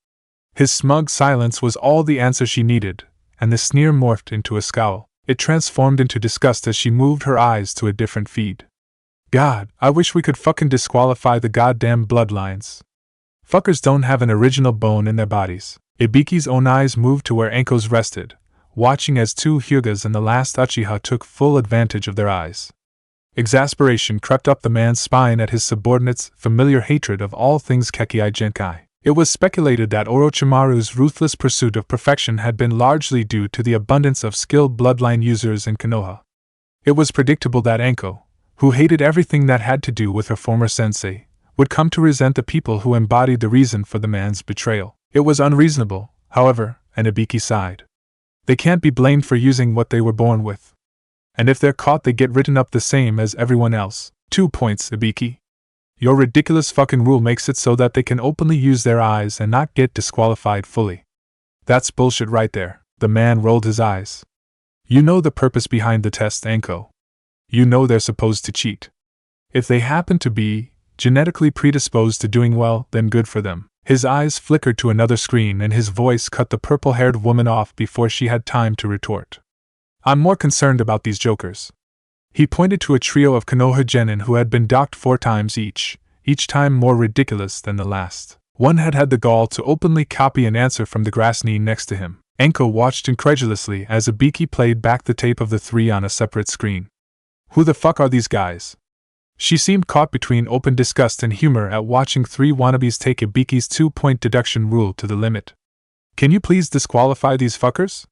His smug silence was all the answer she needed, and the sneer morphed into a scowl. It transformed into disgust as she moved her eyes to a different feed. "God, I wish we could fucking disqualify the goddamn bloodlines. Fuckers don't have an original bone in their bodies." Ibiki's own eyes moved to where Anko's rested, watching as two Hyugas and the last Uchiha took full advantage of their eyes. Exasperation crept up the man's spine at his subordinate's familiar hatred of all things Kekkei Genkai. It was speculated that Orochimaru's ruthless pursuit of perfection had been largely due to the abundance of skilled bloodline users in Konoha. It was predictable that Anko, who hated everything that had to do with her former sensei, would come to resent the people who embodied the reason for the man's betrayal. It was unreasonable, however, and Ibiki sighed. They can't be blamed for using what they were born with. And if they're caught they get written up the same as everyone else. 2 points, Ibiki. Your ridiculous fucking rule makes it so that they can openly use their eyes and not get disqualified fully. That's bullshit right there. The man rolled his eyes. You know the purpose behind the test, Anko. You know they're supposed to cheat. If they happen to be genetically predisposed to doing well, then good for them. His eyes flickered to another screen and his voice cut the purple-haired woman off before she had time to retort. I'm more concerned about these jokers. He pointed to a trio of Konoha genin who had been docked 4 times each time more ridiculous than the last. One had had the gall to openly copy an answer from the grass knee next to him. Enko watched incredulously as Ibiki played back the tape of the three on a separate screen. Who the fuck are these guys? She seemed caught between open disgust and humor at watching three wannabes take Ibiki's 2-point deduction rule to the limit. Can you please disqualify these fuckers?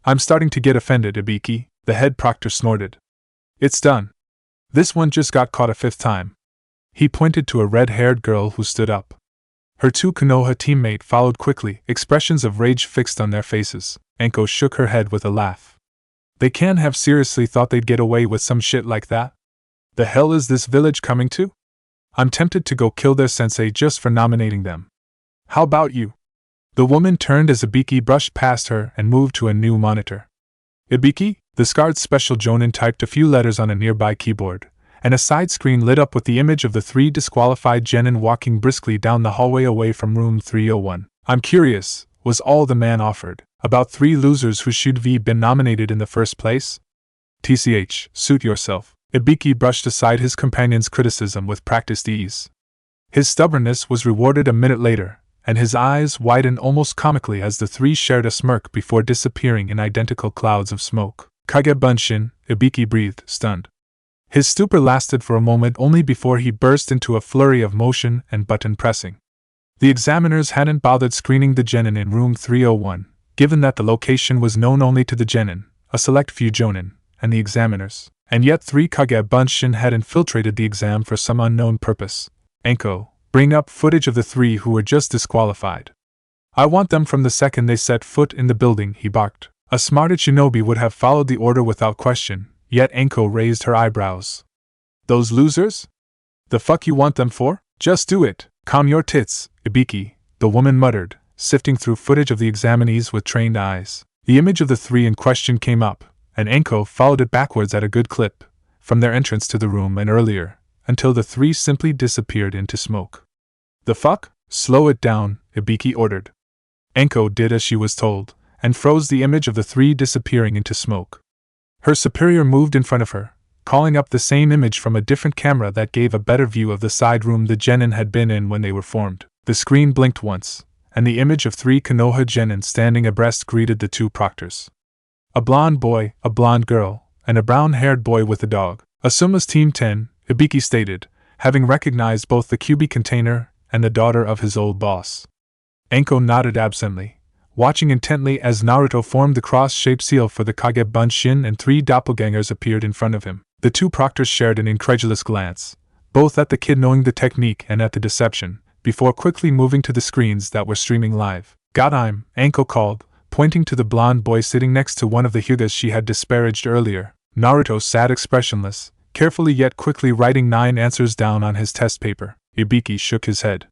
I'm starting to get offended, Ibiki, the head proctor snorted. It's done. This one just got caught a 5th time. He pointed to a red-haired girl who stood up. Her two Konoha teammate followed quickly, expressions of rage fixed on their faces. Enko shook her head with a laugh. They can't have seriously thought they'd get away with some shit like that? The hell is this village coming to? I'm tempted to go kill their sensei just for nominating them. How about you? The woman turned as Ibiki brushed past her and moved to a new monitor. Ibiki, the scarred special jonin typed a few letters on a nearby keyboard, and a side screen lit up with the image of the three disqualified genin walking briskly down the hallway away from room 301. I'm curious, was all the man offered, about 3 losers who should have been nominated in the first place? TCH, suit yourself. Ibiki brushed aside his companion's criticism with practiced ease. His stubbornness was rewarded a minute later, and his eyes widened almost comically as the three shared a smirk before disappearing in identical clouds of smoke. Kage Bunshin, Ibiki breathed, stunned. His stupor lasted for a moment only before he burst into a flurry of motion and button pressing. The examiners hadn't bothered screening the genin in room 301, given that the location was known only to the genin, a select few jonin, and the examiners. And yet 3 Kage Bunshin had infiltrated the exam for some unknown purpose. Enko, bring up footage of the 3 who were just disqualified. I want them from the second they set foot in the building, he barked. A smarted shinobi would have followed the order without question, yet Enko raised her eyebrows. Those losers? The fuck you want them for? Just do it. Calm your tits, Ibiki, the woman muttered, sifting through footage of the examinees with trained eyes. The image of the 3 in question came up, and Enko followed it backwards at a good clip, from their entrance to the room and earlier, until the 3 simply disappeared into smoke. The fuck? Slow it down, Ibiki ordered. Enko did as she was told, and froze the image of the 3 disappearing into smoke. Her superior moved in front of her, calling up the same image from a different camera that gave a better view of the side room the genin had been in when they were formed. The screen blinked once, and the image of 3 Konoha genin standing abreast greeted the 2 proctors. A blonde boy, a blonde girl, and a brown-haired boy with a dog. Asuma's Team 10, Ibiki stated, having recognized both the QB container and the daughter of his old boss. Enko nodded absently, watching intently as Naruto formed the cross-shaped seal for the Kage Bunshin and 3 doppelgangers appeared in front of him. The 2 proctors shared an incredulous glance, both at the kid knowing the technique and at the deception, before quickly moving to the screens that were streaming live. Got him, Enko called, pointing to the blonde boy sitting next to one of the Hyugas she had disparaged earlier. Naruto sat expressionless, carefully yet quickly writing 9 answers down on his test paper. Ibiki shook his head.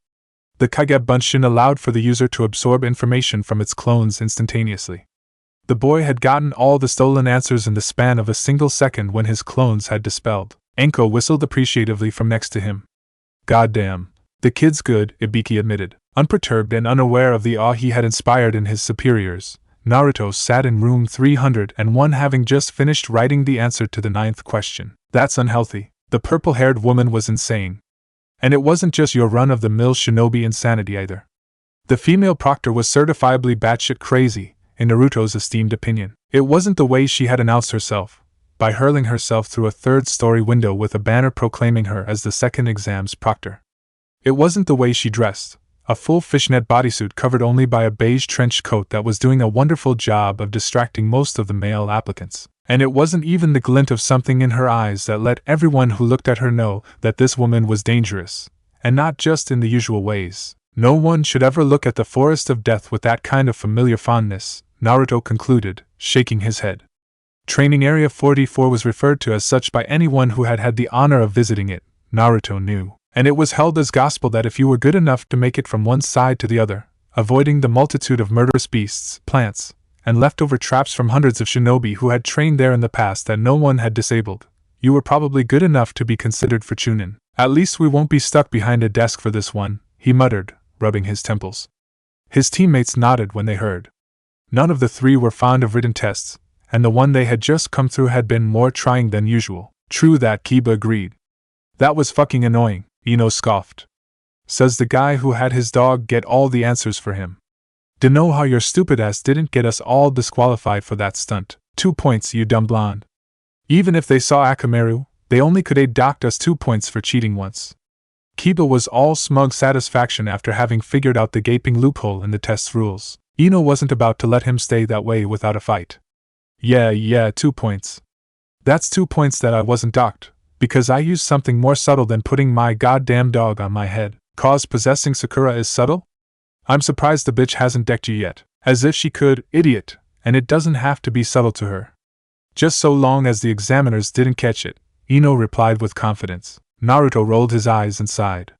The Kage Bunshin allowed for the user to absorb information from its clones instantaneously. The boy had gotten all the stolen answers in the span of a single second when his clones had dispelled. Enko whistled appreciatively from next to him. Goddamn, the kid's good, Ibiki admitted. Unperturbed and unaware of the awe he had inspired in his superiors, Naruto sat in room 301 having just finished writing the answer to the 9th question. That's unhealthy. The purple-haired woman was insane. And it wasn't just your run-of-the-mill shinobi insanity either. The female proctor was certifiably batshit crazy, in Naruto's esteemed opinion. It wasn't the way she had announced herself, by hurling herself through a 3rd-story window with a banner proclaiming her as the second exam's proctor. It wasn't the way she dressed, a full fishnet bodysuit covered only by a beige trench coat that was doing a wonderful job of distracting most of the male applicants. And it wasn't even the glint of something in her eyes that let everyone who looked at her know that this woman was dangerous, and not just in the usual ways. No one should ever look at the forest of death with that kind of familiar fondness, Naruto concluded, shaking his head. Training Area 44 was referred to as such by anyone who had had the honor of visiting it, Naruto knew. And it was held as gospel that if you were good enough to make it from one side to the other, avoiding the multitude of murderous beasts, plants, and leftover traps from hundreds of shinobi who had trained there in the past that no one had disabled, you were probably good enough to be considered for chunin. At least we won't be stuck behind a desk for this one, he muttered, rubbing his temples. His teammates nodded when they heard. None of the 3 were fond of written tests, and the one they had just come through had been more trying than usual. True that, Kiba agreed. That was fucking annoying, Ino scoffed. Says the guy who had his dog get all the answers for him. Dunno how your stupid ass didn't get us all disqualified for that stunt. 2 points, you dumb blonde. Even if they saw Akamaru, they only could have docked us 2 points for cheating once. Kiba was all smug satisfaction after having figured out the gaping loophole in the test's rules. Ino wasn't about to let him stay that way without a fight. Yeah, 2 points. That's 2 points that I wasn't docked, because I used something more subtle than putting my goddamn dog on my head. Cause possessing Sakura is subtle? I'm surprised the bitch hasn't decked you yet. As if she could, idiot, and it doesn't have to be subtle to her. Just so long as the examiners didn't catch it, Ino replied with confidence. Naruto rolled his eyes and sighed.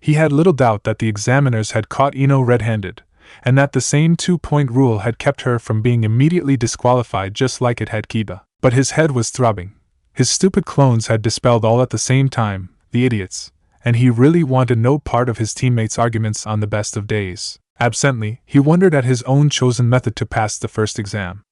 He had little doubt that the examiners had caught Ino red-handed, and that the same 2-point rule had kept her from being immediately disqualified just like it had Kiba. But his head was throbbing. His stupid clones had dispelled all at the same time, the idiots, and he really wanted no part of his teammates' arguments on the best of days. Absently, he wondered at his own chosen method to pass the first exam.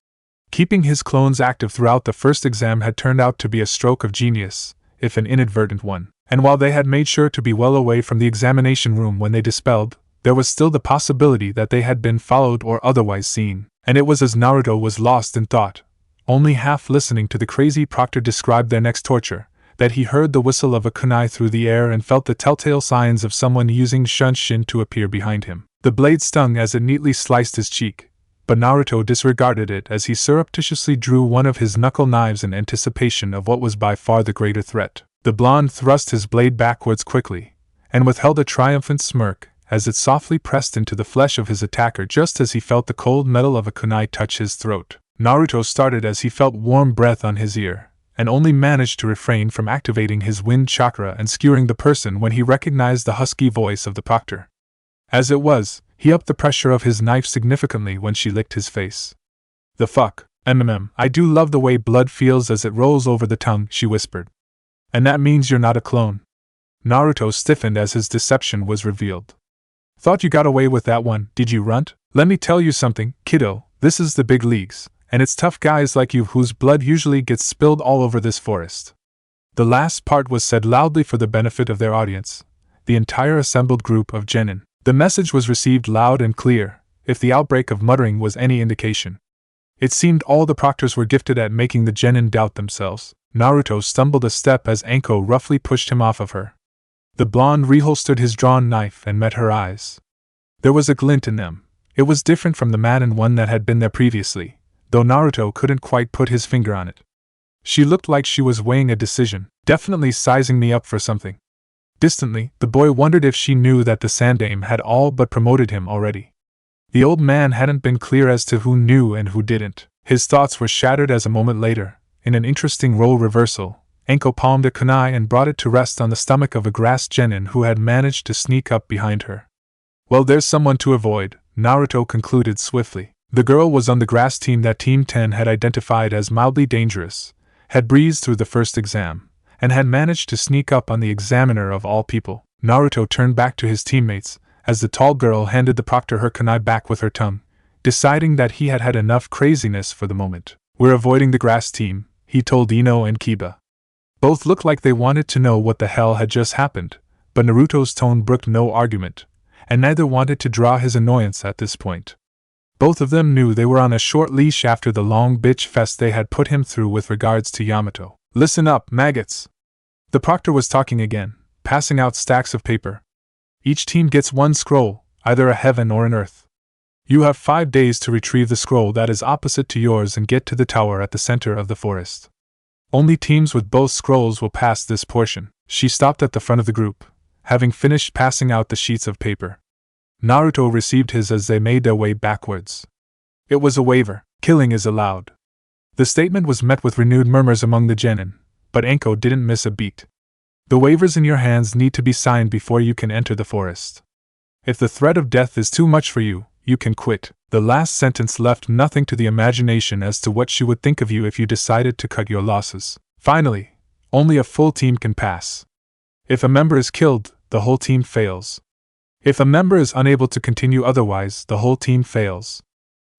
Keeping his clones active throughout the first exam had turned out to be a stroke of genius, if an inadvertent one, and while they had made sure to be well away from the examination room when they dispelled, there was still the possibility that they had been followed or otherwise seen, and it was as Naruto was lost in thought, only half listening to the crazy proctor describe their next torture, that he heard the whistle of a kunai through the air and felt the telltale signs of someone using shunshin to appear behind him. The blade stung as it neatly sliced his cheek, but Naruto disregarded it as he surreptitiously drew one of his knuckle knives in anticipation of what was by far the greater threat. The blonde thrust his blade backwards quickly, and withheld a triumphant smirk as it softly pressed into the flesh of his attacker just as he felt the cold metal of a kunai touch his throat. Naruto started as he felt warm breath on his ear, and only managed to refrain from activating his wind chakra and skewering the person when he recognized the husky voice of the proctor. As it was, he upped the pressure of his knife significantly when she licked his face. "The fuck, I do love the way blood feels as it rolls over the tongue," she whispered. "And that means you're not a clone." Naruto stiffened as his deception was revealed. "Thought you got away with that one, did you, runt? Let me tell you something, kiddo, this is the big leagues, and it's tough guys like you whose blood usually gets spilled all over this forest." The last part was said loudly for the benefit of their audience, the entire assembled group of genin. The message was received loud and clear, if the outbreak of muttering was any indication. It seemed all the proctors were gifted at making the genin doubt themselves. Naruto stumbled a step as Anko roughly pushed him off of her. The blonde reholstered his drawn knife and met her eyes. There was a glint in them. It was different from the maddened one that had been there previously, though Naruto couldn't quite put his finger on it. She looked like she was weighing a decision, definitely sizing me up for something. Distantly, the boy wondered if she knew that the Sandaime had all but promoted him already. The old man hadn't been clear as to who knew and who didn't. His thoughts were shattered as a moment later, in an interesting role reversal, Anko palmed a kunai and brought it to rest on the stomach of a grass genin who had managed to sneak up behind her. "Well, there's someone to avoid," Naruto concluded swiftly. The girl was on the grass team that Team 10 had identified as mildly dangerous, had breezed through the first exam, and had managed to sneak up on the examiner of all people. Naruto turned back to his teammates, as the tall girl handed the proctor her kunai back with her tongue, deciding that he had had enough craziness for the moment. "We're avoiding the grass team," he told Ino and Kiba. Both looked like they wanted to know what the hell had just happened, but Naruto's tone brooked no argument, and neither wanted to draw his annoyance at this point. Both of them knew they were on a short leash after the long bitch fest they had put him through with regards to Yamato. "Listen up, maggots!" The proctor was talking again, passing out stacks of paper. "Each team gets one scroll, either a heaven or an earth. You have 5 days to retrieve the scroll that is opposite to yours and get to the tower at the center of the forest. Only teams with both scrolls will pass this portion." She stopped at the front of the group, having finished passing out the sheets of paper. Naruto received his as they made their way backwards. It was a waiver. Killing is allowed. The statement was met with renewed murmurs among the genin, but Anko didn't miss a beat. "The waivers in your hands need to be signed before you can enter the forest. If the threat of death is too much for you, you can quit." The last sentence left nothing to the imagination as to what she would think of you if you decided to cut your losses. Finally, only a full team can pass. If a member is killed, the whole team fails. If a member is unable to continue otherwise, the whole team fails.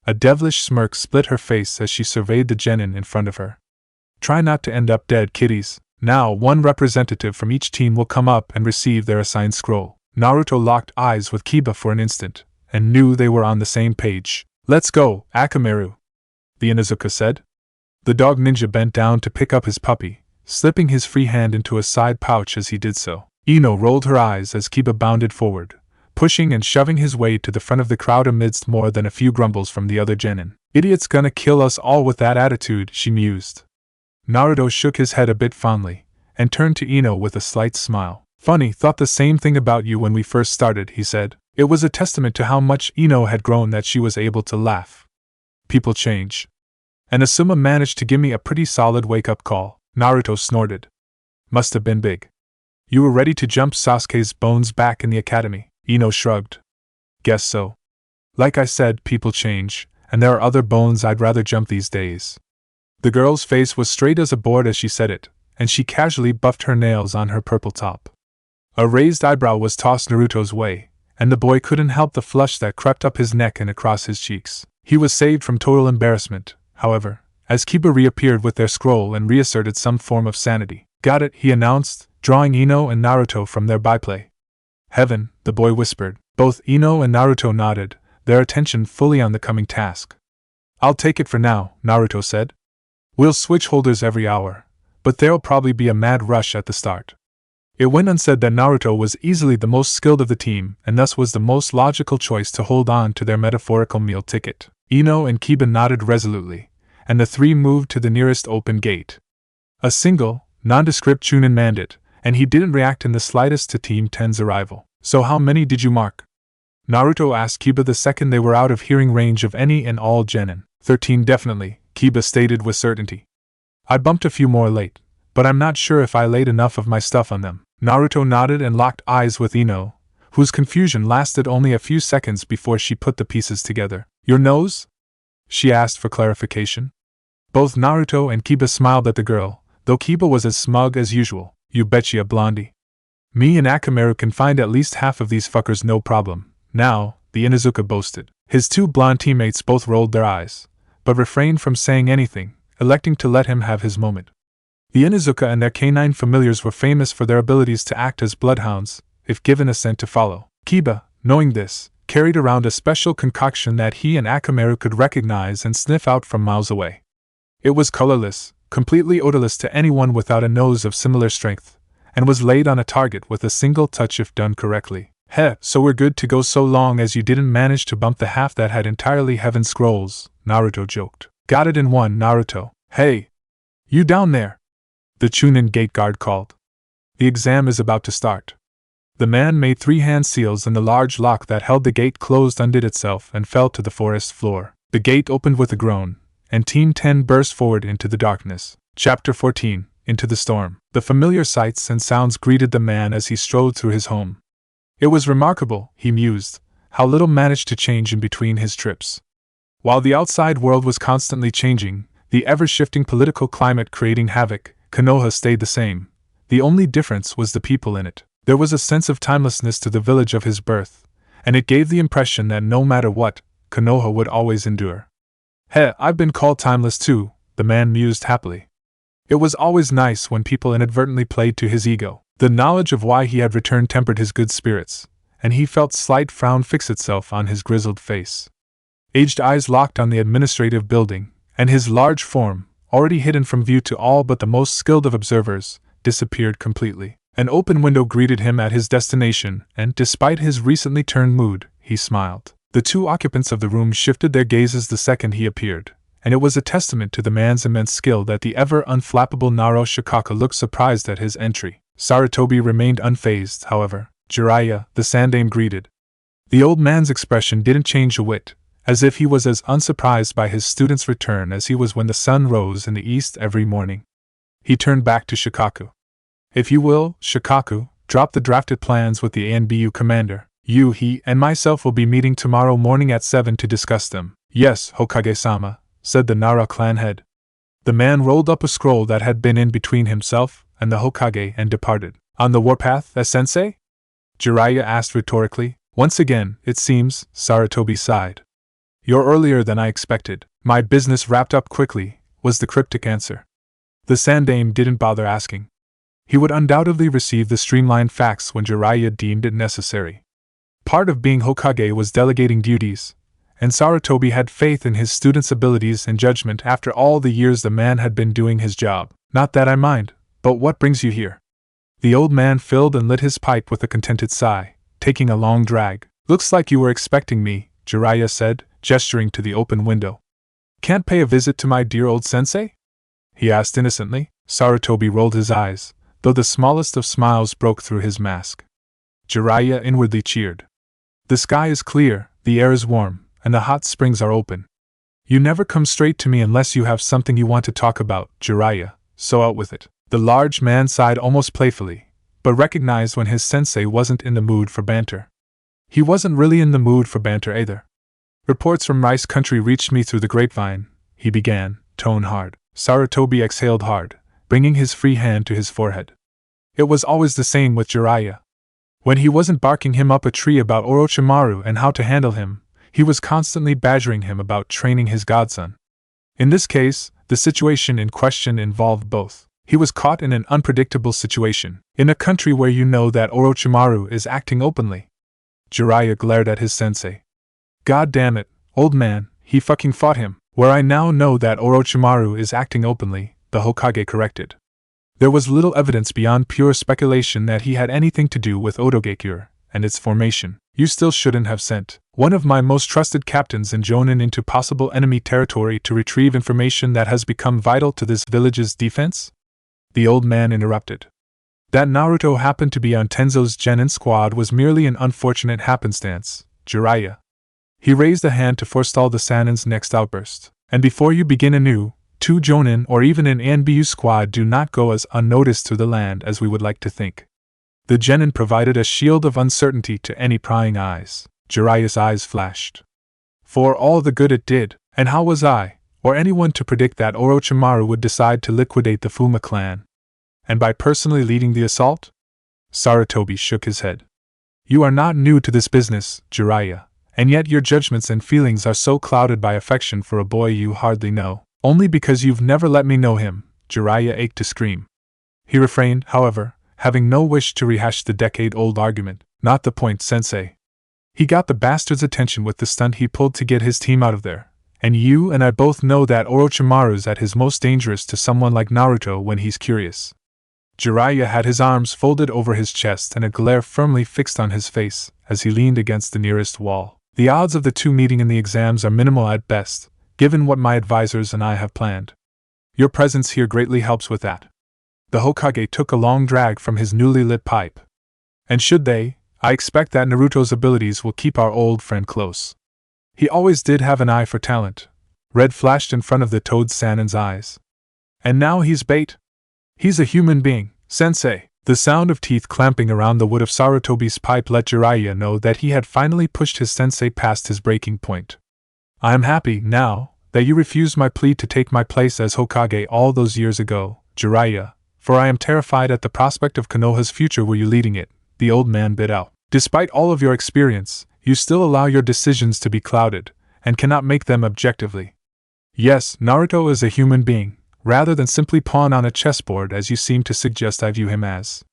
A devilish smirk split her face as she surveyed the genin in front of her. "Try not to end up dead, kiddies. Now, one representative from each team will come up and receive their assigned scroll." Naruto locked eyes with Kiba for an instant, and knew they were on the same page. "Let's go, Akamaru," the Inuzuka said. The dog ninja bent down to pick up his puppy, slipping his free hand into a side pouch as he did so. Ino rolled her eyes as Kiba bounded forward, pushing and shoving his way to the front of the crowd amidst more than a few grumbles from the other genin. "Idiot's gonna kill us all with that attitude," she mused. Naruto shook his head a bit fondly, and turned to Ino with a slight smile. "Funny, thought the same thing about you when we first started," he said. It was a testament to how much Ino had grown that she was able to laugh. "People change. And Asuma managed to give me a pretty solid wake-up call," Naruto snorted. "Must have been big." "You were ready to jump Sasuke's bones back in the academy," Ino shrugged. "Guess so. Like I said, people change, and there are other bones I'd rather jump these days." The girl's face was straight as a board as she said it, and she casually buffed her nails on her purple top. A raised eyebrow was tossed Naruto's way, and the boy couldn't help the flush that crept up his neck and across his cheeks. He was saved from total embarrassment, however, as Kiba reappeared with their scroll and reasserted some form of sanity. "Got it," he announced, drawing Ino and Naruto from their byplay. "Heaven," the boy whispered. Both Ino and Naruto nodded, their attention fully on the coming task. "I'll take it for now," Naruto said. "We'll switch holders every hour, but there'll probably be a mad rush at the start." It went unsaid that Naruto was easily the most skilled of the team, and thus was the most logical choice to hold on to their metaphorical meal ticket. Ino and Kiba nodded resolutely, and the three moved to the nearest open gate. A single, nondescript chunin manned it, and he didn't react in the slightest to Team 10's arrival. "So how many did you mark?" Naruto asked Kiba the second they were out of hearing range of any and all genin. 13 definitely, Kiba stated with certainty. "I bumped a few more late, but I'm not sure if I laid enough of my stuff on them." Naruto nodded and locked eyes with Ino, whose confusion lasted only a few seconds before she put the pieces together. "Your nose?" she asked for clarification. Both Naruto and Kiba smiled at the girl, though Kiba was as smug as usual. "You betcha, blondie. Me and Akamaru can find at least half of these fuckers no problem." "Now," the Inuzuka boasted. His two blonde teammates both rolled their eyes, but refrained from saying anything, electing to let him have his moment. The Inuzuka and their canine familiars were famous for their abilities to act as bloodhounds, if given a scent to follow. Kiba, knowing this, carried around a special concoction that he and Akamaru could recognize and sniff out from miles away. It was colorless, completely odorless to anyone without a nose of similar strength, and was laid on a target with a single touch if done correctly. "Heh, so we're good to go so long as you didn't manage to bump the half that had entirely heaven scrolls," Naruto joked. "Got it in one, Naruto." "Hey! You down there!" the chunin gate guard called. "The exam is about to start." The man made 3 hand seals and the large lock that held the gate closed undid itself and fell to the forest floor. The gate opened with a groan, and Team 10 burst forward into the darkness. Chapter 14, Into the Storm. The familiar sights and sounds greeted the man as he strode through his home. It was remarkable, he mused, how little managed to change in between his trips. While the outside world was constantly changing, the ever-shifting political climate creating havoc, Konoha stayed the same. The only difference was the people in it. There was a sense of timelessness to the village of his birth, and it gave the impression that no matter what, Konoha would always endure. "Heh, I've been called timeless too," the man mused happily. It was always nice when people inadvertently played to his ego. The knowledge of why he had returned tempered his good spirits, and he felt slight frown fix itself on his grizzled face. Aged eyes locked on the administrative building, and his large form, already hidden from view to all but the most skilled of observers, disappeared completely. An open window greeted him at his destination, and, despite his recently turned mood, he smiled. The 2 occupants of the room shifted their gazes the second he appeared, and it was a testament to the man's immense skill that the ever-unflappable Naro Shikaka looked surprised at his entry. Sarutobi remained unfazed, however. "Jiraiya," the Sandame greeted. The old man's expression didn't change a whit, as if he was as unsurprised by his student's return as he was when the sun rose in the east every morning. He turned back to Shikaku. "If you will, Shikaku, drop the drafted plans with the ANBU commander. He, and myself will be meeting tomorrow morning at 7 to discuss them." "Yes, Hokage-sama," said the Nara clan head. The man rolled up a scroll that had been in between himself and the Hokage and departed. "On the warpath, sensei?" Jiraiya asked rhetorically. "Once again, it seems," Sarutobi sighed. "You're earlier than I expected." "My business wrapped up quickly," was the cryptic answer. The Sandame didn't bother asking. He would undoubtedly receive the streamlined facts when Jiraiya deemed it necessary. Part of being Hokage was delegating duties, and Sarutobi had faith in his students' abilities and judgment after all the years the man had been doing his job. Not that I mind, but what brings you here? The old man filled and lit his pipe with a contented sigh, taking a long drag. Looks like you were expecting me, Jiraiya said, gesturing to the open window. Can't pay a visit to my dear old sensei? He asked innocently. Sarutobi rolled his eyes, though the smallest of smiles broke through his mask. Jiraiya inwardly cheered. The sky is clear, the air is warm, and the hot springs are open. You never come straight to me unless you have something you want to talk about, Jiraiya, so out with it. The large man sighed almost playfully, but recognized when his sensei wasn't in the mood for banter. He wasn't really in the mood for banter either. Reports from Rice Country reached me through the grapevine, he began, tone hard. Sarutobi exhaled hard, bringing his free hand to his forehead. It was always the same with Jiraiya. When he wasn't barking him up a tree about Orochimaru and how to handle him, he was constantly badgering him about training his godson. In this case, the situation in question involved both. He was caught in an unpredictable situation, in a country where you know that Orochimaru is acting openly. Jiraiya glared at his sensei. God damn it, old man, he fucking fought him. Where I now know that Orochimaru is acting openly, the Hokage corrected. There was little evidence beyond pure speculation that he had anything to do with Otogekyure and its formation. You still shouldn't have sent one of my most trusted captains and Jonin into possible enemy territory to retrieve information that has become vital to this village's defense? The old man interrupted. That Naruto happened to be on Tenzo's Genin squad was merely an unfortunate happenstance, Jiraiya. He raised a hand to forestall the Sanin's next outburst. And before you begin anew, 2 Jonin or even an ANBU squad do not go as unnoticed through the land as we would like to think. The Genin provided a shield of uncertainty to any prying eyes. Jiraiya's eyes flashed. For all the good it did, and how was I, or anyone to predict that Orochimaru would decide to liquidate the Fuma clan? And by personally leading the assault? Sarutobi shook his head. You are not new to this business, Jiraiya. And yet your judgments and feelings are so clouded by affection for a boy you hardly know. Only because you've never let me know him, Jiraiya ached to scream. He refrained, however, having no wish to rehash the decade-old argument. Not the point, sensei. He got the bastard's attention with the stunt he pulled to get his team out of there. And you and I both know that Orochimaru's at his most dangerous to someone like Naruto when he's curious. Jiraiya had his arms folded over his chest and a glare firmly fixed on his face as he leaned against the nearest wall. The odds of the two meeting in the exams are minimal at best, given what my advisors and I have planned. Your presence here greatly helps with that. The Hokage took a long drag from his newly lit pipe. And should they, I expect that Naruto's abilities will keep our old friend close. He always did have an eye for talent. Red flashed in front of the Toad Sanin's eyes. And now he's bait? He's a human being, sensei. The sound of teeth clamping around the wood of Sarutobi's pipe let Jiraiya know that he had finally pushed his sensei past his breaking point. I am happy, now, that you refused my plea to take my place as Hokage all those years ago, Jiraiya, for I am terrified at the prospect of Konoha's future were you leading it, the old man bit out. Despite all of your experience, you still allow your decisions to be clouded, and cannot make them objectively. Yes, Naruto is a human being, rather than simply pawn on a chessboard as you seem to suggest I view him as.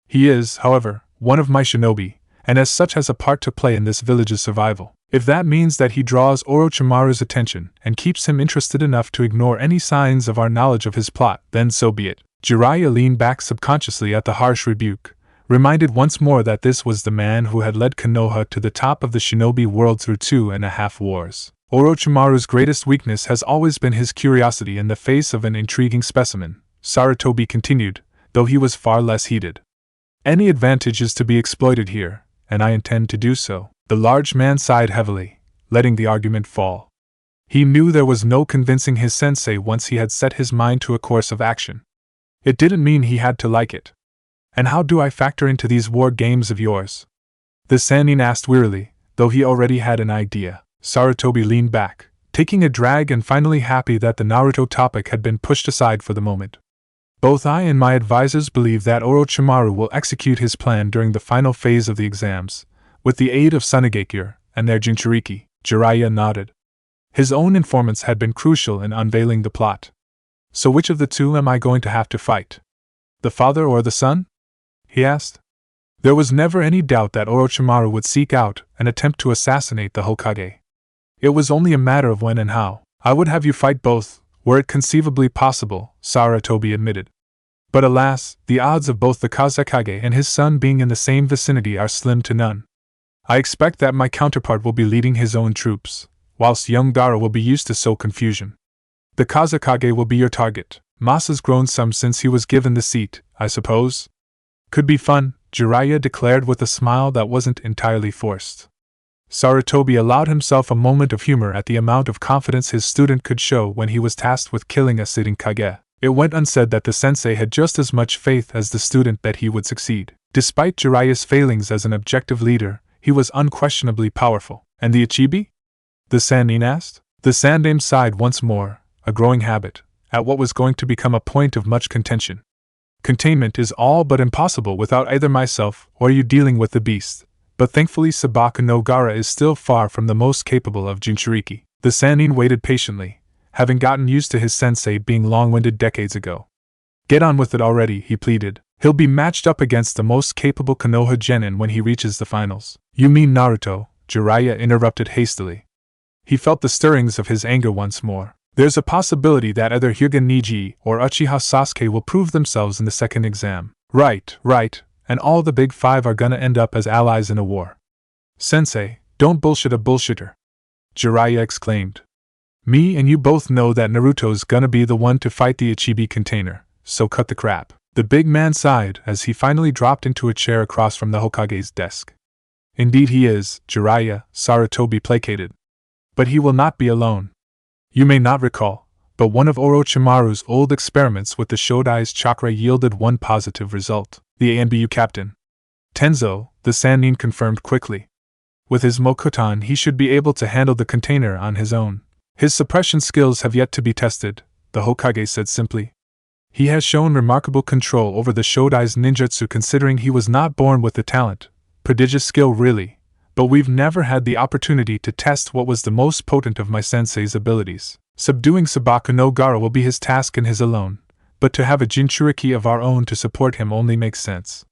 He is, however, one of my shinobi, and as such has a part to play in this village's survival. If that means that he draws Orochimaru's attention and keeps him interested enough to ignore any signs of our knowledge of his plot, then so be it. Jiraiya leaned back subconsciously at the harsh rebuke, reminded once more that this was the man who had led Konoha to the top of the shinobi world through 2.5 wars. Orochimaru's greatest weakness has always been his curiosity in the face of an intriguing specimen, Sarutobi continued, though he was far less heated. Any advantage is to be exploited here, and I intend to do so. The large man sighed heavily, letting the argument fall. He knew there was no convincing his sensei once he had set his mind to a course of action. It didn't mean he had to like it. And how do I factor into these war games of yours? The Sannin asked wearily, though he already had an idea. Sarutobi leaned back, taking a drag and finally happy that the Naruto topic had been pushed aside for the moment. Both I and my advisors believe that Orochimaru will execute his plan during the final phase of the exams, with the aid of Tsunagekyure and their Jinchuriki. Jiraiya nodded. His own informants had been crucial in unveiling the plot. So which of the two am I going to have to fight? The father or the son? He asked. There was never any doubt that Orochimaru would seek out and attempt to assassinate the Hokage. It was only a matter of when and how. I would have you fight both, were it conceivably possible, Sarutobi admitted. But alas, the odds of both the Kazekage and his son being in the same vicinity are slim to none. I expect that my counterpart will be leading his own troops, whilst young Gaara will be used to sow confusion. The Kazekage will be your target. Masa's grown some since he was given the seat, I suppose. Could be fun, Jiraiya declared with a smile that wasn't entirely forced. Sarutobi allowed himself a moment of humor at the amount of confidence his student could show when he was tasked with killing a sitting Kage. It went unsaid that the sensei had just as much faith as the student that he would succeed. Despite Jiraiya's failings as an objective leader, he was unquestionably powerful. And the Ichibi? The Sannin asked. The Sandaime sighed once more, a growing habit, at what was going to become a point of much contention. Containment is all but impossible without either myself or you dealing with the beast, but thankfully Sabaku no Gaara is still far from the most capable of Jinchuriki. The Sannin waited patiently, having gotten used to his sensei being long-winded decades ago. Get on with it already, he pleaded. He'll be matched up against the most capable Konoha genin when he reaches the finals. You mean Naruto, Jiraiya interrupted hastily. He felt the stirrings of his anger once more. There's a possibility that either Hyuga Niji or Uchiha Sasuke will prove themselves in the second exam. Right, and all the big five are gonna end up as allies in a war. Sensei, don't bullshit a bullshitter, Jiraiya exclaimed. Me and you both know that Naruto's gonna be the one to fight the Ichibi container, so cut the crap. The big man sighed as he finally dropped into a chair across from the Hokage's desk. Indeed he is, Jiraiya, Sarutobi placated. But he will not be alone. You may not recall, but one of Orochimaru's old experiments with the Shodai's chakra yielded one positive result. The ANBU captain, Tenzo, the Sannin confirmed quickly. With his Mokutan he should be able to handle the container on his own. His suppression skills have yet to be tested, the Hokage said simply. He has shown remarkable control over the Shodai's ninjutsu considering he was not born with the talent. Prodigious skill really, but we've never had the opportunity to test what was the most potent of my sensei's abilities. Subduing Sabaku no Gaara will be his task and his alone, but to have a Jinchuriki of our own to support him only makes sense.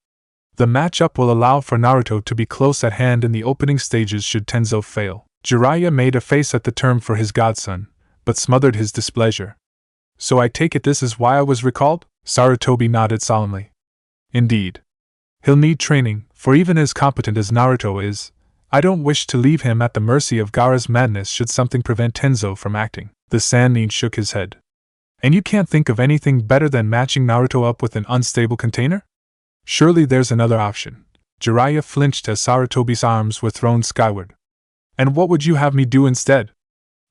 The matchup will allow for Naruto to be close at hand in the opening stages should Tenzo fail. Jiraiya made a face at the term for his godson, but smothered his displeasure. So I take it this is why I was recalled? Sarutobi nodded solemnly. Indeed. He'll need training, for even as competent as Naruto is, I don't wish to leave him at the mercy of Gaara's madness should something prevent Tenzo from acting. The Sannin shook his head. And you can't think of anything better than matching Naruto up with an unstable container? Surely there's another option. Jiraiya flinched as Sarutobi's arms were thrown skyward. And what would you have me do instead?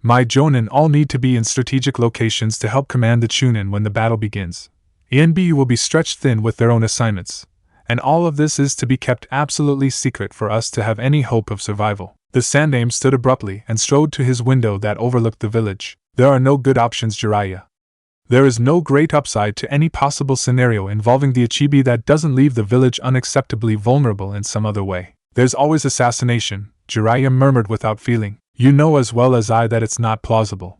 My Jonin all need to be in strategic locations to help command the chunin when the battle begins. ENBU will be stretched thin with their own assignments, and all of this is to be kept absolutely secret for us to have any hope of survival. The Sandaime stood abruptly and strode to his window that overlooked the village. There are no good options, Jiraiya. There is no great upside to any possible scenario involving the Ichibi that doesn't leave the village unacceptably vulnerable in some other way. There's always assassination, Jiraiya murmured without feeling. You know as well as I that it's not plausible.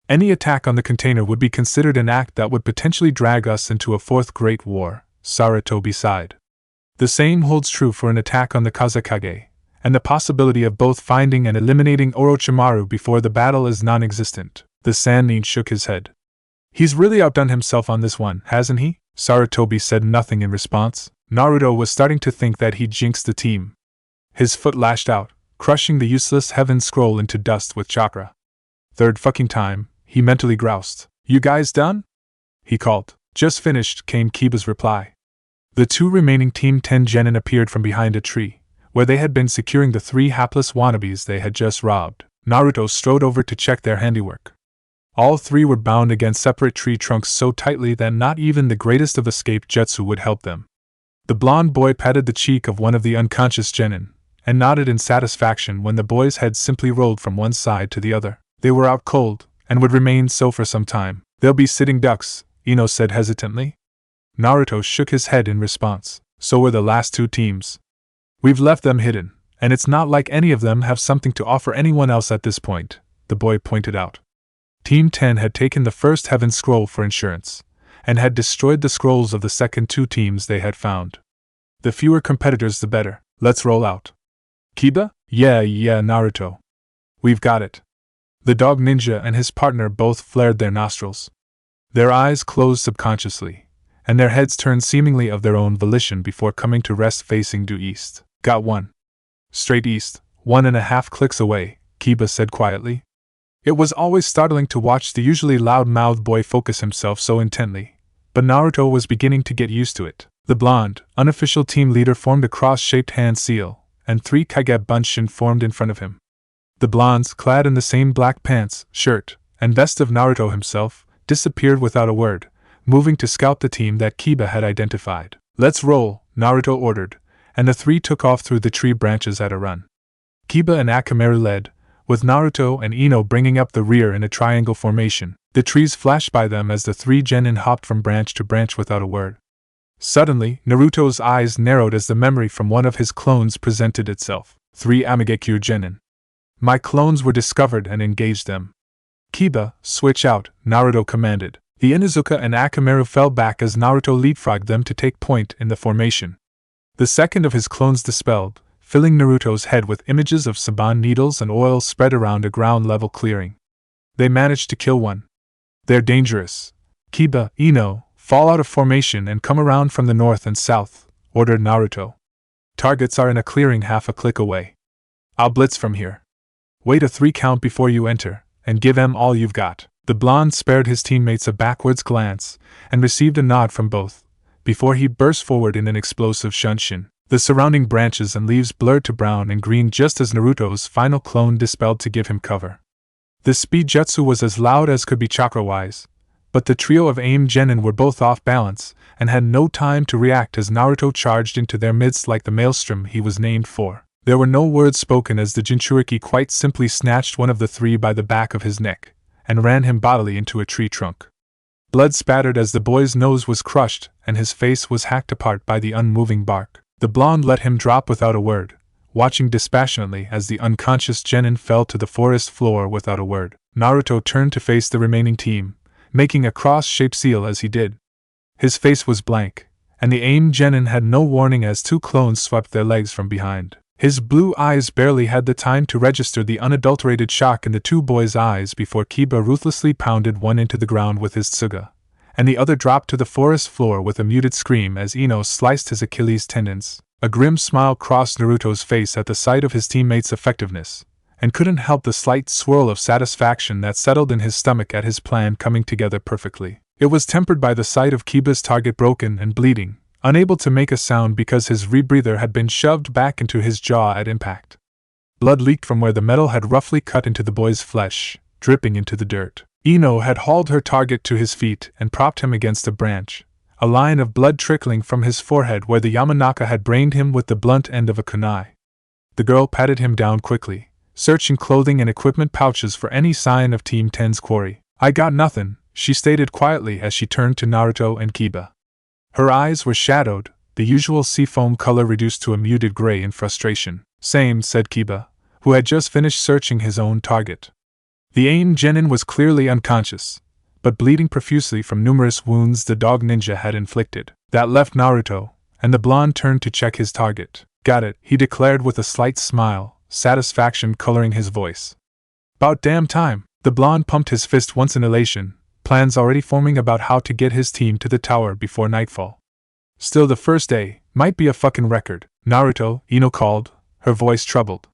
Any attack on the container would be considered an act that would potentially drag us into a fourth great war, Sarutobi sighed. The same holds true for an attack on the Kazekage, and the possibility of both finding and eliminating Orochimaru before the battle is non-existent. The Sannin shook his head. He's really outdone himself on this one, hasn't he? Sarutobi said nothing in response. Naruto was starting to think that he'd jinxed the team. His foot lashed out, crushing the useless heaven scroll into dust with chakra. Third fucking time, he mentally groused. You guys done? He called. Just finished, came Kiba's reply. The two remaining Team 10 genin appeared from behind a tree, where they had been securing the three hapless wannabes they had just robbed. Naruto strode over to check their handiwork. All three were bound against separate tree trunks so tightly that not even the greatest of escape jutsu would help them. The blond boy patted the cheek of one of the unconscious genin, and nodded in satisfaction when the boy's head simply rolled from one side to the other. They were out cold, and would remain so for some time. They'll be sitting ducks, Ino said hesitantly. Naruto shook his head in response. So were the last two teams. We've left them hidden, and it's not like any of them have something to offer anyone else at this point, the boy pointed out. Team 10 had taken the first Heaven Scroll for insurance, and had destroyed the scrolls of the second two teams they had found. The fewer competitors the better. Let's roll out. Kiba? Yeah, Naruto. We've got it. The dog ninja and his partner both flared their nostrils. Their eyes closed subconsciously, and their heads turned seemingly of their own volition before coming to rest facing due east. Got one. Straight east, 1.5 clicks away, Kiba said quietly. It was always startling to watch the usually loud-mouthed boy focus himself so intently, but Naruto was beginning to get used to it. The blonde, unofficial team leader formed a cross-shaped hand seal, and 3 Kage Bunshin formed in front of him. The blondes, clad in the same black pants, shirt, and vest of Naruto himself, disappeared without a word, moving to scout the team that Kiba had identified. Let's roll, Naruto ordered, and the 3 took off through the tree branches at a run. Kiba and Akamaru led, with Naruto and Ino bringing up the rear in a triangle formation. The trees flashed by them as the 3 genin hopped from branch to branch without a word. Suddenly, Naruto's eyes narrowed as the memory from one of his clones presented itself. 3 Amigekyo genin. My clones were discovered and engaged them. Kiba, switch out, Naruto commanded. The Inuzuka and Akamaru fell back as Naruto leapfrogged them to take point in the formation. The second of his clones dispelled, filling Naruto's head with images of saban needles and oil spread around a ground-level clearing. They managed to kill one. They're dangerous. Kiba, Ino, fall out of formation and come around from the north and south, ordered Naruto. Targets are in a clearing half a click away. I'll blitz from here. Wait a 3 count before you enter, and give them all you've got. The blonde spared his teammates a backwards glance, and received a nod from both, before he burst forward in an explosive shunshin. The surrounding branches and leaves blurred to brown and green just as Naruto's final clone dispelled to give him cover. The speed jutsu was as loud as could be chakra-wise, but the trio of aim genin were both off balance, and had no time to react as Naruto charged into their midst like the maelstrom he was named for. There were no words spoken as the Jinchuriki quite simply snatched one of the 3 by the back of his neck, and ran him bodily into a tree trunk. Blood spattered as the boy's nose was crushed and his face was hacked apart by the unmoving bark. The blonde let him drop without a word, watching dispassionately as the unconscious genin fell to the forest floor without a word. Naruto turned to face the remaining team, making a cross-shaped seal as he did. His face was blank, and the aim genin had no warning as 2 clones swept their legs from behind. His blue eyes barely had the time to register the unadulterated shock in the 2 boys' eyes before Kiba ruthlessly pounded one into the ground with his tsuga, and the other dropped to the forest floor with a muted scream as Ino sliced his Achilles tendons. A grim smile crossed Naruto's face at the sight of his teammates' effectiveness, and couldn't help the slight swirl of satisfaction that settled in his stomach at his plan coming together perfectly. It was tempered by the sight of Kiba's target broken and bleeding, unable to make a sound because his rebreather had been shoved back into his jaw at impact. Blood leaked from where the metal had roughly cut into the boy's flesh, dripping into the dirt. Ino had hauled her target to his feet and propped him against a branch, a line of blood trickling from his forehead where the Yamanaka had brained him with the blunt end of a kunai. The girl patted him down quickly, searching clothing and equipment pouches for any sign of Team 10's quarry. I got nothing, she stated quietly as she turned to Naruto and Kiba. Her eyes were shadowed, the usual seafoam color reduced to a muted gray in frustration. Same, said Kiba, who had just finished searching his own target. The aim genin was clearly unconscious, but bleeding profusely from numerous wounds the dog ninja had inflicted. That left Naruto, and the blonde turned to check his target. Got it, he declared with a slight smile, satisfaction coloring his voice. About damn time. The blonde pumped his fist once in elation, plans already forming about how to get his team to the tower before nightfall. Still, the first day might be a fucking record. Naruto, Ino called, her voice troubled.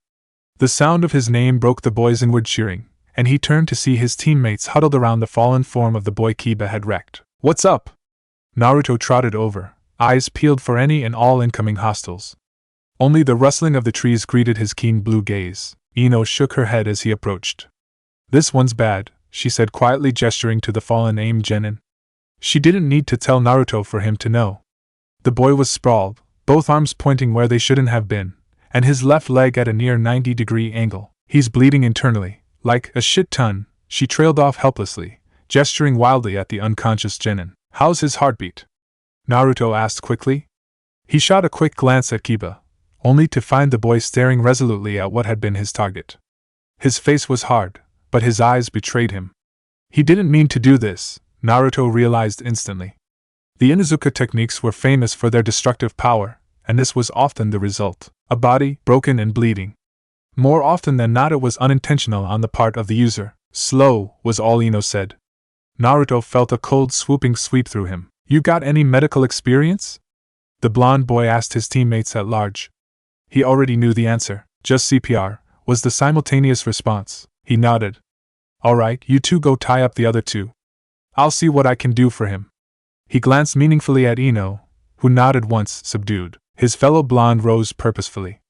The sound of his name broke the boy's inward cheering, and he turned to see his teammates huddled around the fallen form of the boy Kiba had wrecked. What's up? Naruto trotted over, eyes peeled for any and all incoming hostiles. Only the rustling of the trees greeted his keen blue gaze. Ino shook her head as he approached. This one's bad, she said quietly, gesturing to the fallen aim genin. She didn't need to tell Naruto for him to know. The boy was sprawled, both arms pointing where they shouldn't have been, and his left leg at a near 90-degree angle. He's bleeding internally, like a shit ton, she trailed off helplessly, gesturing wildly at the unconscious genin. How's his heartbeat? Naruto asked quickly. He shot a quick glance at Kiba, only to find the boy staring resolutely at what had been his target. His face was hard, but his eyes betrayed him. He didn't mean to do this, Naruto realized instantly. The Inuzuka techniques were famous for their destructive power, and this was often the result: a body broken and bleeding. More often than not, it was unintentional on the part of the user. Slow, was all Ino said. Naruto felt a cold swooping sweep through him. You got any medical experience? The blonde boy asked his teammates at large. He already knew the answer. Just CPR, was the simultaneous response. He nodded. Alright, you two go tie up the other two. I'll see what I can do for him. He glanced meaningfully at Ino, who nodded once, subdued. His fellow blonde rose purposefully.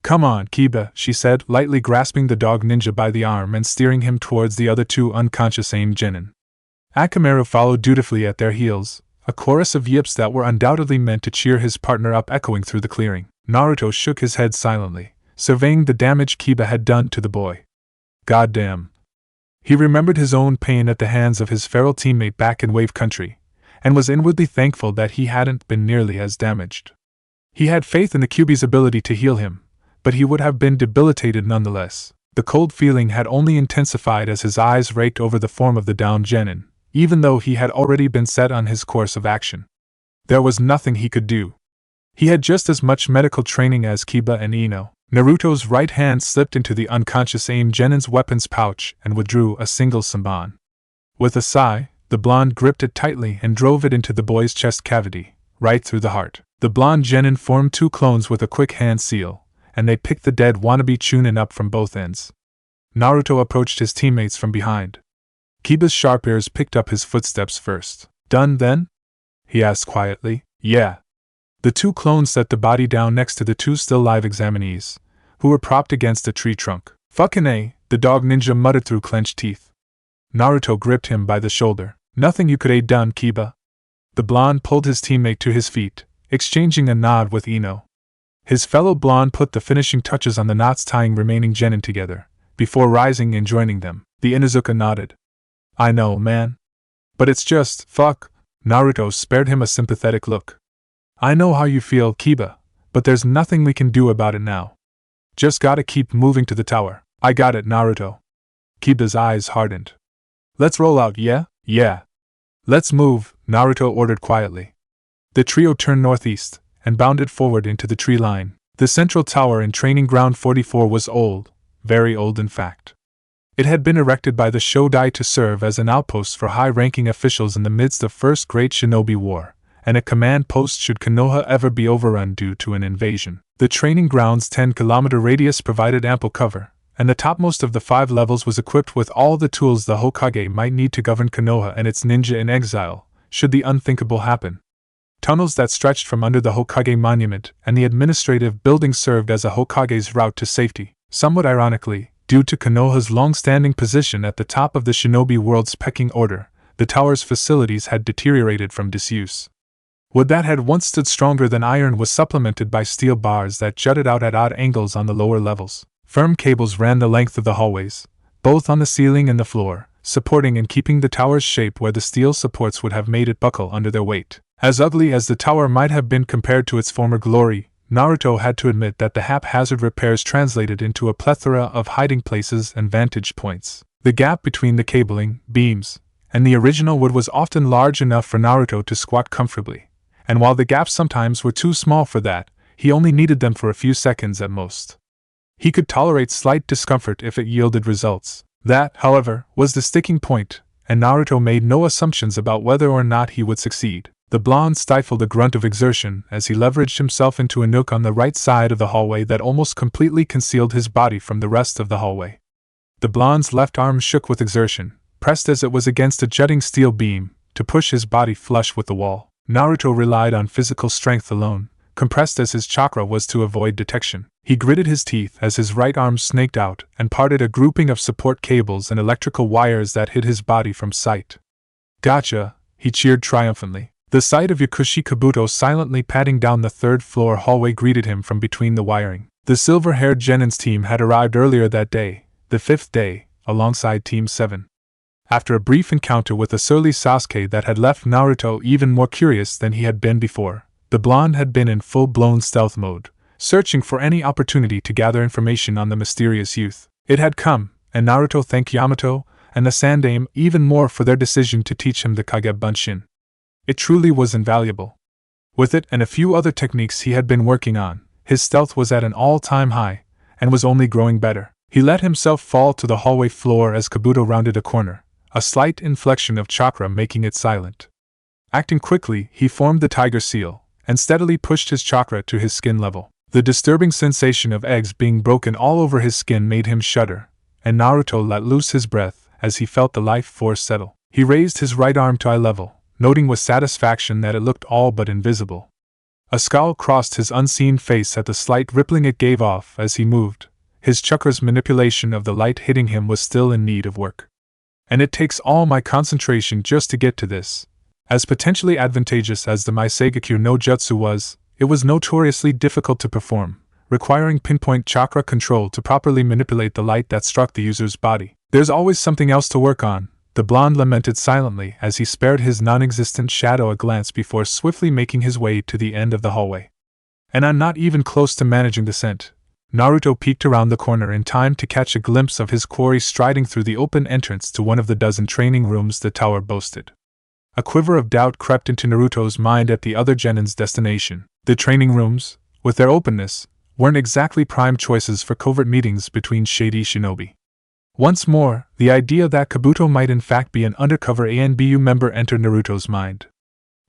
Come on, Kiba, she said, lightly grasping the dog ninja by the arm and steering him towards the other two unconscious aimed genin. Akamaru followed dutifully at their heels, a chorus of yips that were undoubtedly meant to cheer his partner up echoing through the clearing. Naruto shook his head silently, surveying the damage Kiba had done to the boy. Goddamn. He remembered his own pain at the hands of his feral teammate back in Wave Country, and was inwardly thankful that he hadn't been nearly as damaged. He had faith in the Kyuubi's ability to heal him, but he would have been debilitated nonetheless. The cold feeling had only intensified as his eyes raked over the form of the downed genin, even though he had already been set on his course of action. There was nothing he could do. He had just as much medical training as Kiba and Ino. Naruto's right hand slipped into the unconscious aimed genin's weapons pouch and withdrew a single samban. With a sigh, the blonde gripped it tightly and drove it into the boy's chest cavity, right through the heart. The blonde genin formed two clones with a quick hand seal, and they picked the dead wannabe chunin up from both ends. Naruto approached his teammates from behind. Kiba's sharp ears picked up his footsteps first. Done then? He asked quietly. Yeah. The two clones set the body down next to the two still live examinees, who were propped against a tree trunk. Fucking A, the dog ninja muttered through clenched teeth. Naruto gripped him by the shoulder. Nothing you could have done, Kiba. The blonde pulled his teammate to his feet, exchanging a nod with Ino. His fellow blonde put the finishing touches on the knots tying remaining genin together, before rising and joining them. The Inuzuka nodded. I know, man. But it's just, fuck. Naruto spared him a sympathetic look. I know how you feel, Kiba, but there's nothing we can do about it now. Just gotta keep moving to the tower. I got it, Naruto. Kiba's eyes hardened. Let's roll out, yeah? Yeah. Let's move, Naruto ordered quietly. The trio turned northeast, and bounded forward into the tree line. The central tower in Training Ground 44 was old, very old in fact. It had been erected by the Shodai to serve as an outpost for high-ranking officials in the midst of First Great Shinobi War, and a command post should Konoha ever be overrun due to an invasion. The training ground's 10-kilometer radius provided ample cover, and the topmost of the 5 levels was equipped with all the tools the Hokage might need to govern Konoha and its ninja in exile, should the unthinkable happen. Tunnels that stretched from under the Hokage monument and the administrative building served as a Hokage's route to safety. Somewhat ironically, due to Konoha's long-standing position at the top of the shinobi world's pecking order, the tower's facilities had deteriorated from disuse. Wood that had once stood stronger than iron was supplemented by steel bars that jutted out at odd angles on the lower levels. Firm cables ran the length of the hallways, both on the ceiling and the floor, supporting and keeping the tower's shape where the steel supports would have made it buckle under their weight. As ugly as the tower might have been compared to its former glory, Naruto had to admit that the haphazard repairs translated into a plethora of hiding places and vantage points. The gap between the cabling, beams, and the original wood was often large enough for Naruto to squat comfortably, and while the gaps sometimes were too small for that, he only needed them for a few seconds at most. He could tolerate slight discomfort if it yielded results. That, however, was the sticking point, and Naruto made no assumptions about whether or not he would succeed. The blonde stifled a grunt of exertion as he leveraged himself into a nook on the right side of the hallway that almost completely concealed his body from the rest of the hallway. The blonde's left arm shook with exertion, pressed as it was against a jutting steel beam, to push his body flush with the wall. Naruto relied on physical strength alone, compressed as his chakra was to avoid detection. He gritted his teeth as his right arm snaked out and parted a grouping of support cables and electrical wires that hid his body from sight. Gotcha, he cheered triumphantly. The sight of Yakushi Kabuto silently padding down the 3rd-floor hallway greeted him from between the wiring. The silver-haired Genin's team had arrived earlier that day, the 5th day, alongside Team 7. After a brief encounter with a surly Sasuke that had left Naruto even more curious than he had been before, the blonde had been in full-blown stealth mode, searching for any opportunity to gather information on the mysterious youth. It had come, and Naruto thanked Yamato and the Sandaime even more for their decision to teach him the Kage Bunshin. It truly was invaluable. With it and a few other techniques he had been working on, his stealth was at an all-time high, and was only growing better. He let himself fall to the hallway floor as Kabuto rounded a corner, a slight inflection of chakra making it silent. Acting quickly, he formed the tiger seal, and steadily pushed his chakra to his skin level. The disturbing sensation of eggs being broken all over his skin made him shudder, and Naruto let loose his breath as he felt the life force settle. He raised his right arm to eye level, noting with satisfaction that it looked all but invisible. A scowl crossed his unseen face at the slight rippling it gave off as he moved. His chakra's manipulation of the light hitting him was still in need of work. And it takes all my concentration just to get to this. As potentially advantageous as the Maisegakure no Jutsu was, it was notoriously difficult to perform, requiring pinpoint chakra control to properly manipulate the light that struck the user's body. There's always something else to work on, the blonde lamented silently as he spared his non-existent shadow a glance before swiftly making his way to the end of the hallway. And I'm not even close to managing the scent. Naruto peeked around the corner in time to catch a glimpse of his quarry striding through the open entrance to one of the dozen training rooms the tower boasted. A quiver of doubt crept into Naruto's mind at the other genin's destination. The training rooms, with their openness, weren't exactly prime choices for covert meetings between shady shinobi. Once more, the idea that Kabuto might in fact be an undercover ANBU member entered Naruto's mind.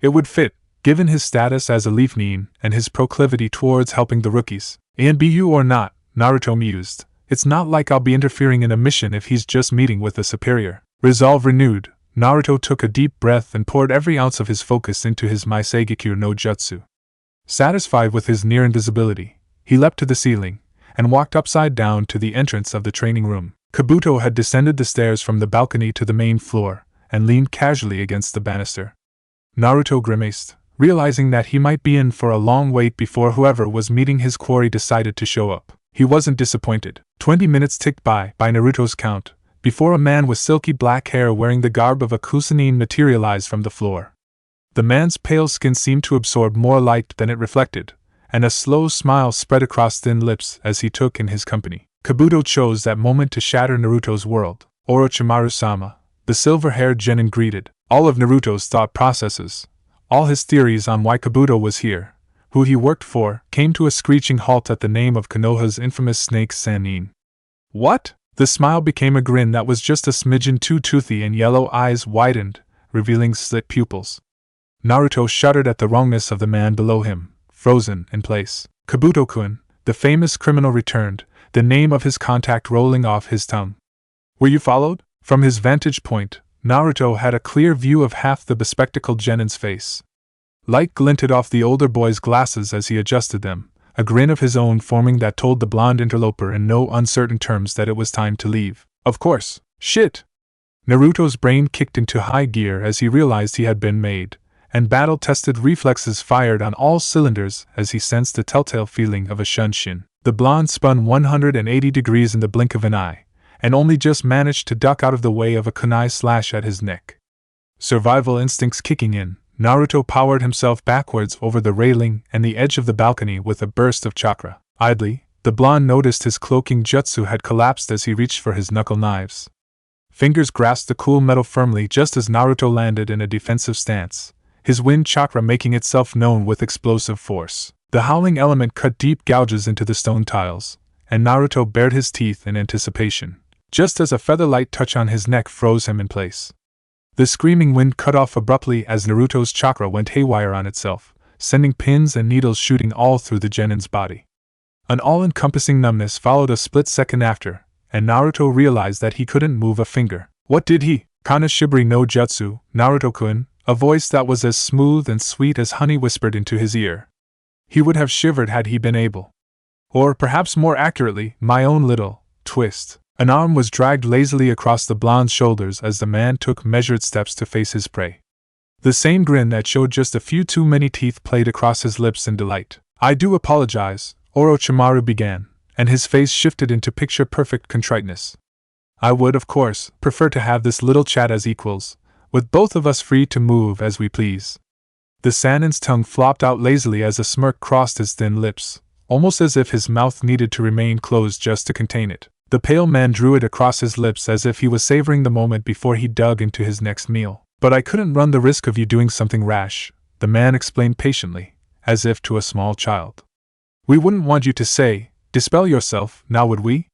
It would fit, given his status as a leaf nin and his proclivity towards helping the rookies. ANBU or not, Naruto mused, it's not like I'll be interfering in a mission if he's just meeting with a superior. Resolve renewed, Naruto took a deep breath and poured every ounce of his focus into his Maisegakure no Jutsu. Satisfied with his near invisibility, he leapt to the ceiling and walked upside down to the entrance of the training room. Kabuto had descended the stairs from the balcony to the main floor and leaned casually against the banister. Naruto grimaced, realizing that he might be in for a long wait before whoever was meeting his quarry decided to show up. He wasn't disappointed. 20 minutes ticked by Naruto's count, before a man with silky black hair wearing the garb of a kusanin materialized from the floor. The man's pale skin seemed to absorb more light than it reflected, and a slow smile spread across thin lips as he took in his company. Kabuto chose that moment to shatter Naruto's world. Orochimaru-sama, the silver-haired genin greeted. All of Naruto's thought processes, all his theories on why Kabuto was here, who he worked for, came to a screeching halt at the name of Konoha's infamous snake Sannin. What? The smile became a grin that was just a smidgen too toothy and yellow eyes widened, revealing slit pupils. Naruto shuddered at the wrongness of the man below him, frozen in place. Kabuto-kun, the famous criminal returned, the name of his contact rolling off his tongue. Were you followed? From his vantage point, Naruto had a clear view of half the bespectacled genin's face. Light glinted off the older boy's glasses as he adjusted them, a grin of his own forming that told the blonde interloper in no uncertain terms that it was time to leave. Of course. Shit! Naruto's brain kicked into high gear as he realized he had been made, and battle-tested reflexes fired on all cylinders as he sensed the telltale feeling of a shunshin. The blonde spun 180 degrees in the blink of an eye, and only just managed to duck out of the way of a kunai slash at his neck. Survival instincts kicking in, Naruto powered himself backwards over the railing and the edge of the balcony with a burst of chakra. Idly, the blonde noticed his cloaking jutsu had collapsed as he reached for his knuckle knives. Fingers grasped the cool metal firmly just as Naruto landed in a defensive stance, his wind chakra making itself known with explosive force. The howling element cut deep gouges into the stone tiles, and Naruto bared his teeth in anticipation, just as a feather-light touch on his neck froze him in place. The screaming wind cut off abruptly as Naruto's chakra went haywire on itself, sending pins and needles shooting all through the genin's body. An all-encompassing numbness followed a split second after, and Naruto realized that he couldn't move a finger. What did he? Kana Shibari no Jutsu, Naruto-kun, a voice that was as smooth and sweet as honey whispered into his ear. He would have shivered had he been able. Or, perhaps more accurately, my own little twist. An arm was dragged lazily across the blonde's shoulders as the man took measured steps to face his prey. The same grin that showed just a few too many teeth played across his lips in delight. I do apologize, Orochimaru began, and his face shifted into picture-perfect contriteness. I would, of course, prefer to have this little chat as equals, with both of us free to move as we please. The Sannin's tongue flopped out lazily as a smirk crossed his thin lips, almost as if his mouth needed to remain closed just to contain it. The pale man drew it across his lips as if he was savoring the moment before he dug into his next meal. But I couldn't run the risk of you doing something rash, the man explained patiently, as if to a small child. We wouldn't want you to say, dispel yourself, now would we?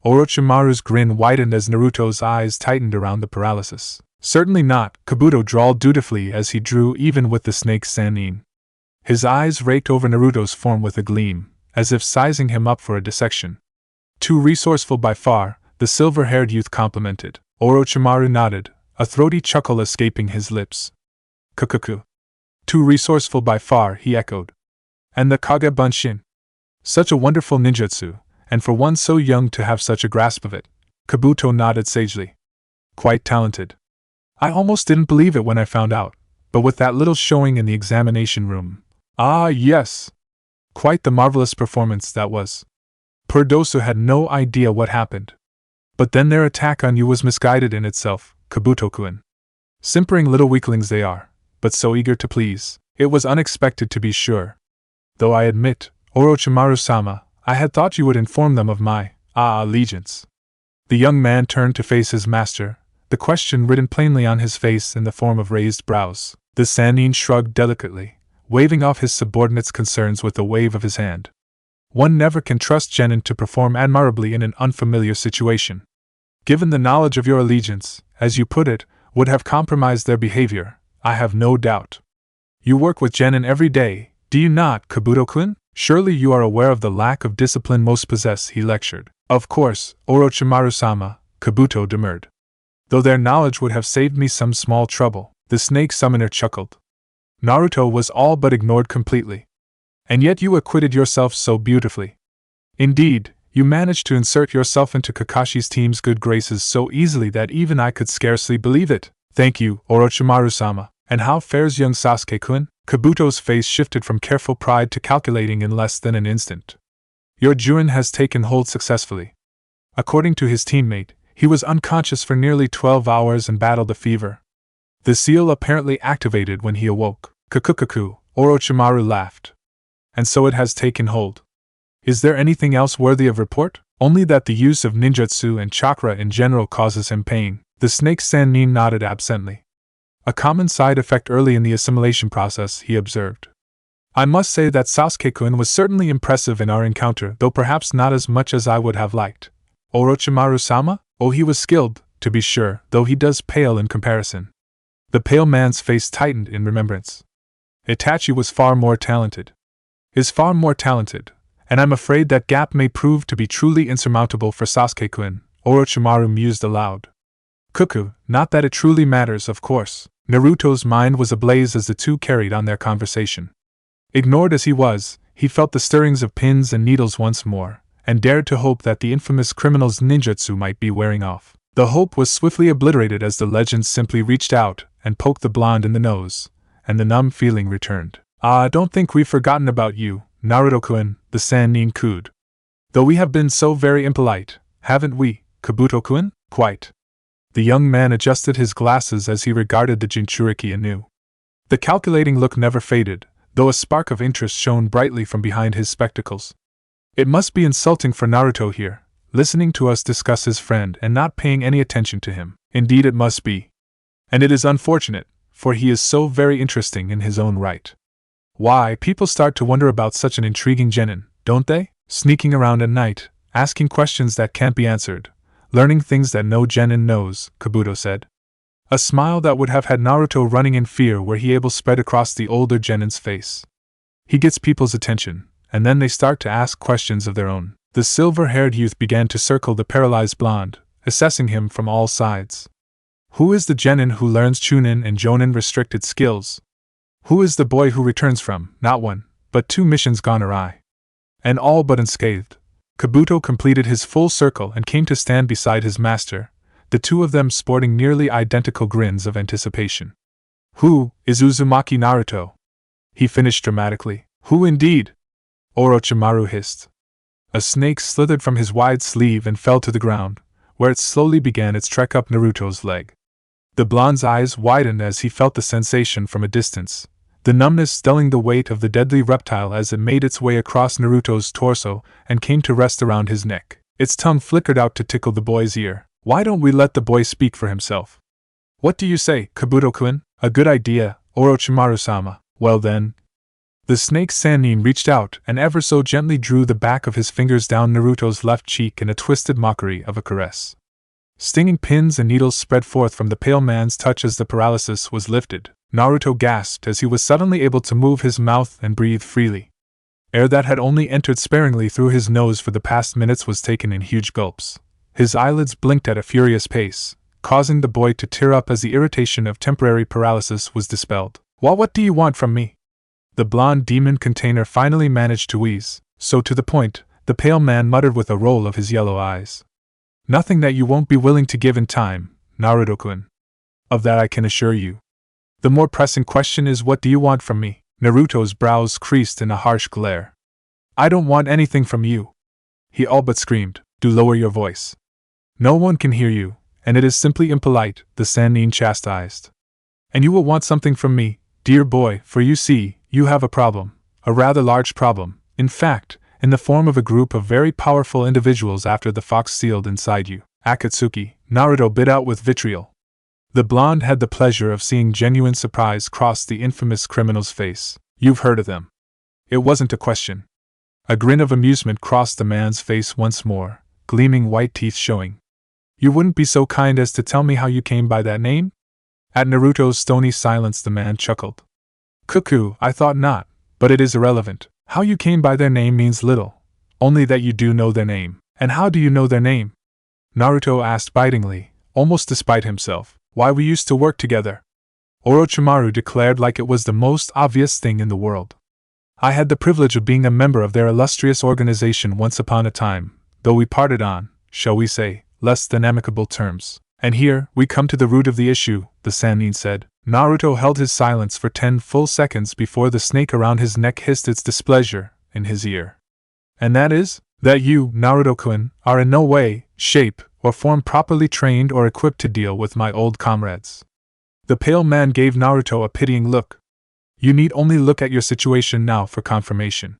Orochimaru's grin widened as Naruto's eyes tightened around the paralysis. Certainly not, Kabuto drawled dutifully as he drew even with the snake's sannin. His eyes raked over Naruto's form with a gleam, as if sizing him up for a dissection. Too resourceful by far, the silver-haired youth complimented. Orochimaru nodded, a throaty chuckle escaping his lips. Kukuku. Too resourceful by far, he echoed. And the Kage Bunshin. Such a wonderful ninjutsu, and for one so young to have such a grasp of it. Kabuto nodded sagely. Quite talented. I almost didn't believe it when I found out, but with that little showing in the examination room. Ah, yes! Quite the marvelous performance that was. Poor Dosu had no idea what happened. But then their attack on you was misguided in itself, Kabuto-kun. Simpering little weaklings they are, but so eager to please. It was unexpected to be sure. Though I admit, Orochimaru-sama, I had thought you would inform them of my allegiance. The young man turned to face his master, the question written plainly on his face in the form of raised brows. The Sannin shrugged delicately, waving off his subordinate's concerns with a wave of his hand. One never can trust genin to perform admirably in an unfamiliar situation. Given the knowledge of your allegiance, as you put it, would have compromised their behavior, I have no doubt. You work with genin every day, do you not, Kabuto-kun? Surely you are aware of the lack of discipline most possess, he lectured. Of course, Orochimaru-sama, Kabuto demurred. Though their knowledge would have saved me some small trouble, the snake summoner chuckled. Naruto was all but ignored completely. And yet you acquitted yourself so beautifully. Indeed, you managed to insert yourself into Kakashi's team's good graces so easily that even I could scarcely believe it. Thank you, Orochimaru-sama. And how fares young Sasuke-kun? Kabuto's face shifted from careful pride to calculating in less than an instant. Your Jurin has taken hold successfully. According to his teammate, he was unconscious for nearly 12 hours and battled a fever. The seal apparently activated when he awoke. Kukukuku, Orochimaru laughed. And so it has taken hold. Is there anything else worthy of report? Only that the use of ninjutsu and chakra in general causes him pain. The snake Sannin nodded absently. A common side effect early in the assimilation process, he observed. I must say that Sasuke-kun was certainly impressive in our encounter, though perhaps not as much as I would have liked. Orochimaru-sama? Oh, he was skilled, to be sure, though he does pale in comparison. The pale man's face tightened in remembrance. Itachi was far more talented. Is far more talented, and I'm afraid that gap may prove to be truly insurmountable for Sasuke-kun, Orochimaru mused aloud. Cuckoo, not that it truly matters, of course. Naruto's mind was ablaze as the two carried on their conversation. Ignored as he was, he felt the stirrings of pins and needles once more, and dared to hope that the infamous criminal's ninjutsu might be wearing off. The hope was swiftly obliterated as the legend simply reached out and poked the blonde in the nose, and the numb feeling returned. Don't think we've forgotten about you, Naruto-kun, the Sannin cooed. Though we have been so very impolite, haven't we, Kabuto-kun? Quite. The young man adjusted his glasses as he regarded the Jinchuriki anew. The calculating look never faded, though a spark of interest shone brightly from behind his spectacles. It must be insulting for Naruto here, listening to us discuss his friend and not paying any attention to him. Indeed it must be. And it is unfortunate, for he is so very interesting in his own right. Why, people start to wonder about such an intriguing genin, don't they? Sneaking around at night, asking questions that can't be answered, learning things that no genin knows, Kabuto said. A smile that would have had Naruto running in fear were he able spread across the older genin's face. He gets people's attention, and then they start to ask questions of their own. The silver-haired youth began to circle the paralyzed blonde, assessing him from all sides. Who is the genin who learns chunin and jonin restricted skills? Who is the boy who returns from, not one, but 2 missions gone awry? And all but unscathed, Kabuto completed his full circle and came to stand beside his master, the two of them sporting nearly identical grins of anticipation. Who is Uzumaki Naruto? He finished dramatically. Who indeed? Orochimaru hissed. A snake slithered from his wide sleeve and fell to the ground, where it slowly began its trek up Naruto's leg. The blonde's eyes widened as he felt the sensation from a distance, the numbness dulling the weight of the deadly reptile as it made its way across Naruto's torso and came to rest around his neck. Its tongue flickered out to tickle the boy's ear. Why don't we let the boy speak for himself? What do you say, Kabuto-kun? A good idea, Orochimaru-sama. Well then. The snake Sannin reached out and ever so gently drew the back of his fingers down Naruto's left cheek in a twisted mockery of a caress. Stinging pins and needles spread forth from the pale man's touch as the paralysis was lifted. Naruto gasped as he was suddenly able to move his mouth and breathe freely. Air that had only entered sparingly through his nose for the past minutes was taken in huge gulps. His eyelids blinked at a furious pace, causing the boy to tear up as the irritation of temporary paralysis was dispelled. What do you want from me? The blonde demon container finally managed to wheeze, so to the point, the pale man muttered with a roll of his yellow eyes. Nothing that you won't be willing to give in time, Naruto-kun. Of that I can assure you. The more pressing question is, what do you want from me? Naruto's brows creased in a harsh glare. I don't want anything from you. He all but screamed. Do lower your voice. No one can hear you, and it is simply impolite, the Sannin chastised. And you will want something from me, dear boy, for you see, you have a problem, a rather large problem, in fact, in the form of a group of very powerful individuals after the fox sealed inside you. Akatsuki, Naruto bit out with vitriol. The blonde had the pleasure of seeing genuine surprise cross the infamous criminal's face. You've heard of them. It wasn't a question. A grin of amusement crossed the man's face once more, gleaming white teeth showing. You wouldn't be so kind as to tell me how you came by that name? At Naruto's stony silence the man chuckled. Cuckoo, I thought not, but it is irrelevant. How you came by their name means little, only that you do know their name. And how do you know their name? Naruto asked bitingly, almost despite himself. Why, we used to work together. Orochimaru declared like it was the most obvious thing in the world. I had the privilege of being a member of their illustrious organization once upon a time, though we parted on, shall we say, less than amicable terms. And here, we come to the root of the issue, the Sannin said. Naruto held his silence for 10 full seconds before the snake around his neck hissed its displeasure in his ear. And that is, that you, Naruto-kun, are in no way, shape, or form properly trained or equipped to deal with my old comrades. The pale man gave Naruto a pitying look. You need only look at your situation now for confirmation.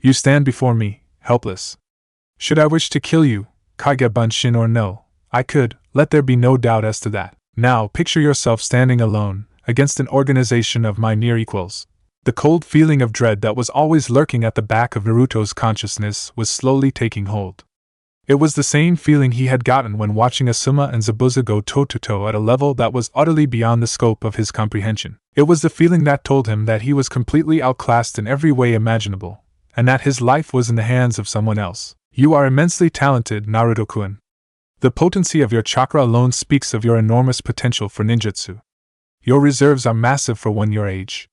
You stand before me, helpless. Should I wish to kill you, Kage Bunshin or no, I could, let there be no doubt as to that. Now picture yourself standing alone, against an organization of my near equals. The cold feeling of dread that was always lurking at the back of Naruto's consciousness was slowly taking hold. It was the same feeling he had gotten when watching Asuma and Zabuza go toe-to-toe at a level that was utterly beyond the scope of his comprehension. It was the feeling that told him that he was completely outclassed in every way imaginable, and that his life was in the hands of someone else. You are immensely talented, Naruto-kun. The potency of your chakra alone speaks of your enormous potential for ninjutsu. Your reserves are massive for one your age.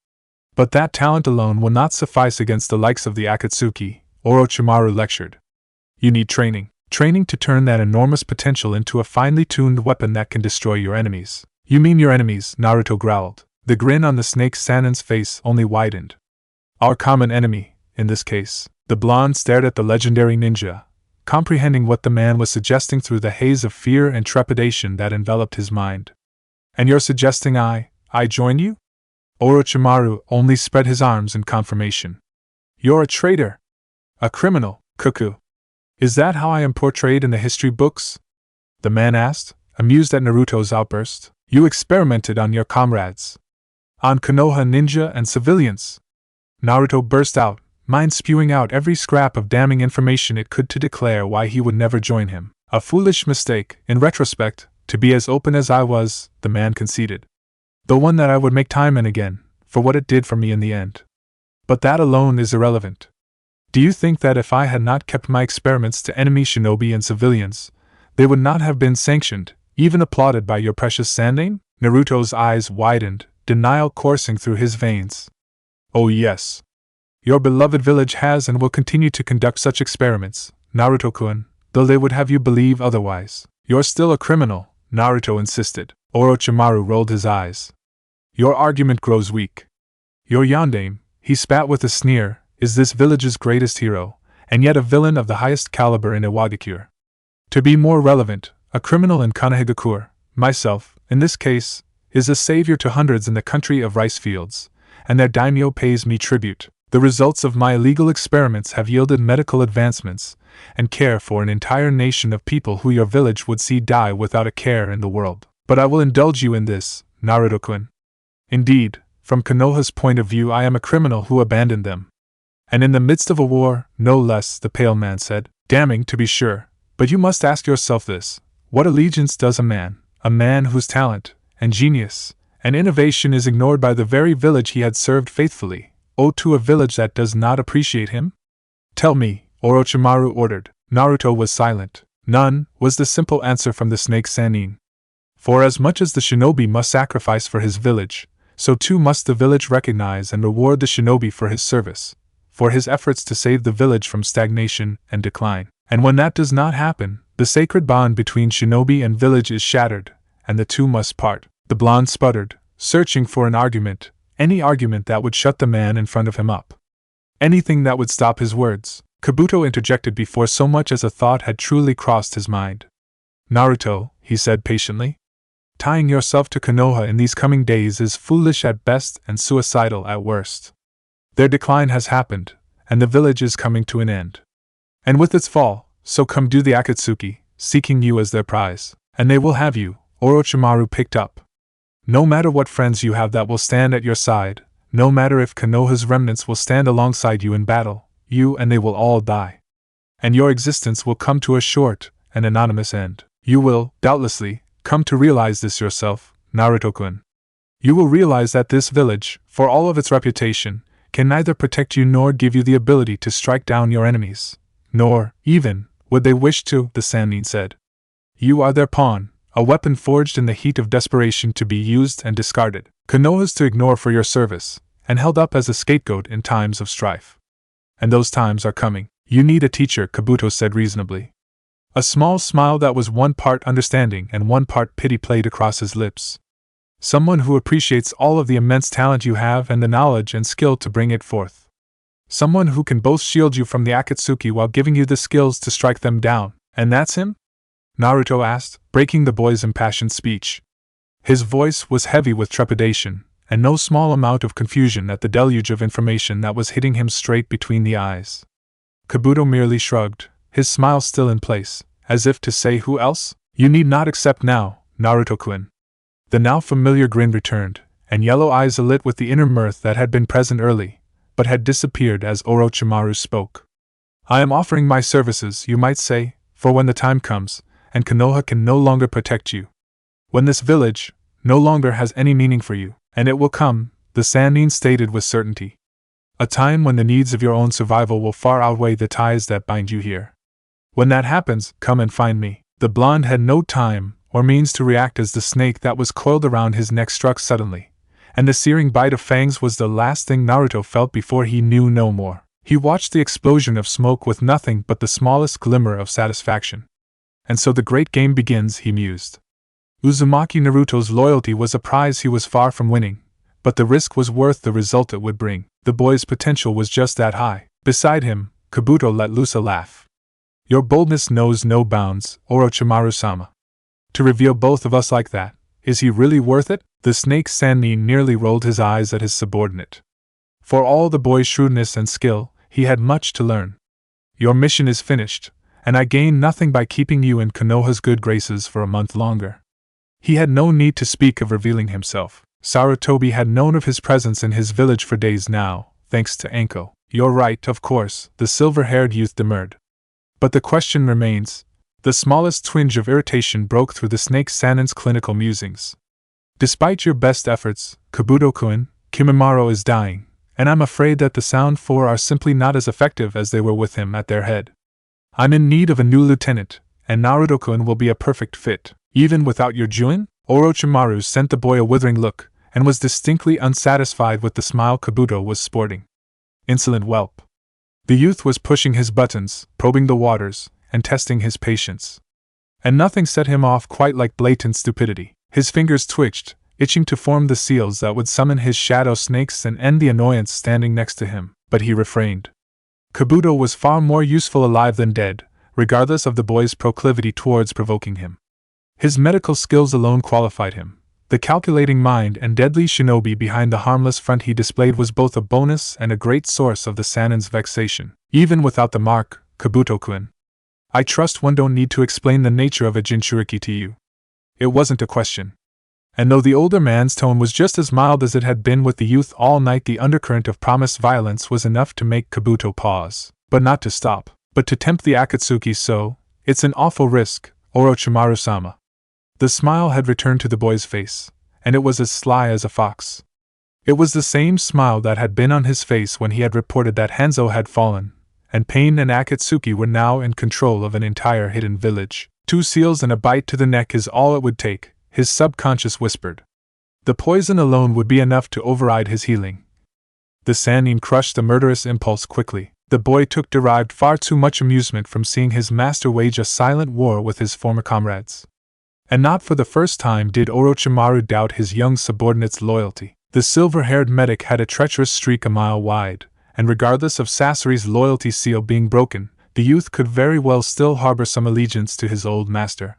But that talent alone will not suffice against the likes of the Akatsuki, Orochimaru lectured. You need training. Training to turn that enormous potential into a finely tuned weapon that can destroy your enemies. You mean your enemies, Naruto growled. The grin on the snake Sannin's face only widened. Our common enemy, in this case. The blonde stared at the legendary ninja, comprehending what the man was suggesting through the haze of fear and trepidation that enveloped his mind. And you're suggesting I join you? Orochimaru only spread his arms in confirmation. You're a traitor. A criminal, cuckoo. Is that how I am portrayed in the history books? The man asked, amused at Naruto's outburst. You experimented on your comrades. On Konoha ninja and civilians. Naruto burst out, mind spewing out every scrap of damning information it could to declare why he would never join him. A foolish mistake, in retrospect, to be as open as I was, the man conceded. Though one that I would make time and again, for what it did for me in the end. But that alone is irrelevant. Do you think that if I had not kept my experiments to enemy shinobi and civilians, they would not have been sanctioned, even applauded by your precious Sannin? Naruto's eyes widened, denial coursing through his veins. Oh yes. Your beloved village has and will continue to conduct such experiments, Naruto-kun, though they would have you believe otherwise. You're still a criminal, Naruto insisted. Orochimaru rolled his eyes. Your argument grows weak. Your yondaime, he spat with a sneer, is this village's greatest hero, and yet a villain of the highest caliber in Iwagakure. To be more relevant, a criminal in Konohagakure, myself, in this case, is a savior to hundreds in the country of rice fields, and their daimyo pays me tribute. The results of my illegal experiments have yielded medical advancements, and care for an entire nation of people who your village would see die without a care in the world. But I will indulge you in this, Naruto-kun. Indeed, From Konoha's point of view, I am a criminal who abandoned them. And in the midst of a war, no less, the pale man said. Damning, to be sure, but you must ask yourself this. What allegiance does a man whose talent, and genius, and innovation is ignored by the very village he had served faithfully, owe to a village that does not appreciate him? Tell me, Orochimaru ordered. Naruto was silent. None, was the simple answer from the snake Sannin. For as much as the shinobi must sacrifice for his village, so too must the village recognize and reward the shinobi for his service, for his efforts to save the village from stagnation and decline. And when that does not happen, the sacred bond between shinobi and village is shattered, and the two must part. The blonde sputtered, searching for an argument, any argument that would shut the man in front of him up. Anything that would stop his words. Kabuto interjected before so much as a thought had truly crossed his mind. Naruto, he said patiently, tying yourself to Konoha in these coming days is foolish at best and suicidal at worst. Their decline has happened, and the village is coming to an end. And with its fall, so come do the Akatsuki, seeking you as their prize, and they will have you, Orochimaru picked up. No matter what friends you have that will stand at your side, no matter if Konoha's remnants will stand alongside you in battle, you and they will all die. And your existence will come to a short and anonymous end. You will, doubtlessly, come to realize this yourself, Naruto-kun. You will realize that this village, for all of its reputation, can neither protect you nor give you the ability to strike down your enemies. Nor, even, would they wish to, the Sannin said. You are their pawn, a weapon forged in the heat of desperation to be used and discarded. Konoha's to ignore for your service, and held up as a scapegoat in times of strife. And those times are coming. You need a teacher, Kabuto said reasonably. A small smile that was one part understanding and one part pity played across his lips. Someone who appreciates all of the immense talent you have and the knowledge and skill to bring it forth. Someone who can both shield you from the Akatsuki while giving you the skills to strike them down. And that's him? Naruto asked, breaking the boy's impassioned speech. His voice was heavy with trepidation, and no small amount of confusion at the deluge of information that was hitting him straight between the eyes. Kabuto merely shrugged, his smile still in place, as if to say, who else? You need not accept now, Naruto-kun. The now familiar grin returned, and yellow eyes alit with the inner mirth that had been present early, but had disappeared as Orochimaru spoke. I am offering my services, you might say, for when the time comes, and Konoha can no longer protect you. When this village no longer has any meaning for you, and it will come, the Sannin stated with certainty. A time when the needs of your own survival will far outweigh the ties that bind you here. When that happens, come and find me. The blonde had no time or means to react as the snake that was coiled around his neck struck suddenly, and the searing bite of fangs was the last thing Naruto felt before he knew no more. He watched the explosion of smoke with nothing but the smallest glimmer of satisfaction. And so the great game begins, he mused. Uzumaki Naruto's loyalty was a prize he was far from winning, but the risk was worth the result it would bring. The boy's potential was just that high. Beside him, Kabuto let loose a laugh. Your boldness knows no bounds, Orochimaru-sama. To reveal both of us like that, is he really worth it? The snake Sannin nearly rolled his eyes at his subordinate. For all the boy's shrewdness and skill, he had much to learn. Your mission is finished, and I gain nothing by keeping you in Konoha's good graces for a month longer. He had no need to speak of revealing himself. Sarutobi had known of his presence in his village for days now, thanks to Anko. You're right, of course, the silver-haired youth demurred. But the question remains. The smallest twinge of irritation broke through the snake Sannin's clinical musings. Despite your best efforts, Kabuto-kun, Kimimaro is dying, and I'm afraid that the Sound Four are simply not as effective as they were with him at their head. I'm in need of a new lieutenant, and Naruto-kun will be a perfect fit. Even without your Juin? Orochimaru sent the boy a withering look, and was distinctly unsatisfied with the smile Kabuto was sporting. Insolent whelp. The youth was pushing his buttons, probing the waters, and testing his patience. And nothing set him off quite like blatant stupidity. His fingers twitched, itching to form the seals that would summon his shadow snakes and end the annoyance standing next to him, but he refrained. Kabuto was far more useful alive than dead, regardless of the boy's proclivity towards provoking him. His medical skills alone qualified him. The calculating mind and deadly shinobi behind the harmless front he displayed was both a bonus and a great source of the Sannin's vexation. Even without the mark, Kabuto-kun. I trust one don't need to explain the nature of a Jinchuriki to you. It wasn't a question. And though the older man's tone was just as mild as it had been with the youth all night, the undercurrent of promised violence was enough to make Kabuto pause. But not to stop, but to tempt the Akatsuki. So, it's an awful risk, Orochimaru-sama. The smile had returned to the boy's face, and it was as sly as a fox. It was the same smile that had been on his face when he had reported that Hanzo had fallen, and Pain and Akatsuki were now in control of an entire hidden village. 2 seals and a bite to the neck is all it would take, his subconscious whispered. The poison alone would be enough to override his healing. The Sannin crushed the murderous impulse quickly. The boy derived far too much amusement from seeing his master wage a silent war with his former comrades. And not for the first time did Orochimaru doubt his young subordinate's loyalty. The silver-haired medic had a treacherous streak a mile wide, and regardless of Sasori's loyalty seal being broken, the youth could very well still harbor some allegiance to his old master.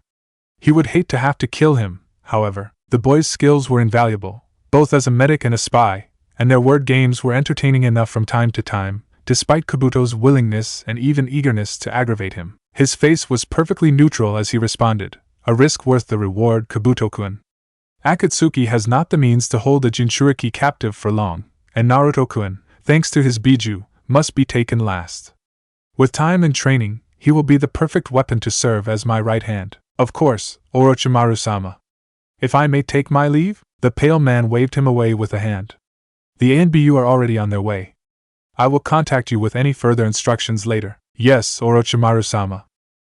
He would hate to have to kill him, however. The boy's skills were invaluable, both as a medic and a spy, and their word games were entertaining enough from time to time, despite Kabuto's willingness and even eagerness to aggravate him. His face was perfectly neutral as he responded, "A risk worth the reward, Kabuto-kun. Akatsuki has not the means to hold a Jinchuriki captive for long, and Naruto-kun, thanks to his Biju, must be taken last. With time and training, he will be the perfect weapon to serve as my right hand. Of course, Orochimaru-sama. If I may take my leave?" The pale man waved him away with a hand. "The ANBU are already on their way. I will contact you with any further instructions later." "Yes, Orochimaru-sama."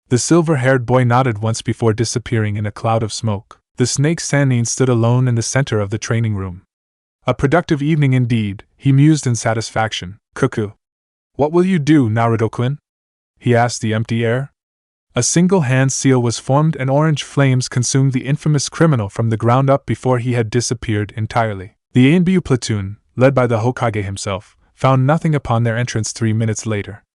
The silver-haired boy nodded once before disappearing in a cloud of smoke. The snake Sannin stood alone in the center of the training room. A productive evening indeed, he mused in satisfaction. "Cuckoo. What will you do, Naruto-kun?" he asked the empty air. A single hand seal was formed and orange flames consumed the infamous criminal from the ground up before he had disappeared entirely. The ANBU platoon, led by the Hokage himself, found nothing upon their entrance 3 minutes later.